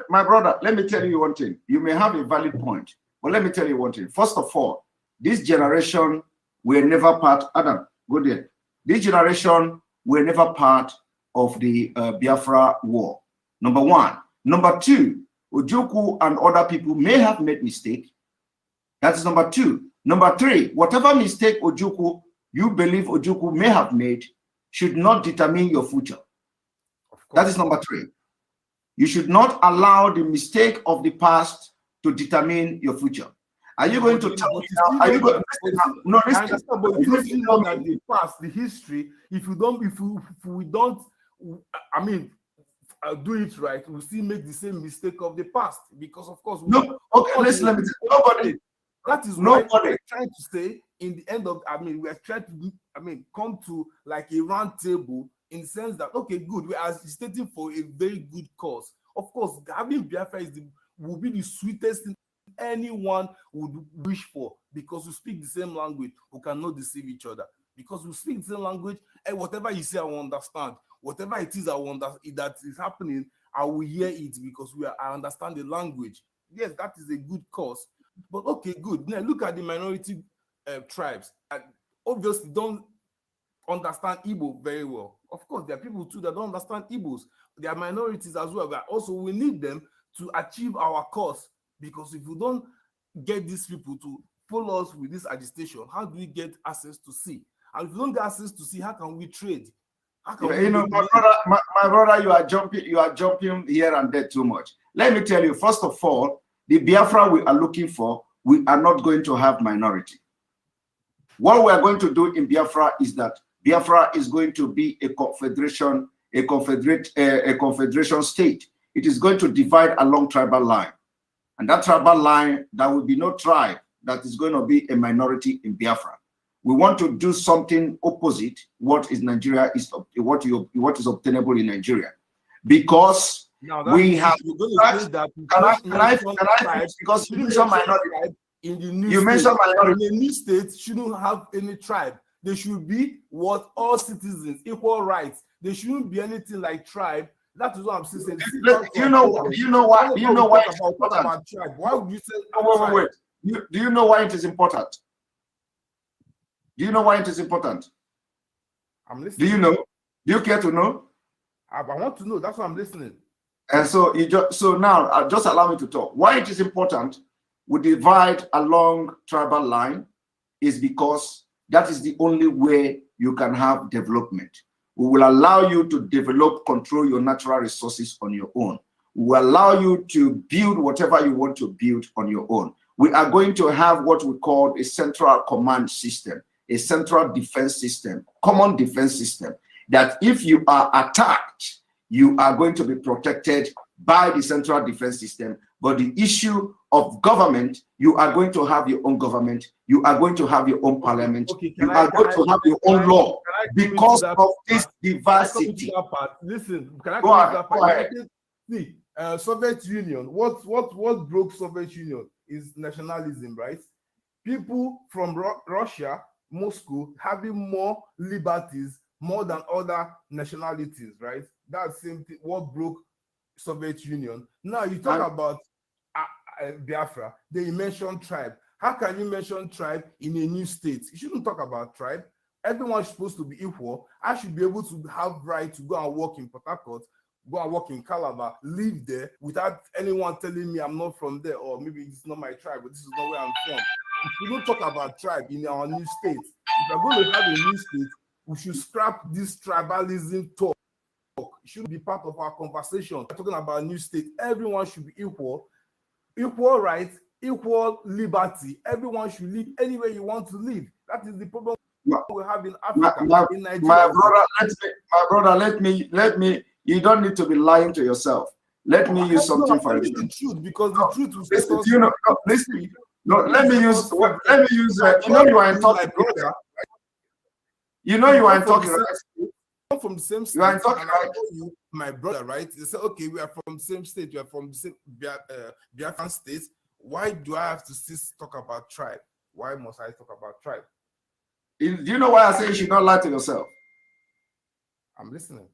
My brother, let me tell you one thing. You may have a valid point, but let me tell you one thing. First of all, this generation were never part, Adam, go there. This generation were never part of the Biafra war. Number one. Number two, Ojukwu and other people may have made mistake. That is number two. Number three, whatever mistake you believe Ojukwu may have made should not determine your future. That is number three. You should not allow the mistake of the past to determine your future. Are you going to tell me now? Are you going to no, listen. The past, the history, if we don't, do it right, we'll still make the same mistake of the past because, of course, listen, let me tell nobody. That is what we're trying to say. In the end of, we're trying to, come to like a round table in the sense that, okay, good, we are stating for a very good cause. Of course, having Biafra will be the sweetest thing anyone would wish for because we speak the same language. We cannot deceive each other because we speak the same language, and whatever you say, I will understand. Whatever it is that is happening, I will hear it because I understand the language. yes, that is a good cause. But okay, good. Now look at the minority tribes. And obviously don't understand Igbo very well. Of course, there are people too that don't understand Igbos. There are minorities as well. But also, we need them to achieve our cause, because if we don't get these people to follow us with this agitation, how do we get access to sea? And if we don't get access to sea, how can we trade? How can we my brother, you are jumping here and there too much. Let me tell you, first of all, the Biafra we are looking for, we are not going to have minority. What we are going to do in Biafra is that Biafra is going to be a confederation, a confederation state. It is going to divide along tribal line. And that tribal line, there will be no tribe that is going to be a minority in Biafra. We want to do something opposite what is Nigeria is what is obtainable in Nigeria, because we have. Can I because you mentioned minority. In the new you mentioned minority. In the new state shouldn't have any tribe. They should be what all citizens, equal rights. There shouldn't be anything like tribe. That is what I'm saying. Do you know why? Do you know why it's important? Why would you say? Wait. Do you know why it is important? Do you know why it is important? I'm listening. Do you know? Do you care to know? I want to know. That's why I'm listening. And so now just allow me to talk. Why it is important we divide along tribal line is because that is the only way you can have development. We will allow you to develop, control your natural resources on your own. We will allow you to build whatever you want to build on your own. We are going to have what we call a central command system, a central defense system, common defense system, that if you are attacked, you are going to be protected by the central defense system. But the issue of government, you are going to have your own government, you are going to have your own parliament, you are going to have your own law because of this diversity. Listen, can I come to that part? See, Soviet Union, what broke Soviet Union is nationalism, right? People from Russia, Moscow, having more liberties, more than other nationalities, right? That's same thing, what broke Soviet Union. Now you talk about Biafra, they mention tribe. How can you mention tribe in a new state? You shouldn't talk about tribe. Everyone's supposed to be equal. I should be able to have right to go and work in Port Harcourt, go and work in Calabar, live there without anyone telling me I'm not from there, or maybe it's not my tribe, but this is not where I'm from. If we don't talk about tribe in our new state, if we're going to have a new state, we should scrap this tribalism talk. It should be part of our conversation. We're talking about new state. Everyone should be equal, equal rights, equal liberty. Everyone should live anywhere you want to live. That is the problem we have in Africa, in Nigeria. My brother, let me. You don't need to be lying to yourself. Let me use something for you. The truth, because the truth will listen. Listen. No, let me use. You know you are talking. You know you are talking. From the same state, you are talking, right? My brother, right? They say, okay, we are from the same state. You are from the same Biafran state. Why do I have to still talk about tribe? Why must I talk about tribe? Do you know why I say you should not lie to yourself? I'm listening.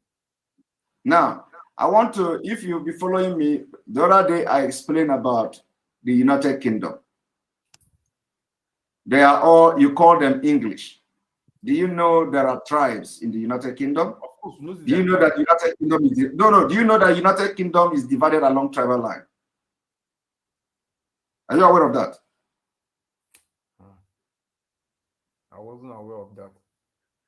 Now, I want to, if you'll be following me, the other day I explained about the United Kingdom. They are all, you call them English. Do you know there are tribes in the United Kingdom? Of course. Do you know that United Kingdom is do you know that United Kingdom is divided along tribal line? Are you aware of that? I wasn't aware of that.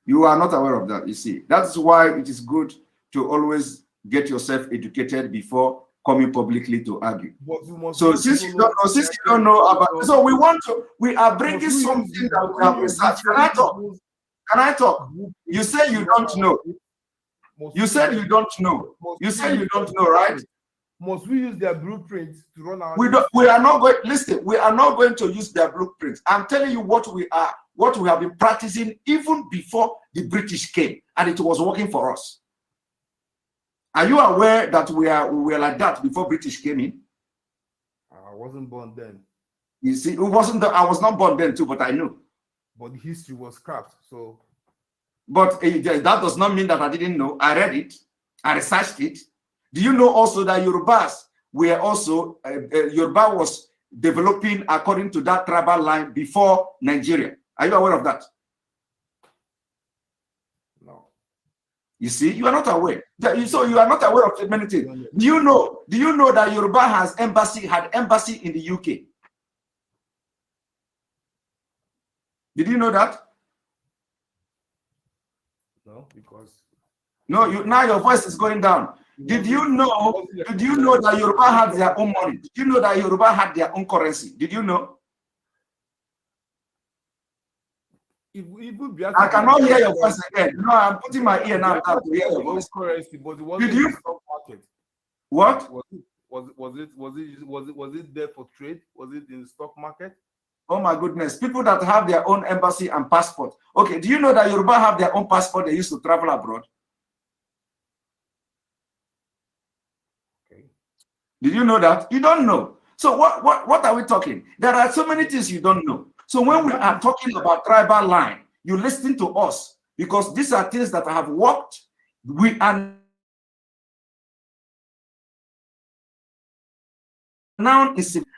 You are not aware of that, you see. That's why it is good to always get yourself educated before coming publicly to argue. So since you don't know about, so we are bringing something that we have researched. Can I talk? You say you don't know. You said you don't know. You said you don't know, right? Must we use their blueprint to run our? We are not going. Listen, we are not going to use their blueprint. I'm telling you what we have been practicing even before the British came, and it was working for us. Are you aware that we were like that before British came in? I wasn't born then. You see, I was not born then too, but I knew. But history was scrapped, so. But that does not mean that I didn't know. I read it. I researched it. Do you know also that Yorubas were also, Yoruba was developing according to that tribal line before Nigeria. Are you aware of that? No. You see, you are not aware. So you are not aware of many things. Do you know that Yoruba had embassy in the UK? Did you know that? No, because no, now your voice is going down. Did you know that Yoruba had their own money? Did you know that Yoruba had their own currency? Did you know? I cannot hear your voice again. No, I'm putting my ear now to hear your voice. Currency, but it Did you? in the stock market. What? Was it there for trade? Was it in the stock market? Oh my goodness! People that have their own embassy and passport. Okay, do you know that Yoruba have their own passport? They used to travel abroad. Okay. Did you know that? You don't know. So what are we talking? There are so many things you don't know. So when we are talking about tribal line, you listen to us because these are things that have worked. We are now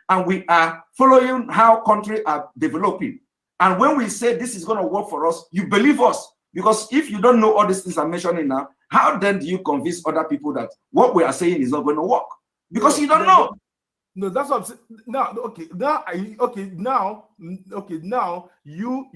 and we are following how countries are developing. And when we say this is going to work for us, you believe us. Because if you don't know all these things I'm mentioning now, how then do you convince other people that what we are saying is not going to work? Because you don't know. No, that's what I'm saying. Now, now you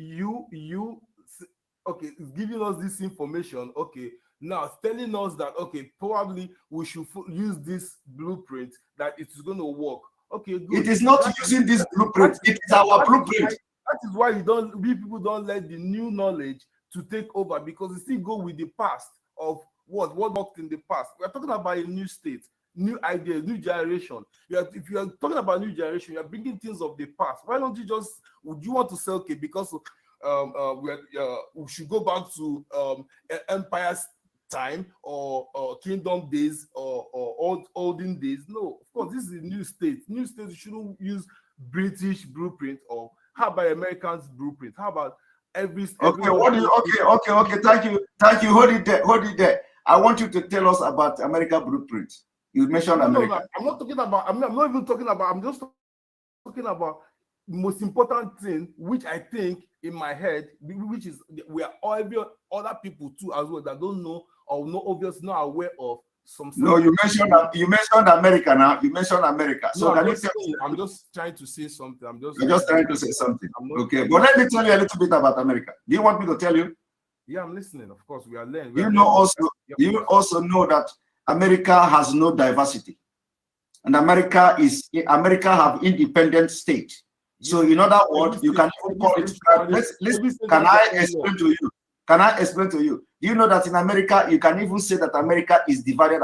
giving us this information. Okay, now telling us that probably we should use this blueprint that it is going to work. Okay, good. It is not using this blueprint. It is our blueprint. That is why we people don't let the new knowledge to take over, because we still go with the past of what worked in the past. We are talking about a new state, new ideas, new generation. If you are talking about new generation, you are bringing things of the past. Why don't you just? Would you want to say because we should go back to empire's time or kingdom days or olden days? No, of course, this is a new state. New state, you shouldn't use British blueprint, or how about Americans blueprint? How about okay, thank you. Hold it there. I want you to tell us about American blueprint. You mentioned America. No, I'm not talking about. I'm not even talking about. I'm just talking about the most important thing, which I think in my head, which is we are all other people too as well that don't know or obviously not aware of some. No, you mentioned America now. You mentioned America. So no, I'm just trying to say something. I'm just trying to say something. Okay, but let me tell you a little bit about America. Do you want me to tell you? Yeah, I'm listening. Of course, we are learning. You also know that America has no diversity, and America have independent state. Yes. So in other words, you can even call it. Listen, can I explain to you? Can I explain to you? Do you know that in America, you can even say that America is divided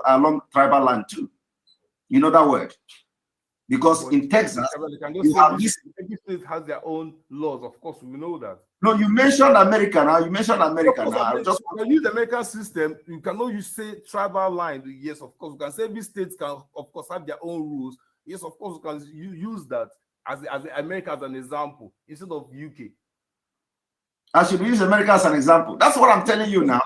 along tribal land too? In other words, because in Texas, you have this. Every state has their own laws. Of course, we know that. No, you mentioned America now. You mentioned America now. Just when you use the American system, you cannot say tribal line. Yes, of course, you can say every state can, of course, have their own rules. Yes, of course, you can use that as America as an example instead of UK. I should use America as an example. That's what I'm telling you now.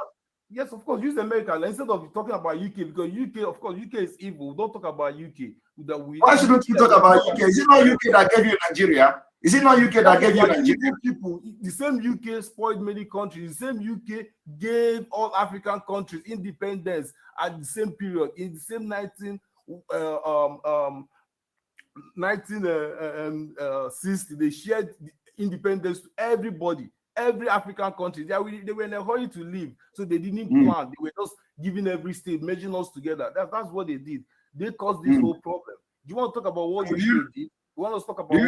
Yes, of course, use America instead of talking about UK, because UK, of course, UK is evil. Don't talk about UK. Why shouldn't you talk about UK? Is it not UK that gave you Nigeria? Is it not UK that gave you Nigeria? People, the same UK spoiled many countries. The same UK gave all African countries independence at the same period in the same 1960. They shared independence to everybody. Every African country, they were in a hurry to leave, so they didn't plan. They were just giving every state, merging us together. That's what they did. They caused this whole problem. Do you want to talk about what UK did? You want us to talk about? Do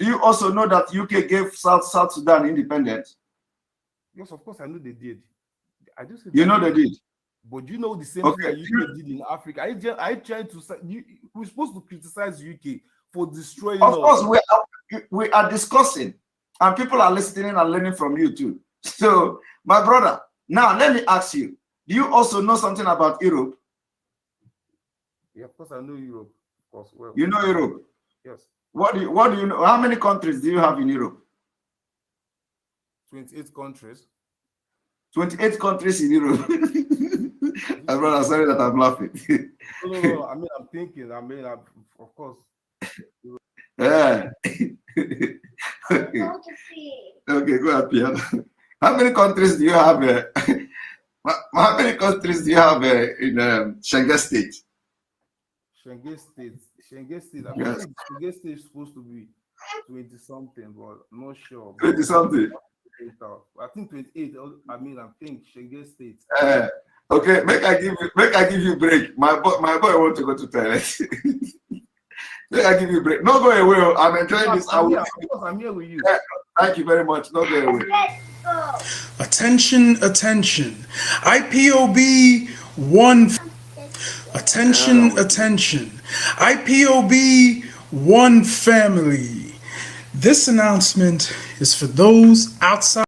you also know that UK gave South Sudan independence? Yes, of course, I know they did. I just said they did. But you know the same thing that UK did in Africa. I tried to say we're supposed to criticize UK for destroying us. Of course, we are discussing. And people are listening and learning from you too. So, my brother, now let me ask you, do you also know something about Europe? Yeah, of course I know Europe. Of course, well. You know Europe? Yes. What do you know? How many countries do you have in Europe? 28 countries. 28 countries in Europe. brother, sorry that I'm laughing. No. I mean, I'm thinking. Of course. Yeah. Okay. Okay, go ahead, Pierre. How many countries do you have? How many countries do you have in Schengen State? Schengen State. I Yes. think Schengen State is supposed to be 20 something, but I'm not sure. 20 something. I think 28. I think Schengen State. Okay, make I give you break. My boy want to go to toilet. Make I give you break. No go away. I'm enjoying this. I'm here with you. Thank you very much. No go away. Attention. IPOB 1. Attention. IPOB 1 family. This announcement is for those outside.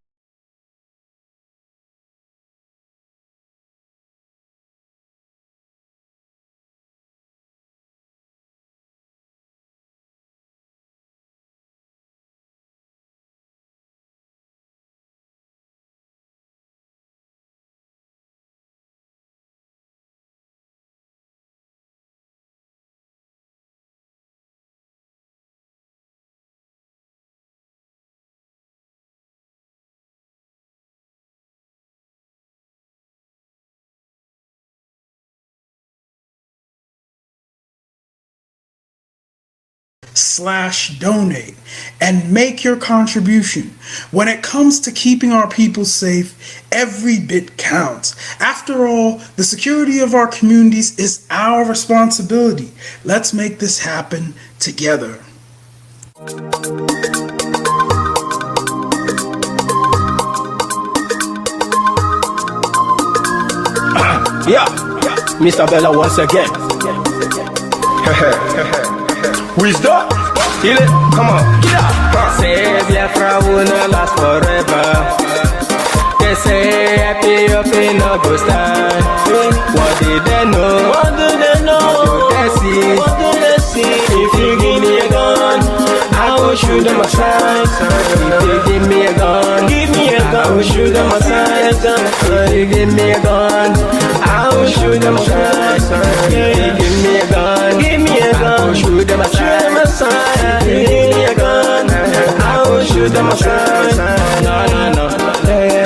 /donate and make your contribution. When it comes to keeping our people safe, every bit counts. After all, the security of our communities is our responsibility. Let's make this happen together. Yeah, Mr. Bella once again. Wisdom, heal it, come on, get up. Say Biafra will not last forever. They say happy up in no go stand. What did they know? What do they see? What do they see? If you give me a gun, I will shoot them aside. If you give me a gun, I will shoot them aside. If you give me a gun, I will shoot them aside. If you give me a gun, I will shoot them aside. If you give me a gun, I will shoot them aside. No.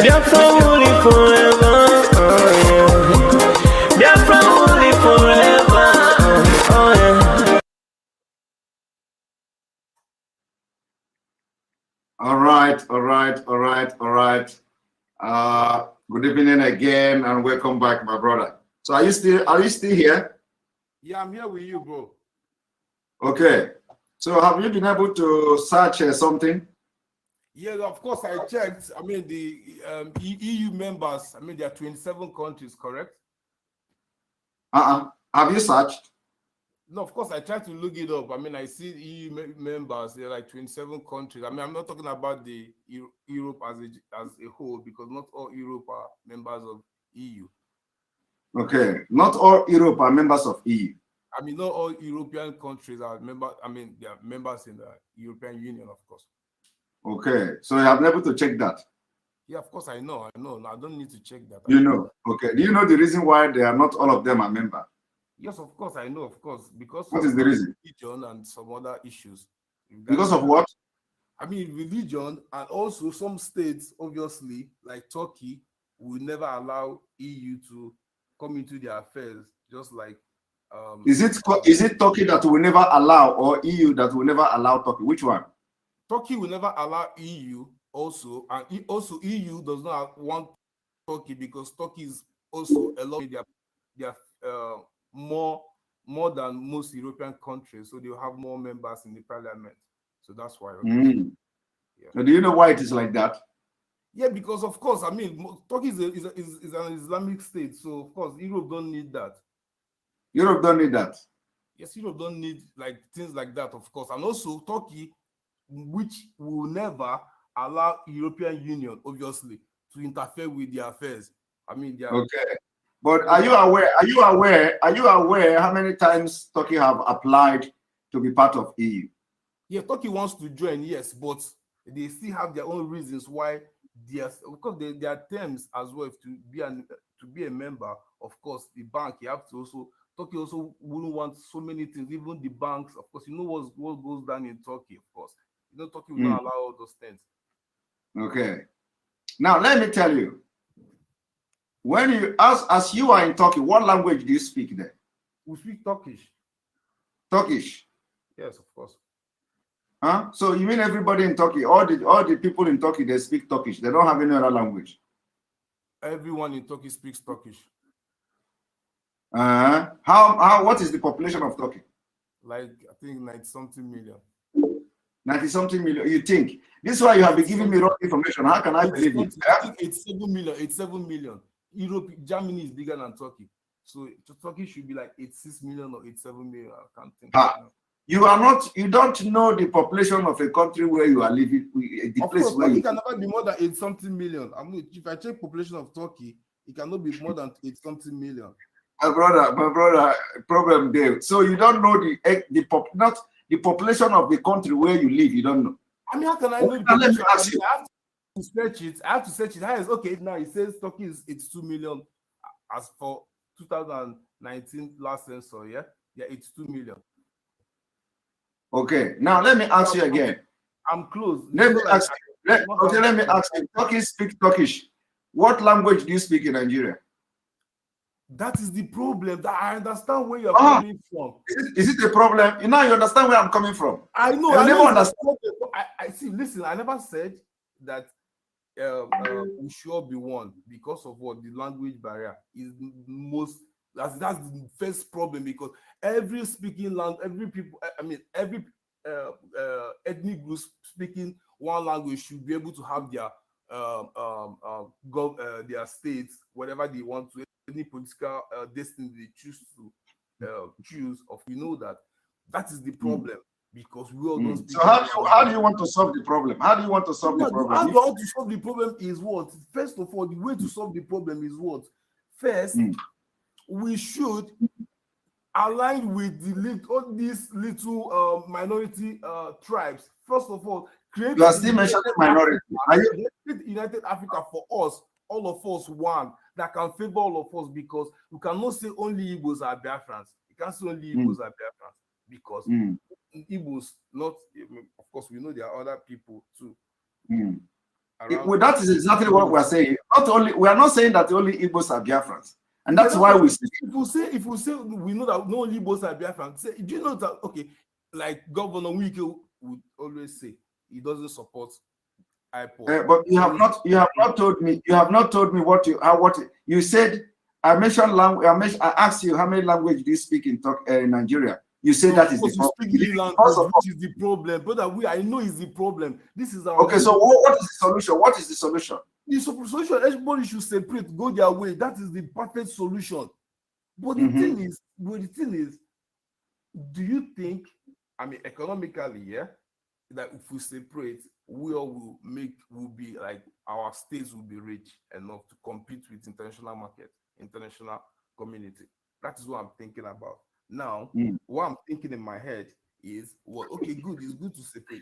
Biafra will live forever. Biafra will live forever. All right. Good evening again and welcome back, my brother. So are you still here? Yeah, I'm here with you, bro. Okay. So have you been able to search something? Yeah, of course I checked. I mean, the EU members, I mean, there are 27 countries, correct? Have you searched? No, of course I tried to look it up. I mean, I see EU members, they're like 27 countries. I mean, I'm not talking about the Europe as a whole, because not all Europe are members of EU. Okay, not all Europe are members of EU. I mean, not all European countries are members. I mean, they are members in the European Union, of course. Okay, so you have been able to check that? Yeah, of course I know. No, I don't need to check that. You know, okay. Do you know the reason why they are not all of them are member? Yes, of course I know, of course. Because what is the reason? Religion and some other issues. Because of what? I mean, religion, and also some states, obviously, like Turkey, will never allow EU to come into their affairs, just like is it Turkey that will never allow, or EU that will never allow Turkey? Which one? Turkey will never allow EU also, and also EU does not want Turkey because Turkey is also allowing their more than most European countries, so they'll have more members in the parliament. So that's why. Okay. Yeah. So do you know why it is like that? Yeah, because of course, I mean, Turkey is an Islamic state, so of course Europe don't need that. Europe don't need that. Yes, Europe don't need like things like that, of course, and also Turkey, which will never allow European Union, obviously, to interfere with their affairs. I mean, okay. But are you aware how many times Turkey have applied to be part of EU? Yeah, Turkey wants to join, yes, but they still have their own reasons why Yes, because there are terms as well to be a member. Of course, the bank you have to also Turkey also wouldn't want so many things. Even the banks, of course, you know what goes down in Turkey. Of course, you know Turkey will not allow all those things. Okay. Now let me tell you. When you as you are in Turkey, what language do you speak there? We speak Turkish. Turkish. Yes, of course. Huh? So you mean everybody in Turkey, all the people in Turkey, they speak Turkish. They don't have any other language. Everyone in Turkey speaks Turkish. What is the population of Turkey? Like I think 90-something million. 90-something million. You think? This is why you have been giving me wrong information. How can I believe it? I think 87 million. 87 million. Europe, Germany is bigger than Turkey. So Turkey should be like 86 million or 87 million. I can't think. You don't know the population of a country where you are living, the of place course, where Turkey you can never be more than 8-something million. I mean, if I check population of Turkey, it cannot be more than 8-something million. My brother, problem there. So you don't know not the population of the country where you live. You don't know. I mean, how can I know the population? I have to search it. I have to search it. How is okay now? It says Turkey is 82 million as for 2019 last census. Yeah, 82 million. Okay, now let me ask you again. I'm close. Let me ask you. Turkey speak Turkish. What language do you speak in Nigeria? That is the problem. That I understand where you're coming from. Is it a problem? You understand where I'm coming from. I know. I never understand. I see. Listen, I never said that we should be one because of what the language barrier is most. That's the first problem, because every speaking language, every ethnic group speaking one language should be able to have their states, whatever they want to, any political destiny they choose to choose. We know that is the problem, because we all don't speak. So how do you want to solve the problem? How do you want to solve the problem? How you want to solve the problem is what? First of all, the way to solve the problem is what? First, we should align with all these little minority tribes. First of all, create. You are still mentioning minority. United Africa for us, all of us, one that can favor all of us, because we cannot say only Igbos are Biafrans. You can't say only Igbos are Biafrans, because Igbos, not, of course, we know there are other people too. Well, that is exactly what we are saying. We are not saying that only Igbos are Biafrans. And that's why we say, if we say we know that no Igbos are Biafrans, do you know that? Okay, like Governor Wike would always say, he doesn't support IPOB. But you have not told me what you said. I mentioned language. I asked you how many languages do you speak in Nigeria. You said that is the problem. Which is the problem, but I know is the problem. This is our okay. So what is the solution? What is the solution? The solution, everybody should separate, go their way. That is the perfect solution. But the thing is, do you think, economically, that if we separate, we all will be like, our states will be rich enough to compete with international market, international community? That is what I'm thinking about. Now, what I'm thinking in my head is, well, okay, good, it's good to separate.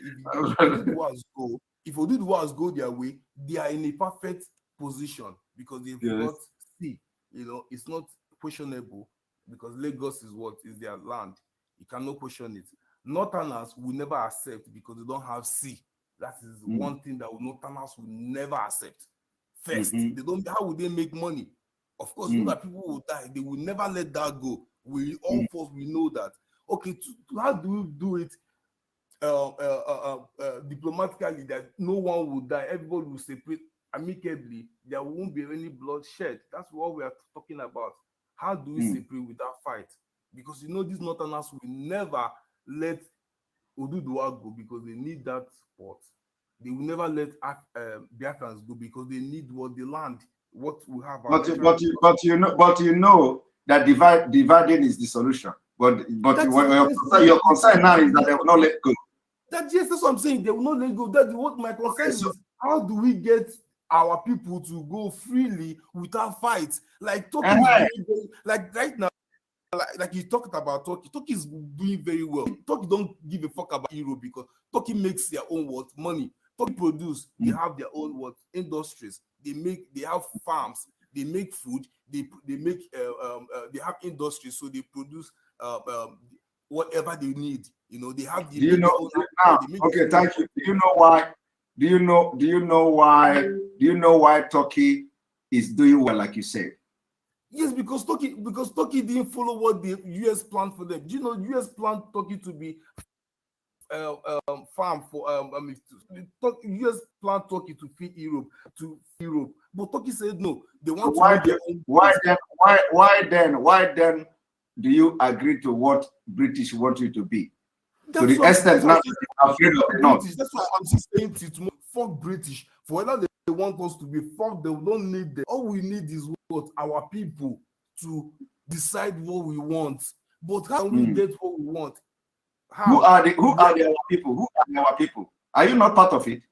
If Oduduwas go their way, they are in a perfect position, because they've got sea. It's not questionable, because Lagos is their land. You cannot question it. Northerners will never accept, because they don't have sea. That is one thing that Northerners will never accept. First, they don't. How would they make money? Of course, you know that people will die. They will never let that go. We know that. Okay, how do we do it? Diplomatically, that no one will die, everybody will separate amicably, there won't be any bloodshed. That's what we are talking about. How do we separate without fight? Because these Northerners will never let Oduduwa go, because they need that spot. They will never let Biafrans go, because they need the land, what we have. But you know that dividing is the solution. But your concern now is that they will not let go. That's what I'm saying. They will not let go. That's what my concern is. How do we get our people to go freely without fights? Like Turkey, like right now, like you talked about Turkey. Turkey is doing very well. Turkey don't give a fuck about Europe, because Turkey makes their own money. Turkey produce. They have their own industries. They have farms. They make food. They have industries, so they produce whatever they need. You know, they have the. Do you know now? Okay, thank you. Do you know why? Do you know why Turkey is doing well, like you said? Yes, because Turkey didn't follow what the US planned for them. Do you know US planned Turkey to be farm for US planned Turkey to feed Europe but Turkey said no. They want why then do you agree to what British want you to be? To the extent now afraid of the North. That's why I'm just saying to fuck British. For whether they want us to be fucked, they don't need them. All we need is what our people to decide what we want. But how we get what we want? How? Who are our people? Who are our people? Are you not part of it?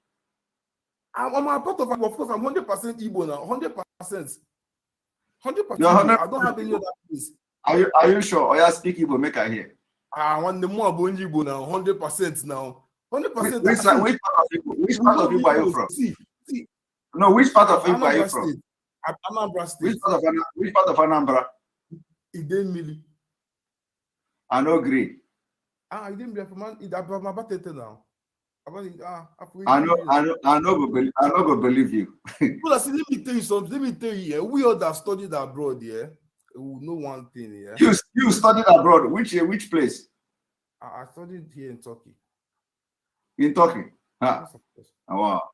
I'm a part of it. Of course, I'm 100% Igbo now. 100%. 100%. I don't have any other place. Are you sure? Or you speak Igbo? Make I hear. I want the more about Igbo now. 100% now. 100%. Which part of Igbo are you from? No, which part of Igbo are you from? Anambra State. Which part of Anambra? Idemili. I no agree. I didn't believe my battle now. I know go believe you. Well, see, let me tell you something. Let me tell you, we all that studied abroad, we know one thing, You studied abroad. Which place? I studied here in Turkey. In Turkey? Huh. Oh, wow.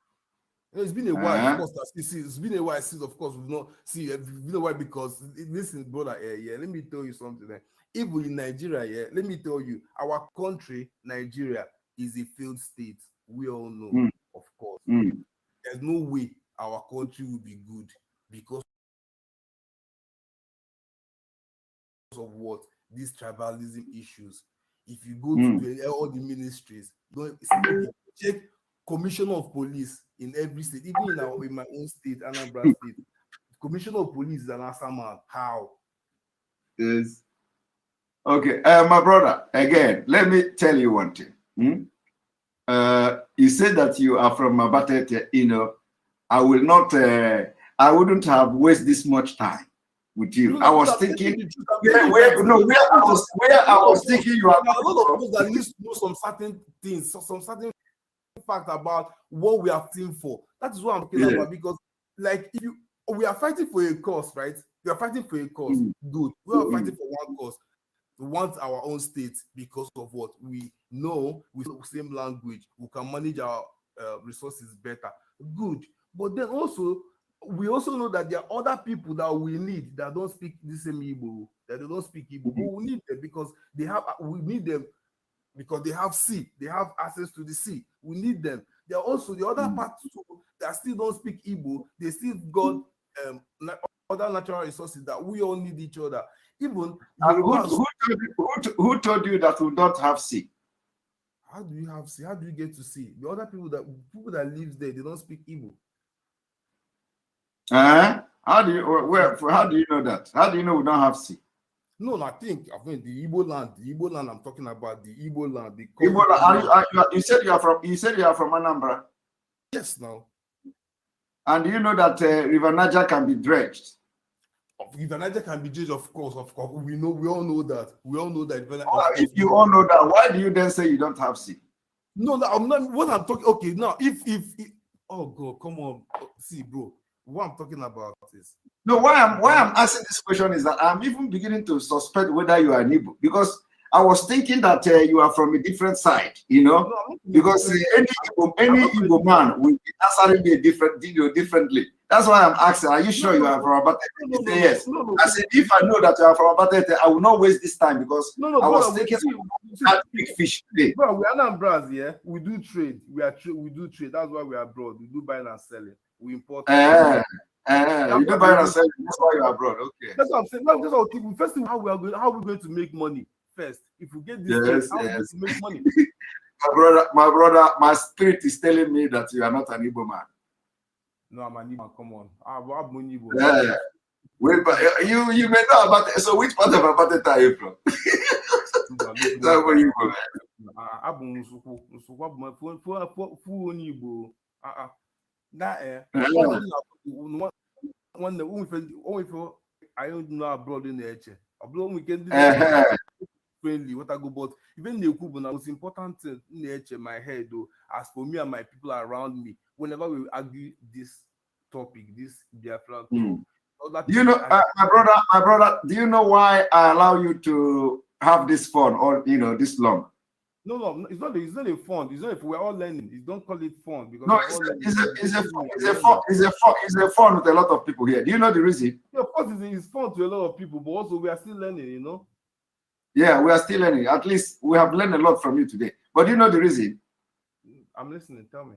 It's been a while, of course. It's been a while since, of course, we've not see. It's been a while because listen, brother. Let me tell you something. Even in Nigeria, let me tell you, our country, Nigeria, is a failed state. We all know, of course. There's no way our country will be good because of what? These tribalism issues. If you go to all the ministries, check commissioner of police in every state, even in my own state, Anambra State. Commissioner of police is an Assaman. How? Yes. Okay, my brother, again, let me tell you one thing. You said that you are from Mabatete, I wouldn't have wasted this much time with you. I was thinking, where I was thinking you are. There are a lot of us that need to know some certain things, some certain fact about what we are fighting for. That is what I'm talking about, because like we are fighting for a cause, right? We are fighting for a cause. Good. We are fighting for one cause. We want our own state because of what we know. We speak the same language. We can manage our resources better. Good. But then also, we also know that there are other people that we need that don't speak the same Igbo, that they don't speak Igbo. But we need them because we need them because they have sea. They have access to the sea. We need them. There are also the other parts that still don't speak Igbo. They still got other natural resources that we all need each other. Even who told you that we don't have sea? How do you have sea? How do you get to sea? The other people that live there, they don't speak Igbo. How do you know that? How do you know we don't have sea? No, I think the Igbo land I'm talking about, the Igbo land. You said you are from Anambra. Yes, now. And do you know that River Niger can be dredged? River Niger can be dredged, of course. We all know that. If you all know that, why do you then say you don't have sea? No, I'm not. What I'm talking. Okay, now if oh God, come on, see, bro. What I'm talking about is why I'm asking this question is that I'm even beginning to suspect whether you are an Igbo, because I was thinking that you are from a different side, because any Igbo man will be answering me differently. That's why I'm asking, are you sure you are from Abatete? Yes. I said, if I know that you are from Abatete, I will not waste this time, because I was thinking that big fish today. Bro, we are not Brazil, yeah? We do trade. We do trade. That's why we are abroad. We do buying and selling. We import. You do buy and selling. That's why you are abroad. Okay. That's what I'm saying. That's what I'm first thing, how we're going to make money first. If we get this, how we going to make money? my brother, my spirit is telling me that you are not an Igbo man. No, I'm an Igbo man. Come on. I'm an Igbo. Yeah. Wait, but you may know about it. So which part of Abateta are you from? abụ m nsụkwa bụ ma fu onye Igbo na nwanne onwefe anyị nọ abroad na-eche ọ bụrụ onwe ike ndị friendly whatever, but even na-ekwu bụ na most important thing na-eche my head as for me and my people around me whenever we argue this topic, this Biafra talk. You know, my brother, do you know why I allow you to have this fun or this long? No, it's not a fun. It's not. We're all learning. Don't call it fun because no, it's a fun with a lot of people here. Do you know the reason? Yeah, of course, it's fun to a lot of people, but also we are still learning. Yeah, we are still learning. At least we have learned a lot from you today. But do you know the reason? I'm listening. Tell me.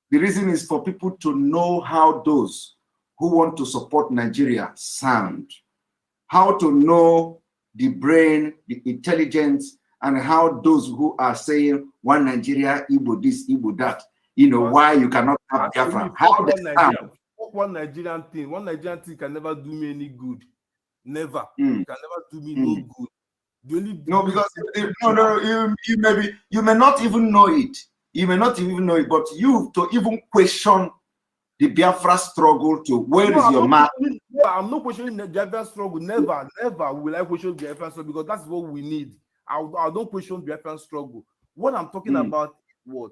The reason is for people to know how those who want to support Nigeria sound, how to know the brain, the intelligence, and how those who are saying one Nigeria, Igbo this, Igbo that, why you cannot have Biafra. How they sound. One Nigerian thing can never do me any good. Never. It can never do me no good. You may not even know it. You may not even know it, but you to even question the Biafra struggle to where is your map? I'm not questioning the Biafra struggle. Never will I question the Biafra struggle because that's what we need. I don't question the Biafra struggle. What I'm talking about is what?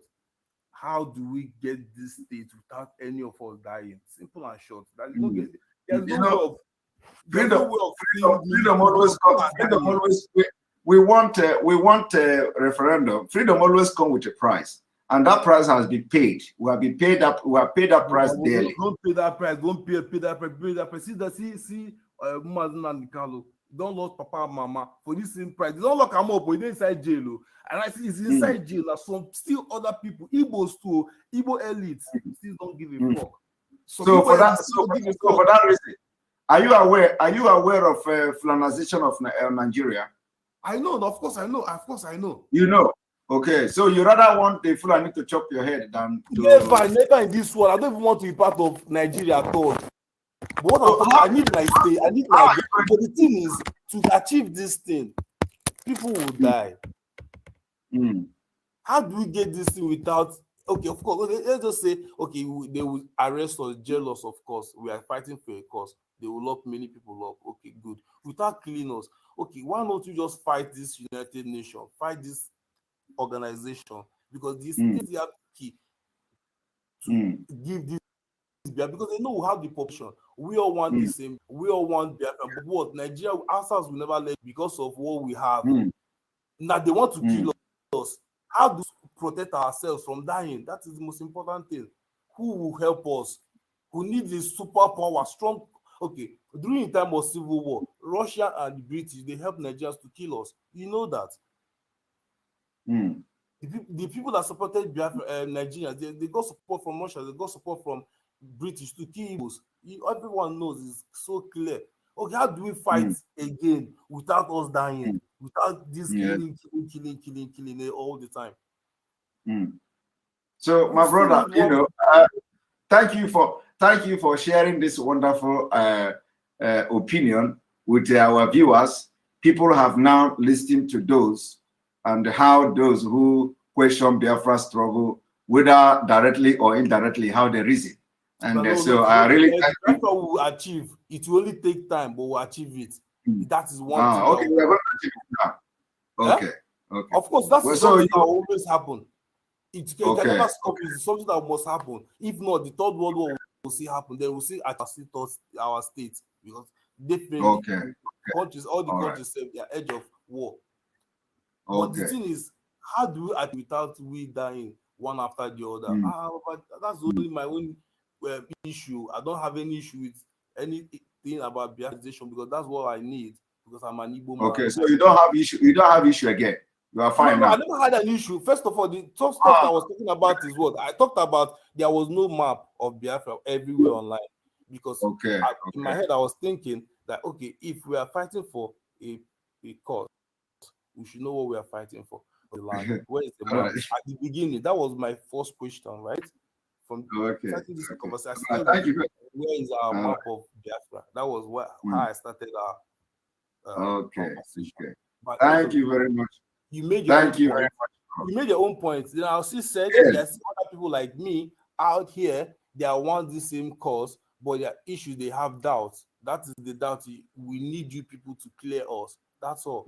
How do we get this state without any of us dying? Simple and short. There's no way of freedom always comes. Freedom always. We want a referendum. Freedom always comes with a price. And that price has been paid. We have been paid up. We have paid that price daily. Don't pay that price. Don't pay that price. Pay that price. See, MAZI and Carlo. Don't lose Papa and Mama for this same price. They don't lock them up, but they're inside jail. And I see it's inside jail. Some still other people, Igbos too, Igbo elites, still don't give a fuck. So for that reason, are you aware of flanization of Nigeria? I know. Of course, I know. You know. Okay, so you rather want the Fulani to chop your head than to... Never in this world. I don't even want to be part of Nigeria at all. But what I need my stay. I need my... But the thing is, to achieve this thing, people will die. How do we get this thing without... Okay, of course, let's just say, okay, they will arrest us, jail us, of course. We are fighting for a cause. They will lock many people up. Okay, good. Without killing us. Okay, why not you just fight this United Nations? Fight this organization, because this is the key to give this because they know we have the population. We all want the same. We all want Biafra. But what Nigeria ourselves will never let because of what we have. Now they want to kill us. How do we protect ourselves from dying? That is the most important thing. Who will help us? Who needs this superpower, strong? Okay, during the time of civil war, Russia and the British they helped Nigerians to kill us. You know that. The people that supported Nigeria, they got support from Russia, they got support from British to kill Igbos. Everyone knows it's so clear. Okay, how do we fight again without us dying, without this killing all the time? So, my brother, thank you for sharing this wonderful opinion with our viewers. People have now listened to those and how those who question Biafra struggle, whether directly or indirectly, how they reason. And I really thank you. That's what we will achieve. It will only take time, but we'll achieve it. That is one thing. Okay, we're going to achieve it now. Okay. Okay. Of course, that's something that will always happen. It can never stop. It's something that must happen. If not, the third world war will see happen. Then we'll see our state because definitely countries, all the countries, they are edge of war. But the thing is, how do we act without we dying one after the other? But that's only my own issue. I don't have any issue with anything about Biafrization because that's what I need because I'm an Igbo man. Okay, so you don't have issue. You don't have issue again. You are fine now. I never had an issue. First of all, the top stuff I was talking about is what I talked about. There was no map of Biafra everywhere online because in my head I was thinking that if we are fighting for a cause, we should know what we are fighting for. The land. Where is the map? At the beginning, that was my first question, right? From starting this conversation, where is our map of Biafra? That was how I started our conversation. Thank you very much. You made your Thank own you point. very much. You made your own point. Then I still said Yes. there's other people like me out here. They want the same cause, but their issues, they have doubts. That is the doubt. We need you people to clear us. That's all.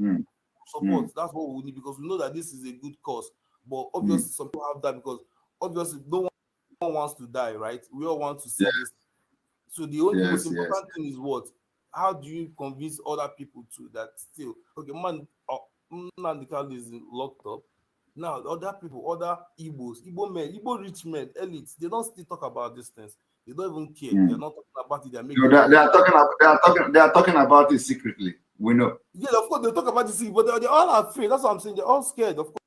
Support. That's what we need, because we know that this is a good cause. But obviously, some people have that because obviously no one wants to die, right? We all want to see this. So the only most important thing is what? How do you convince other people to that still? Okay, man, Nnamdi is locked up. Now, other people, other Igbo men, Igbo rich men, elites, they don't still talk about these things. They don't even care. They're not talking about it. They're making they are talking about it secretly. We know. Yeah, of course they talk about this, but they're all afraid. That's what I'm saying. They're all scared. Of course,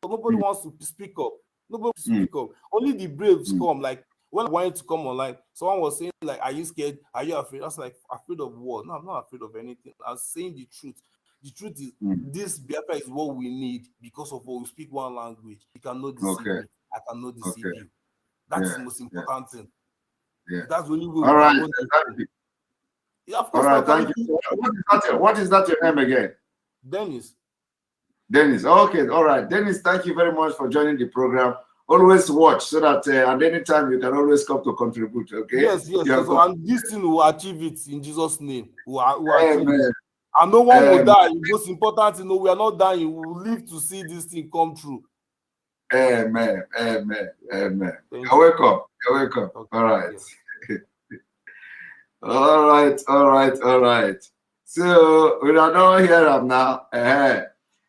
nobody wants to speak up. Nobody wants to speak up. Only the braves come. Like when I wanted to come online, someone was saying, like, "Are you scared? Are you afraid?" I was like, "Afraid of what? No, I'm not afraid of anything. I'm saying the truth. The truth is, this Biafra is what we need because of what we speak one language. You cannot deceive me. I cannot deceive you. That's the most important thing. Yeah. That's when you go. All right. Yeah, of course. All right. Thank you. What is that your name again? Dennis. Dennis. Okay. All right. Dennis, thank you very much for joining the program. Always watch so that at any time you can always come to contribute. Okay. Yes. And this thing will achieve it in Jesus' name. We'll achieve it. And no one will die. The most important thing, we are not dying. We will live to see this thing come true. Amen. You're welcome. Okay. All right. All right. So we are not here now.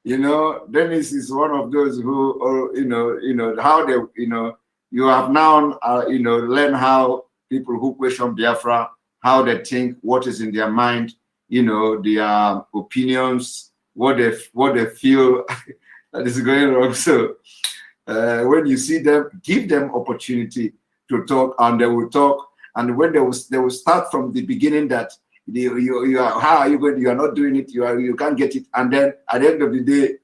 You know, Dennis is one of those who, how they, you have now, learn how people who question Biafra, how they think, what is in their mind, their opinions, what they feel that is going wrong. So when you see them, give them opportunity to talk, and they will talk. And when they will start from the beginning that how are you going? You are not doing it. You can't get it. And then at the end of the day,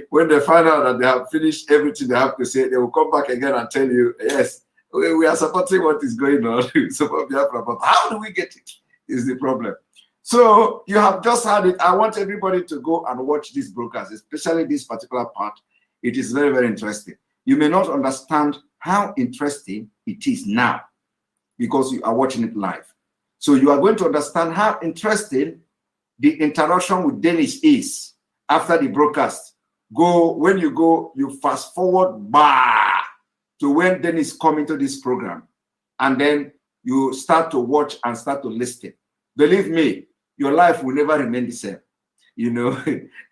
when they find out that they have finished everything they have to say, they will come back again and tell you, yes, we are supporting what is going on. Support Biafra, but how do we get it? Is the problem. So you have just had it. I want everybody to go and watch this broadcast, especially this particular part. It is very, very interesting. You may not understand how interesting it is now because you are watching it live. So you are going to understand how interesting the interaction with Dennis is after the broadcast. When you go, you fast forward to when Dennis come into this program, and then you start to watch and start to listen. Believe me, your life will never remain the same,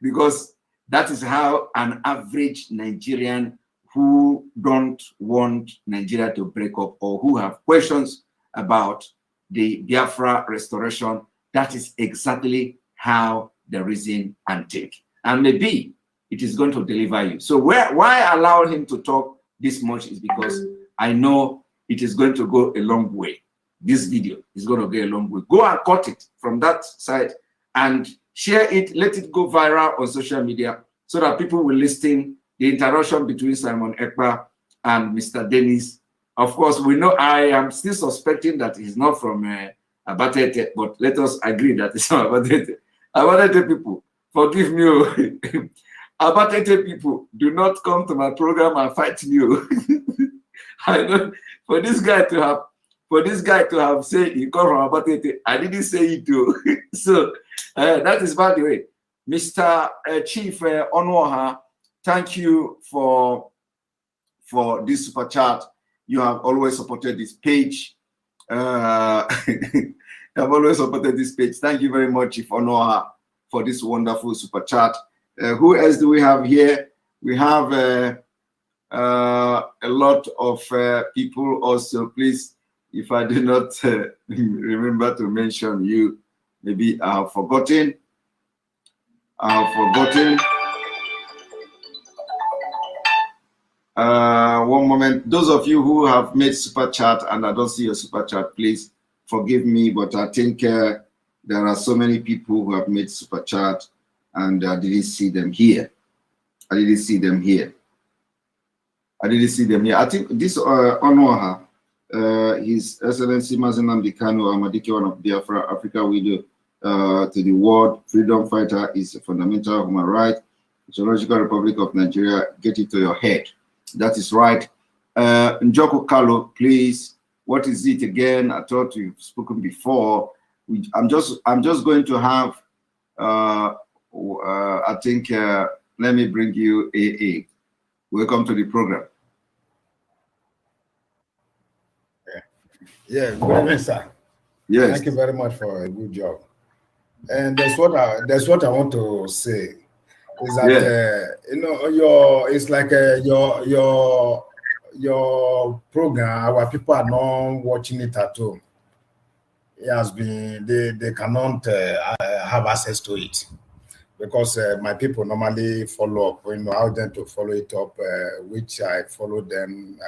because that is how an average Nigerian who don't want Nigeria to break up or who have questions about the Biafra restoration, that is exactly how they reason and think. And maybe it is going to deliver you. So why I allow him to talk this much is because I know it is going to go a long way. This video is going to go a long way. Go and cut it from that side and share it, let it go viral on social media so that people will listen the interaction between Simon Ekpa and Mr. Dennis. Of course, we know I am still suspecting that he's not from Abatete, but let us agree that it's not Abatete. Abatete people, forgive me. Abatete people, do not come to my program and fight me. I know for this guy to have said he come from Abatete, I didn't say it too. So that is by the way. Mr. Chief Onoha, thank you for this super chat. You have always supported this page. You have always supported this page. Thank you very much, Chief Onoha, for this wonderful super chat. Who else do we have here? We have a lot of people also. Please, if I do not remember to mention you, maybe I have forgotten. One moment. Those of you who have made super chat and I don't see your super chat, please forgive me, but I think there are so many people who have made super chat and I didn't see them here. I think this Onoha, His Excellency MAZI NNAMDI KANU Amadike, one of Biafra Africa widow, to the world freedom fighter, is a fundamental human right. Zoological Republic of Nigeria, get it to your head. That is right. Njoko Kalo, please, what is it again? I thought you've spoken before. I'm just going to have, I think, let me bring you AA. Welcome to the program. Yeah, good evening, sir. Yes. Thank you very much for a good job. And that's what I want to say is that you know, it's like your program. Our people are not watching it at home. It has been they cannot have access to it because my people normally follow up. You know, I want them to follow it up, which I follow them.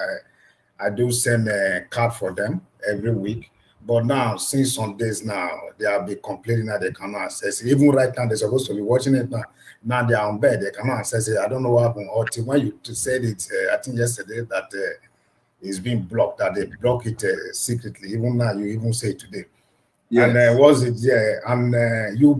I do send a card for them every week. But now, since some days now, they have been complaining that they cannot access it. Even right now, they're supposed to be watching it now. Now they are on bed, they cannot access it. I don't know what happened. Or when you said it, I think yesterday, that it's been blocked, that they block it secretly. Even now, you even say it today. Yes. And was it there? And you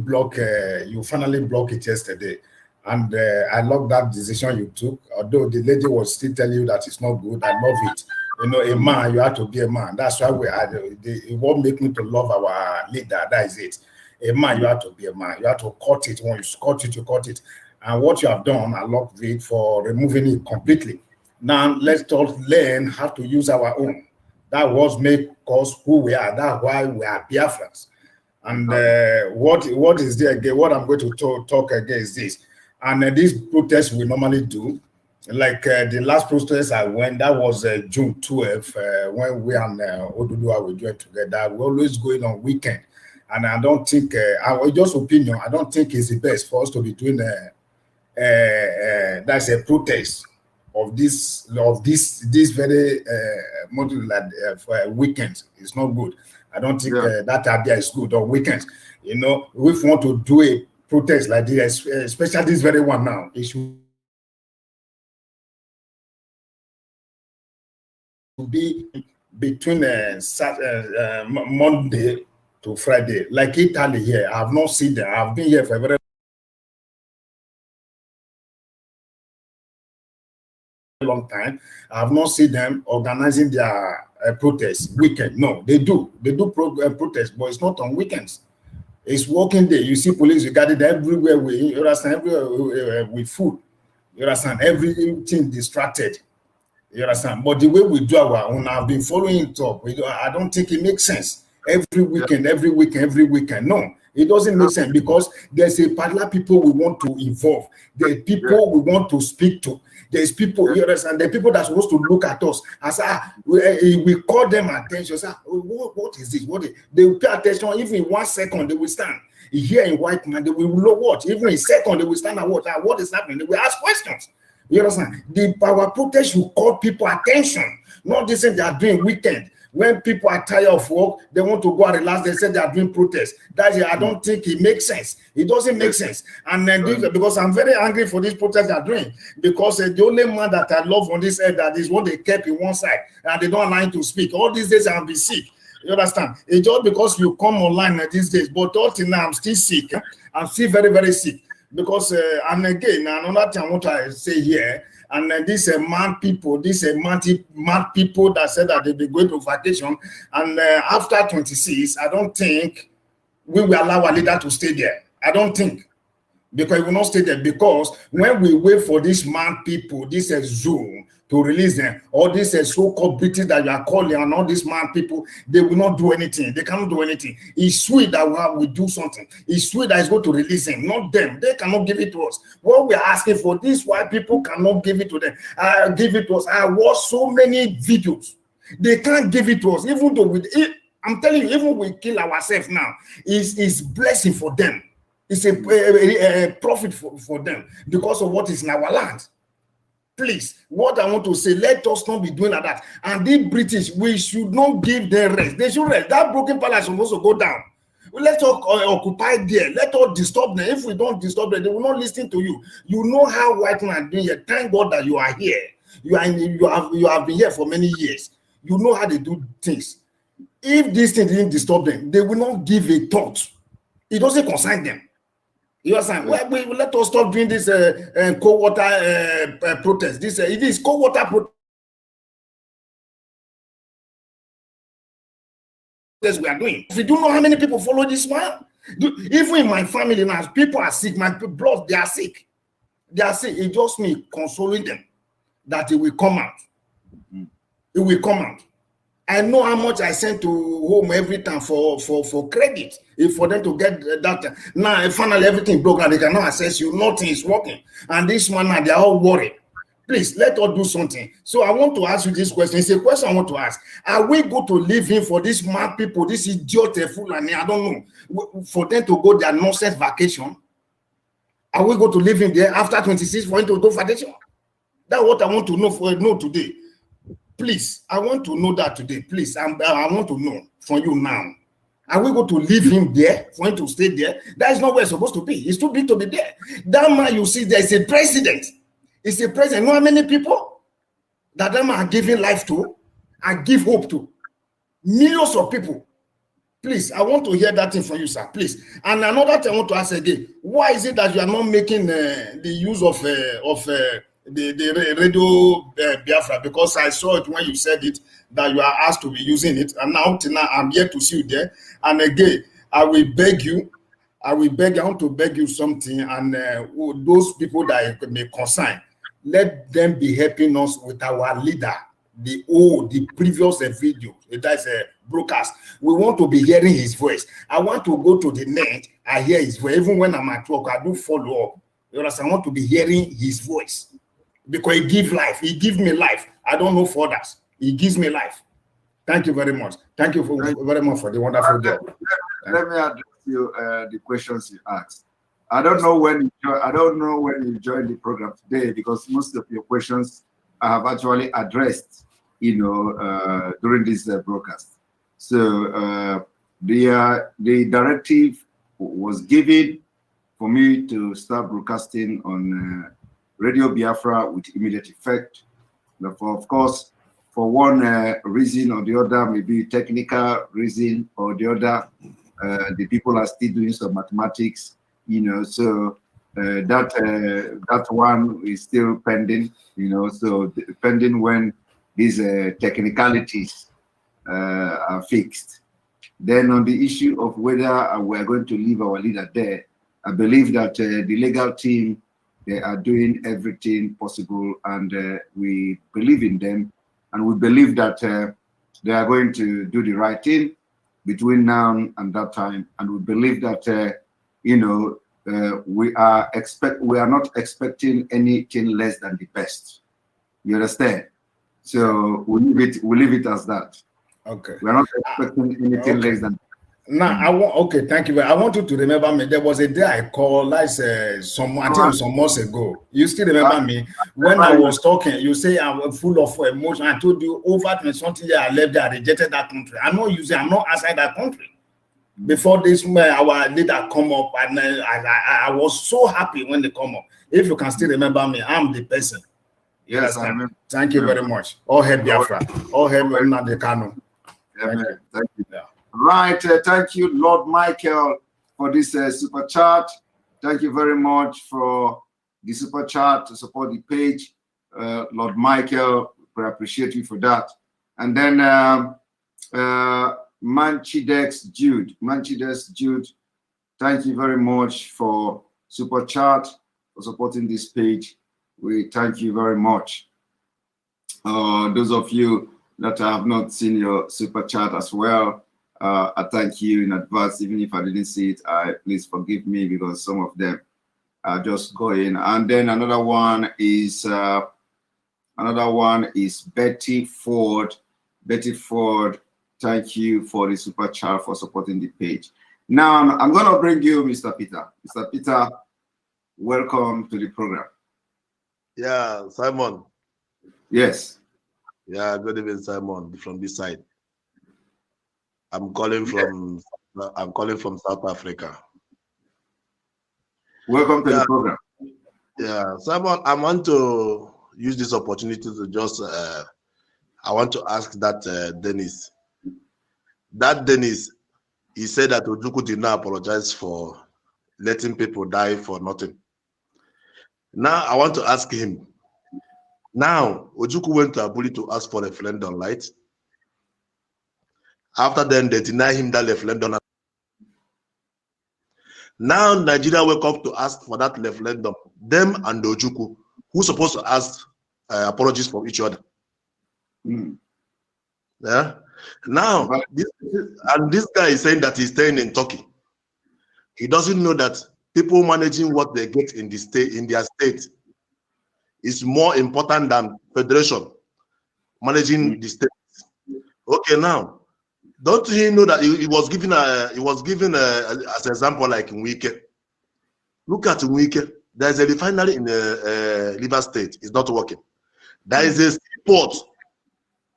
finally block it yesterday. And I love that decision you took. Although the lady was still telling you that it's not good, I love it. You know, a man, you have to be a man. That's why it won't make me to love our leader. That is it. A man, you have to be a man. You have to cut it. When you cut it, you cut it. And what you have done, I love it for removing it completely. Now, let's all learn how to use our own. That was make us who we are. That's why we are Biafrans. And what is there again? What I'm going to talk again is this. And these protests we normally do, like the last protest I went, that was June 12th, when we and Oduduwa were doing together. We're always going on weekend. And I don't think, just opinion, I don't think it's the best for us to be doing that's a protest of this very weekend. It's not good. I don't think that idea is good on weekends. You know, if we want to do a protest like this, especially this very one now, it should be between Monday to Friday. Like Italy here, I have not seen them. I've been here for a very long time. I have not seen them organizing their protest weekend. No, they do protest, but it's not on weekends. It's working day. You see police regarded everywhere. You understand, everywhere with food. You understand, everything distracted. You understand, but the way we do our own, I've been following it up. I don't think it makes sense. Every weekend. No, it doesn't make sense because there's a particular people we want to involve. There's people we want to speak to. There's people, you understand, the people that's supposed to look at us and say, we call them attention. Say, what is this? They will pay attention. Even in 1 second, they will stand. Here in white man, they will know what. Even in a second, they will stand and watch. What is happening? They will ask questions. You understand? Our protest should call people attention. Not this thing they are doing weekend. When people are tired of work, they want to go and relax. They say they are doing protests. I don't think it makes sense. It doesn't make sense. And then because I'm very angry for these protests they are doing. Because the only man that I love on this earth that is what they kept in one side and they don't allow him to speak. All these days I've been sick. You understand? It's just because you come online these days. But all till now I'm still sick. I'm still very, very sick. Because and again, another thing I want to say here. And these mad people that said that they'll be going to vacation. And after 26, I don't think we will allow our leader to stay there. I don't think. Because he will not stay there. Because when we wait for these mad people, this Zoom to release them, all these so-called British that you are calling and all these mad people, they will not do anything. They cannot do anything. It's sweet that we do something. It's sweet that is going to release them, not them. They cannot give it to us. What we are asking for, these white people cannot give it to them. Give it to us. I watched so many videos. They can't give it to us. Even though I'm telling you, even we kill ourselves now, it's blessing for them. It's a profit for them because of what is in our land. Please, what I want to say, let us not be doing like that. And the British, we should not give them rest. They should rest. That broken palace is supposed to go down. Let's occupy there. Let us disturb them. If we don't disturb them, they will not listen to you. You know how white men are doing here. Thank God that you are here. You have been here for many years. You know how they do things. If this thing didn't disturb them, they will not give a thought. It doesn't concern them. You understand? Let us stop doing this cold water protest. This it is cold water protest we are doing. If you don't know how many people follow this one, even in my family now, people are sick. My blood, they are sick. They are sick. It's just me consoling them that it will come out. It will come out. I know how much I send to home every time for credit, for them to get that. Now, finally, everything broke and they cannot access you. Nothing is working. And this one, now, they are all worried. Please, let us do something. So I want to ask you this question. It's a question I want to ask. Are we going to leave him for these mad people, this idiot, Fulani, I don't know, for them to go their nonsense vacation? Are we going to leave him there after 26 for him to go vacation? That's what I want to know today. Please, I want to know that today. Please, I want to know from you now. Are we going to leave him there for him to stay there? That is not where it's supposed to be. It's too big to be there. That man, you see, there is a president. It's a president. You know how many people that man are giving life to and give hope to? Millions of people. Please, I want to hear that thing from you, sir. Please. And another thing I want to ask again. Why is it that you are not making the use of the radio Biafra? Because I saw it when you said it that you are asked to be using it, and now till now I'm yet to see you there. And again, I will beg you. I want to beg you something, and those people that may concern, let them be helping us with our leader, the previous video. That's a broadcast. We want to be hearing his voice. I want to go to the net. I hear his voice. Even when I'm at work, I do follow up. You understand? I want to be hearing his voice. Because he gives life. He gives me life. I don't know for others. He gives me life. Thank you very much. Thank you very much for the wonderful job. Let me address you the questions you asked. I don't know when you joined the program today, because most of your questions I have actually addressed, during this broadcast. So the directive was given for me to start broadcasting on Radio Biafra with immediate effect. Of course, for one reason or the other, maybe technical reason or the other, the people are still doing some mathematics, so that one is still pending, so depending when these technicalities are fixed. Then on the issue of whether we're going to leave our leader there, I believe that the legal team, they are doing everything possible, and we believe in them, and we believe that they are going to do the right thing between now and that time. And we believe that we are not expecting anything less than the best. You understand? So we leave it as that. Okay. We are not expecting anything less than. Now thank you. I want you to remember me. There was a day I called, some months ago. You still remember me when I was talking? You say I'm full of emotion. I told you over 20 something years I left there, I rejected that country. I'm not outside that country. Before this, our leader come up, and I was so happy when they come up. If you can still remember me, I'm the person. Yes, I remember. Thank you very much. All hail Biafra. All hail NNAMDI KANU. Thank you. Yeah. Right, thank you, Lord Michael, for this super chat. Thank you very much for the super chat to support the page. Lord Michael, we appreciate you for that. And then Manchidex Jude, thank you very much for super chat, for supporting this page. We thank you very much. Those of you that have not seen your super chat as well, I thank you in advance. Even if I didn't see it, please forgive me, because some of them are just going. And then another one is Betty Ford. Betty Ford, thank you for the super chat, for supporting the page. Now I'm going to bring you Mr. Peter. Mr. Peter, welcome to the program. Yeah, Simon. Yes. Yeah, good evening, Simon, from this side. I'm calling from South Africa. Welcome to the program. Yeah, Simon, I want to use this opportunity to just I want to ask that Dennis. That Dennis, he said that Ojukwu did not apologize for letting people die for nothing. Now I want to ask him. Now Ojukwu went to Abuli to ask for a referendum, right? After then, they deny him that referendum. Now Nigeria wake up to ask for that referendum. Them and the Ojukwu, who's supposed to ask apologies from each other. Yeah. Now, this guy is saying that he's staying in Turkey. He doesn't know that people managing what they get in the state, in their state, is more important than federation managing the state. Okay, now, don't you know that he was given as an example like in Wike. Look at Wike. There's a refinery in River State. It's not working. There is a seaport.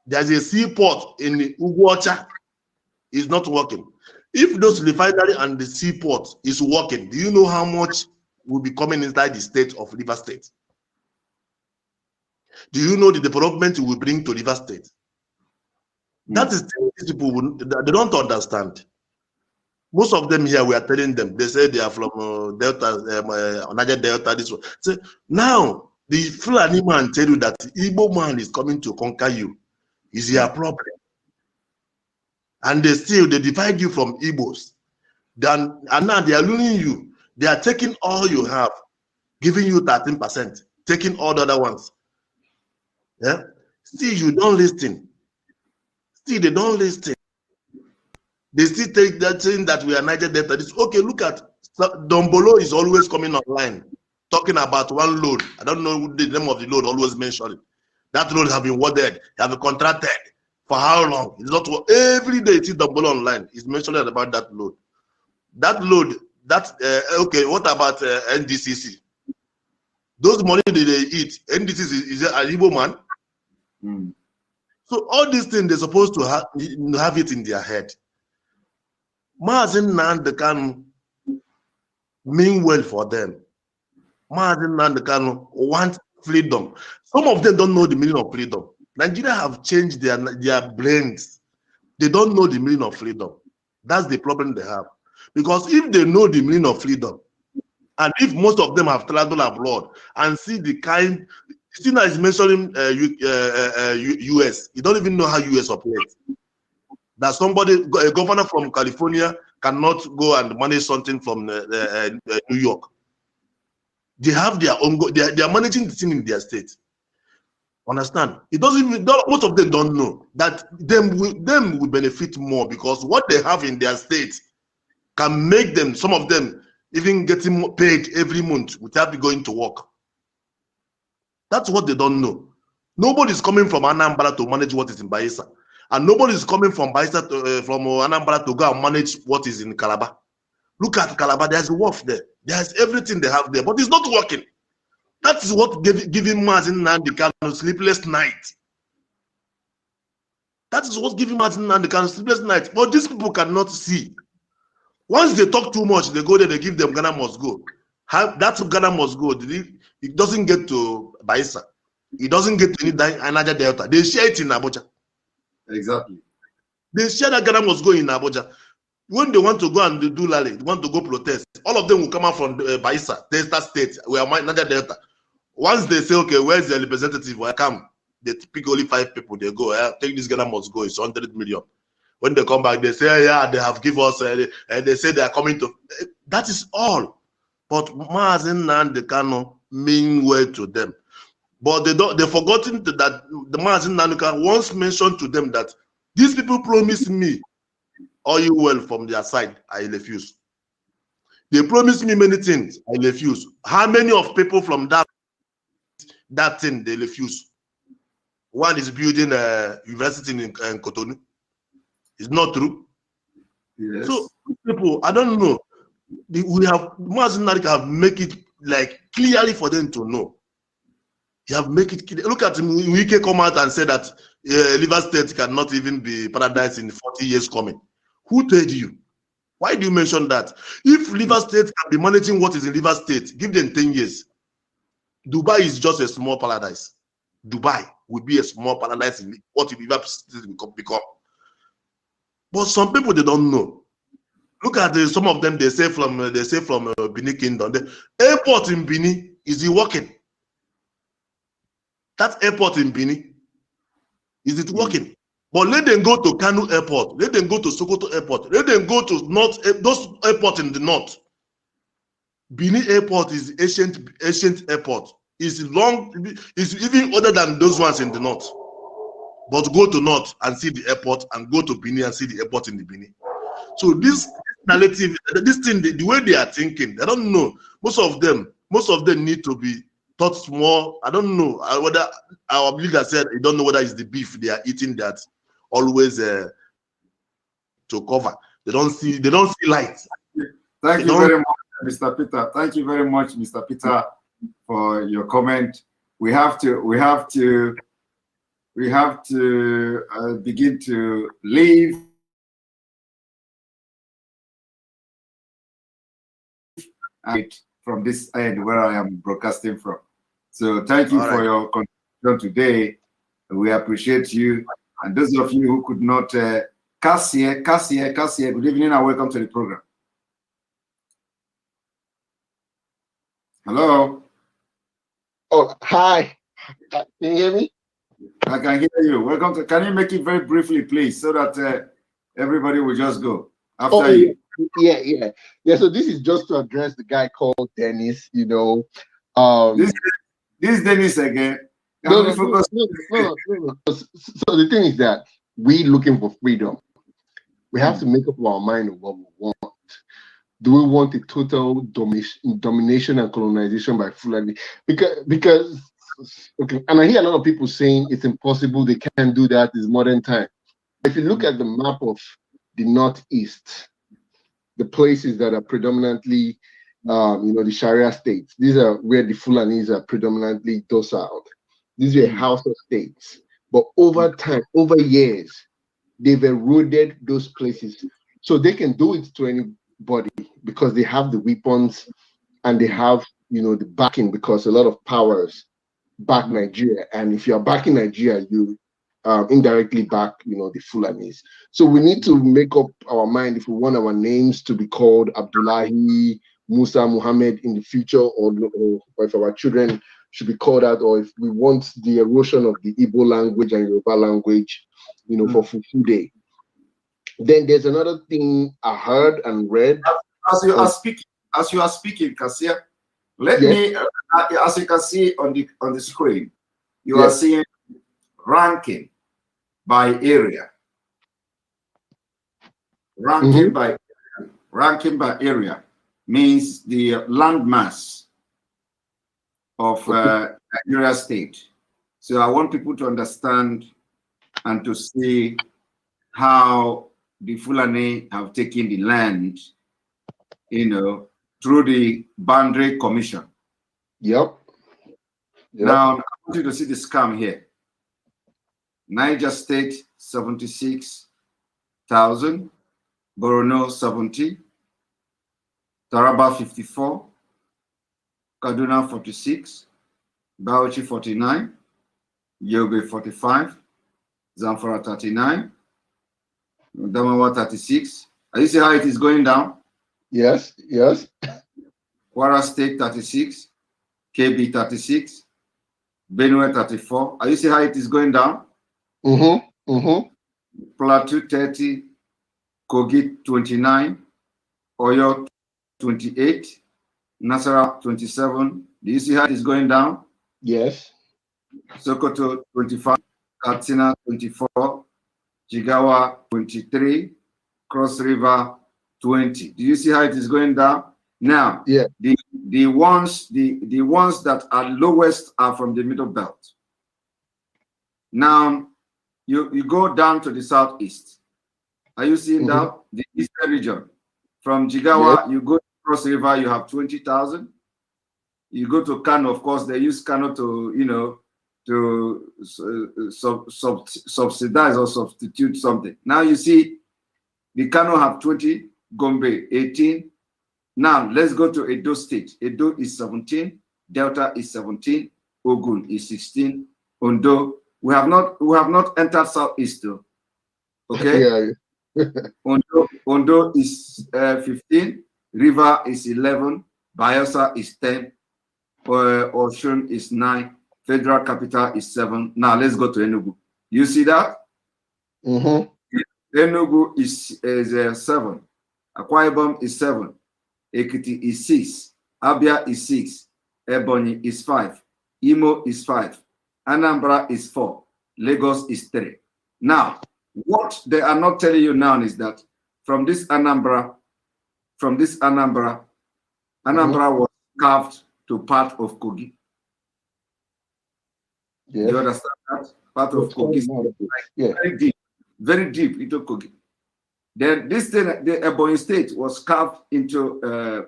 There's a seaport in Ugwocha. It's not working. If those refinery and the seaport is working, do you know how much will be coming inside the state of River State? Do you know the development it will bring to River State? That is these people they don't understand. Most of them here, we are telling them, they say they are from Delta, Niger Delta, this one. So now the Fulani man tell you that the Igbo man is coming to conquer you. Is your problem? And they divide you from Igbos. And now they are losing you. They are taking all you have, giving you 13%, taking all the other ones. Yeah. Still, you don't listen. Still, they don't listen. They still take that thing that we are Niger Delta. Okay, look at Dombolo is always coming online, talking about one load. I don't know the name of the load, always mentioning. That load have been awarded, have been contracted. For how long? It's not every day. It's Dombolo online. He's mentioning about that load. That load. Okay. What about NDCC? Those money they eat. NDCC is an Igbo man. So all these things they're supposed to have it in their head. MAZI Nnamdi Kanu mean well for them. MAZI Nnamdi Kanu want freedom. Some of them don't know the meaning of freedom. Nigeria have changed their brains. They don't know the meaning of freedom. That's the problem they have. Because if they know the meaning of freedom, and if most of them have traveled abroad and see the kind, Stina is mentioning US. You don't even know how US operates. That somebody, a governor from California, cannot go and manage something from New York. They have their own. They are managing the thing in their state. Understand? It doesn't even. Most of them don't know that them will benefit more because what they have in their state can make them. Some of them even getting paid every month without going to work. That's what they don't know. Nobody's coming from Anambra to manage what is in Bayelsa. And nobody is coming from Bayelsa from Anambra to go and manage what is in Calabar. Look at Calabar, there's a wharf there. There's everything they have there, but it's not working. That is what giving MAZI Nnamdi Kanu sleepless night. That is what giving MAZI Nnamdi Kanu sleepless night. But these people cannot see. Once they talk too much, they go there, they give them Ghana must go. That Ghana must go. It doesn't get to Bayelsa. It doesn't get to any Niger Delta. They share it in Abuja. Exactly. They share that Ghana must go in Abuja. When they want to go and do rally, they want to go protest, all of them will come out from Bayelsa, Delta State, where Niger Delta. Once they say, okay, where's the representative? Well, come. They pick only 5 people. They go, take this Ghana must go. It's 100 million. When they come back, they say, yeah, they have given us, and they say they are coming to. That is all. But MAZI Nnamdi Kanu mean well to them. But they've forgotten that the MAZI Nnamdi Kanu once mentioned to them that these people promised me all you well from their side, I refuse. They promised me many things, I refuse. How many of people from that thing they refuse? One is building a university in Cotonou. It's not true. Yes. So people, I don't know. We have MAZI Nnamdi have make it like clearly for them to know. You have make it clear. Look at him. Wike come out and say that River State cannot even be paradise in 40 years coming. Who told you? Why do you mention that? If River State can be managing what is in River State, give them 10 years. Dubai is just a small paradise. Dubai will be a small paradise in what River State will become. But some people, they don't know. Look at some of them. They say from Benin Kingdom. The airport in Benin is it working? That airport in Benin, is it working? But let them go to KANU Airport. Let them go to Sokoto Airport. Let them go to North. Those airports in the north. Benin Airport is ancient airport. It's long. It's even older than those ones in the north. But go to north and see the airport, and go to Benin and see the airport in the Benin. So this narrative, this thing, the way they are thinking, I don't know. Most of them need to be taught more. I don't know whether our leader said he don't know whether it's the beef they are eating that always to cover. They don't see light. Thank you very much, Mr. Peter. Thank you very much, Mr. Peter, for your comment. We have to begin to leave from this end where I am broadcasting from. So thank you for your contribution today. We appreciate you. And those of you who could not, Cassie, good evening and welcome to the program. Hello. Oh, hi. Can you hear me? I can hear you. Welcome to. Can you make it very briefly, please, so that everybody will just go after you? Yeah. So this is just to address the guy called Dennis. You know, this Dennis again. No. So the thing is that we looking for freedom. We have to make up our mind of what we want. Do we want a total domination and colonization by Fulani? Because okay, and I hear a lot of people saying it's impossible, they can't do that, it's modern time. If you look at the map of the Northeast, the places that are predominantly, the Sharia states, these are where the Fulanis are predominantly docile. These are Hausa states. But over time, over years, they've eroded those places. So they can do it to anybody because they have the weapons and they have, the backing, because a lot of powers back Nigeria. And if you're backing Nigeria, you indirectly back, the Fulanis. So we need to make up our mind if we want our names to be called Abdullahi, Musa, Muhammad in the future, or if our children should be called out, or if we want the erosion of the Igbo language and Yoruba language, for Fufu Day. Then there's another thing I heard and read. As you are speaking, Kasia, let me, as you can see on the screen, you are seeing ranking by area. Ranking by area means the landmass of Nigeria state. So I want people to understand and to see how the Fulani have taken the land, through the boundary commission. Yep. Now I want you to see the scam here. Niger State 76,000, Borno 70, Taraba 54, Kaduna 46, Bauchi 49, Yobe 45, Zamfara 39, Damawa 36. Are you see how it is going down? Yes. Kwara State 36, KB 36, Benue 34. Are you see how it is going down? Plateau 30, Kogi 29, Oyo 28, Nasarawa 27. Do you see how it is going down? Yes. Sokoto 25, Katsina 24, Jigawa 23, Cross River 20. Do you see how it is going down? Now, the ones that are lowest are from the middle belt. Now, you go down to the southeast. Are you seeing that? The eastern region. From Jigawa, you go to Cross River, you have 20,000. You go to KANU, of course, they use KANU to subsidize or substitute something. Now you see the KANU have 20, Gombe 18. Now let's go to Edo State. Edo is 17, Delta is 17, Ogun is 16, Ondo. We have not entered Southeast though. Okay. Ondo is 15, River is 11, Bayelsa is 10, Osun is 9, Federal Capital is 7. Now let's go to Enugu. You see that? Enugu is 7, Akwa Ibom is 7, Ekiti is 6, Abia is 6, Ebonyi is 5, Imo is 5, Anambra is 4, Lagos is 3. Now, what they are not telling you now is that from this Anambra was carved to part of Kogi. Yes. You understand that? Part of Kogi. Like very deep into Kogi. Then this thing, the Ebonyi State was carved into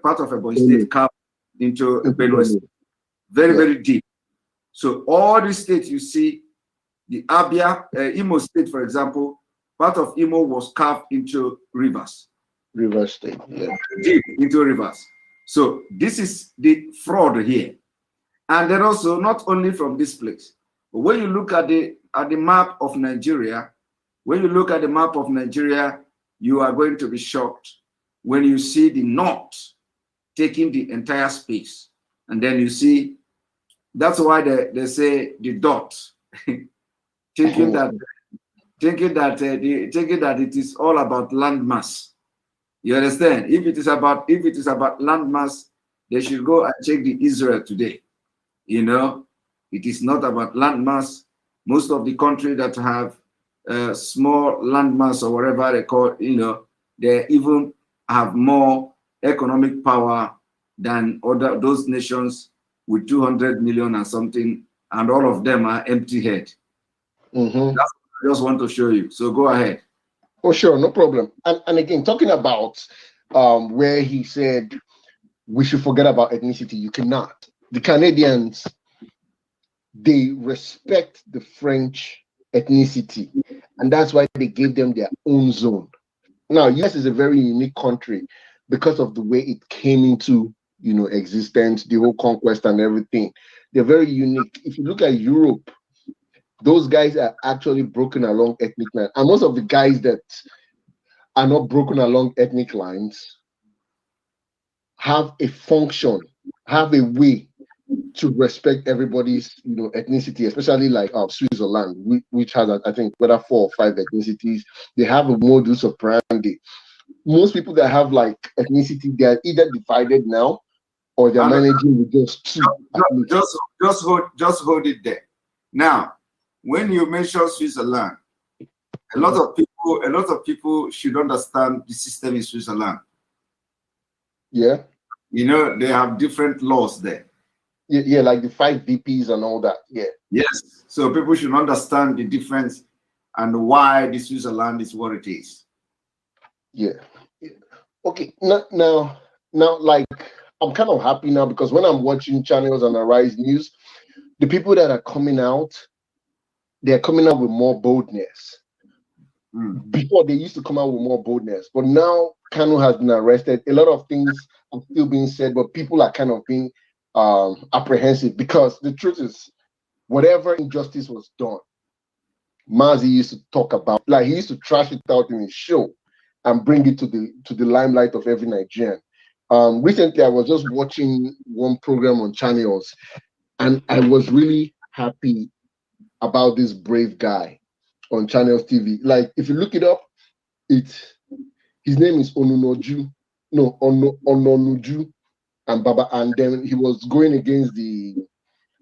part of Ebonyi State carved into Benue State. Very deep. So all the states you see, the Abia, Imo State, for example, part of Imo was carved into rivers. River State, yeah. Deep into rivers. So this is the fraud here. And then also, not only from this place, but when you look at the map of Nigeria, you are going to be shocked when you see the north taking the entire space. And then you see, that's why they say the dot, thinking that it is all about landmass. You understand? If it is about landmass, they should go and check the Israel today. You know, it is not about landmass. Most of the countries that have small landmass or whatever they call, you know, they even have more economic power than those nations with 200 million and something, and all of them are empty head. That's what I just want to show you. So go ahead. Oh, sure, no problem. And again, talking about where he said we should forget about ethnicity, you cannot. The Canadians, they respect the French ethnicity, and that's why they gave them their own zone. Now, US is a very unique country because of the way it came into, you know, existence, the whole conquest and everything. They're very unique. If you look at Europe, those guys are actually broken along ethnic lines. And most of the guys that are not broken along ethnic lines have a function, have a way to respect everybody's, you know, ethnicity, especially like Switzerland, which has, I think, whether 4 or 5 ethnicities. They have a modus operandi. Most people that have like ethnicity, they are either divided now or they're managing with just 2. Just hold it there. Now, when you mention Switzerland, a lot of people should understand the system in Switzerland. Yeah. You know, they have different laws there. Yeah, like the 5 VPs and all that. Yeah. Yes. So people should understand the difference and why the Switzerland is what it is. Yeah. Okay. Now, like, I'm kind of happy now because when I'm watching channels on Arise News, the people that are coming out, they're coming out with more boldness. Before, they used to come out with more boldness, but now KANU has been arrested. A lot of things are still being said, but people are kind of being apprehensive because the truth is, whatever injustice was done, MAZI used to talk about, like he used to trash it out in his show and bring it to the limelight of every Nigerian. Recently, I was just watching one program on channels, and I was really happy about this brave guy on Channels TV. Like, if you look it up, his name is Ononuju and Baba, and then he was going against the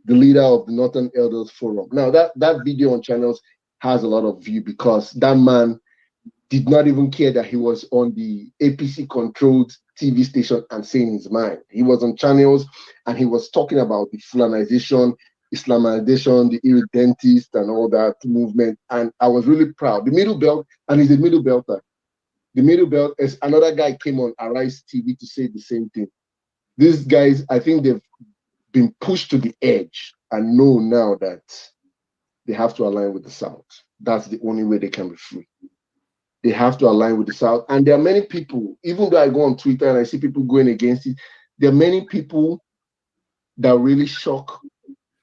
leader of the Northern Elders Forum. Now, that video on Channels has a lot of view because that man did not even care that he was on the APC-controlled TV station and saying his mind. He was on Channels and he was talking about the Fulanization, Islamization, the irredentist and all that movement. And I was really proud. The Middle Belt, and he's a Middle Belter. The Middle Belt, is another guy came on Arise TV to say the same thing. These guys, I think they've been pushed to the edge and know now that they have to align with the South. That's the only way they can be free. They have to align with the South. And there are many people, even though I go on Twitter and I see people going against it, there are many people that really shock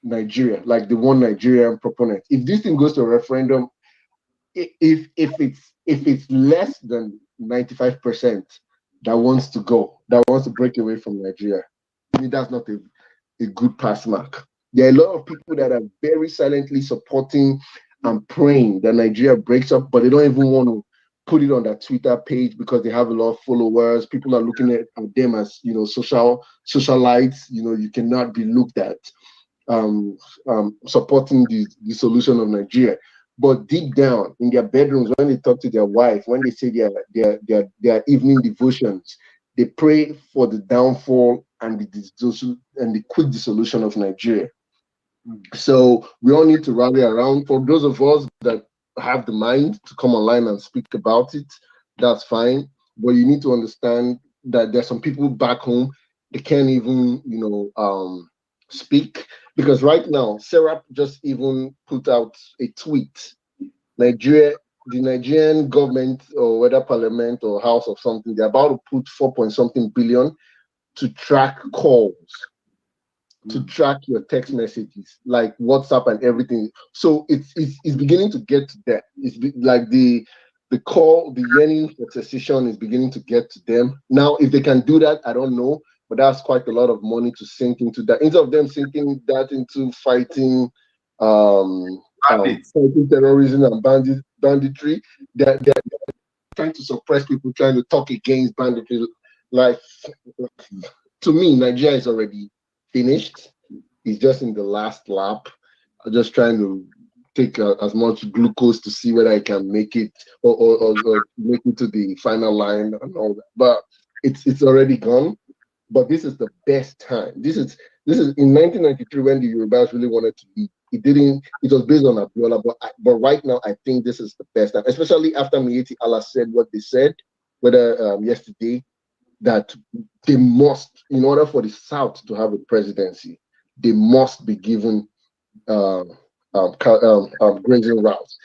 Nigeria, like the one Nigerian proponent. If this thing goes to a referendum, if it's less than 95% that wants to go, that wants to break away from Nigeria, I mean, that's not a good pass mark. There are a lot of people that are very silently supporting and praying that Nigeria breaks up, but they don't even want to put it on their Twitter page because they have a lot of followers. People are looking at them as, you know, socialites. You know, you cannot be looked at supporting the solution of Nigeria. But deep down in their bedrooms, when they talk to their wife, when they say their evening devotions, they pray for the downfall and the quick dissolution of Nigeria. So we all need to rally around. For those of us that have the mind to come online and speak about it, that's fine. But you need to understand that there's some people back home, they can't even, you know, speak. Because right now, Serap just even put out a tweet. The Nigerian government, or whether parliament or house or something, they're about to put 4-point-something billion to track calls, to track your text messages, like WhatsApp and everything. So it's beginning to get to that. Like the call, the yearning for secession is beginning to get to them. Now, if they can do that, I don't know, but that's quite a lot of money to sink into that. Instead of them sinking that into fighting fighting terrorism and banditry, they're trying to suppress people, trying to talk against banditry. Like, to me, Nigeria is already finished. It's just in the last lap. I'm just trying to take as much glucose to see whether I can make it or make it to the final line and all that. But it's already gone. But this is the best time. This is in 1993 when the Yorubas really wanted to leave. It was based on Abiola, but right now I think this is the best time, especially after Miyetti Allah said what they said, whether yesterday, that they must, in order for the South to have a presidency, they must be given grazing routes.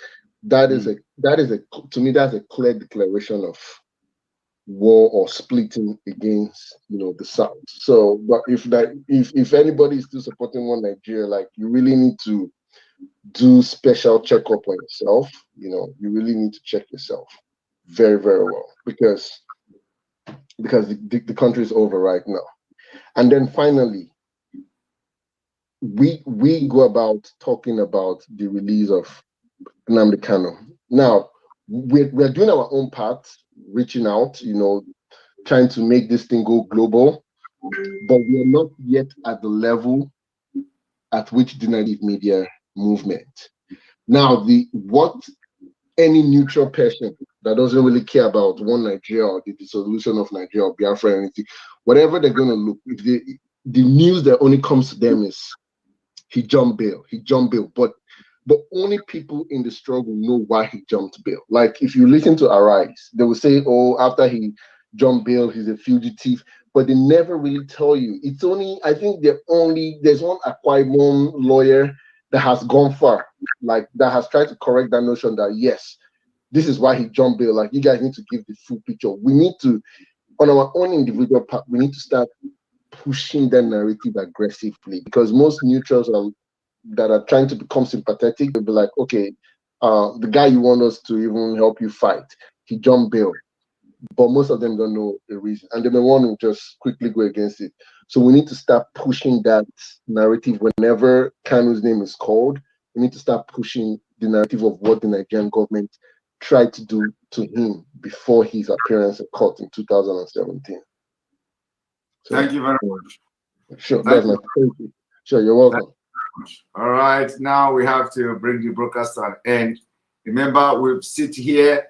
That is to me, that's a clear declaration of war or splitting against, you know, the South. So, but if anybody is still supporting one Nigeria, like, you really need to do special checkup on yourself. You know, you really need to check yourself very, very well, because the country is over right now. And then finally, we go about talking about the release of NNAMDI KANU. Now, we're doing our own part, reaching out, you know, trying to make this thing go global, but we are not yet at the level at which the native media movement. Now, what any neutral person that doesn't really care about one Nigeria or the dissolution of Nigeria or Biafra or anything, whatever they're going to look, if the news that only comes to them is he jumped bail, but only people in the struggle know why he jumped bail. Like, if you listen to Arise, they will say, oh, after he jumped bail, he's a fugitive, but they never really tell you. It's only, I think there's one Akwa Ibom lawyer that has gone far, like, that has tried to correct that notion that, yes, this is why he jumped bail. Like, you guys need to give the full picture. We need to, on our own individual part, we need to start pushing that narrative aggressively, because most neutrals that are trying to become sympathetic, they'll be like, okay, the guy you want us to even help you fight, he jumped bail. But most of them don't know the reason, and they may want to just quickly go against it. So we need to start pushing that narrative whenever Kanu's name is called. We need to start pushing the narrative of what the Nigerian government tried to do to him before his appearance in court in 2017. So, thank you very much. Sure, thank you. Sure, you're welcome. All right, now we have to bring the broadcast to an end. Remember, we've sit here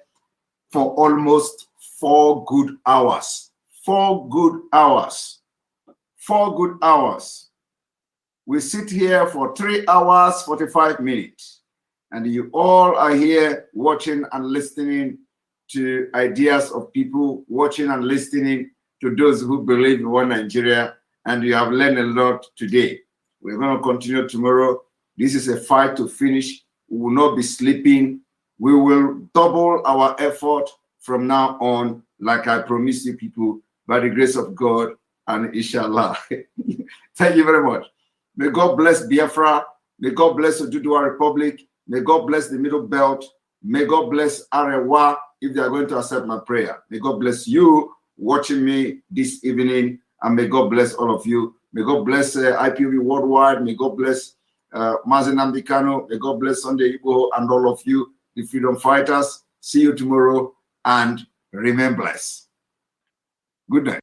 for almost 4 good hours. 4 good hours. 4 good hours. We sit here for 3 hours, 45 minutes. And you all are here watching and listening to ideas of people, watching and listening to those who believe in one Nigeria. And you have learned a lot today. We're going to continue tomorrow. This is a fight to finish. We will not be sleeping. We will double our effort from now on, like I promised you people, by the grace of God and inshallah. Thank you very much. May God bless Biafra. May God bless the Oduduwa Republic. May God bless the Middle Belt. May God bless Arewa if they are going to accept my prayer. May God bless you watching me this evening, and may God bless all of you. May God bless IPV Worldwide. May God bless MAZI NNAMDI KANU. May God bless Sunday Igbo and all of you, the freedom fighters. See you tomorrow, and remain blessed. Good night.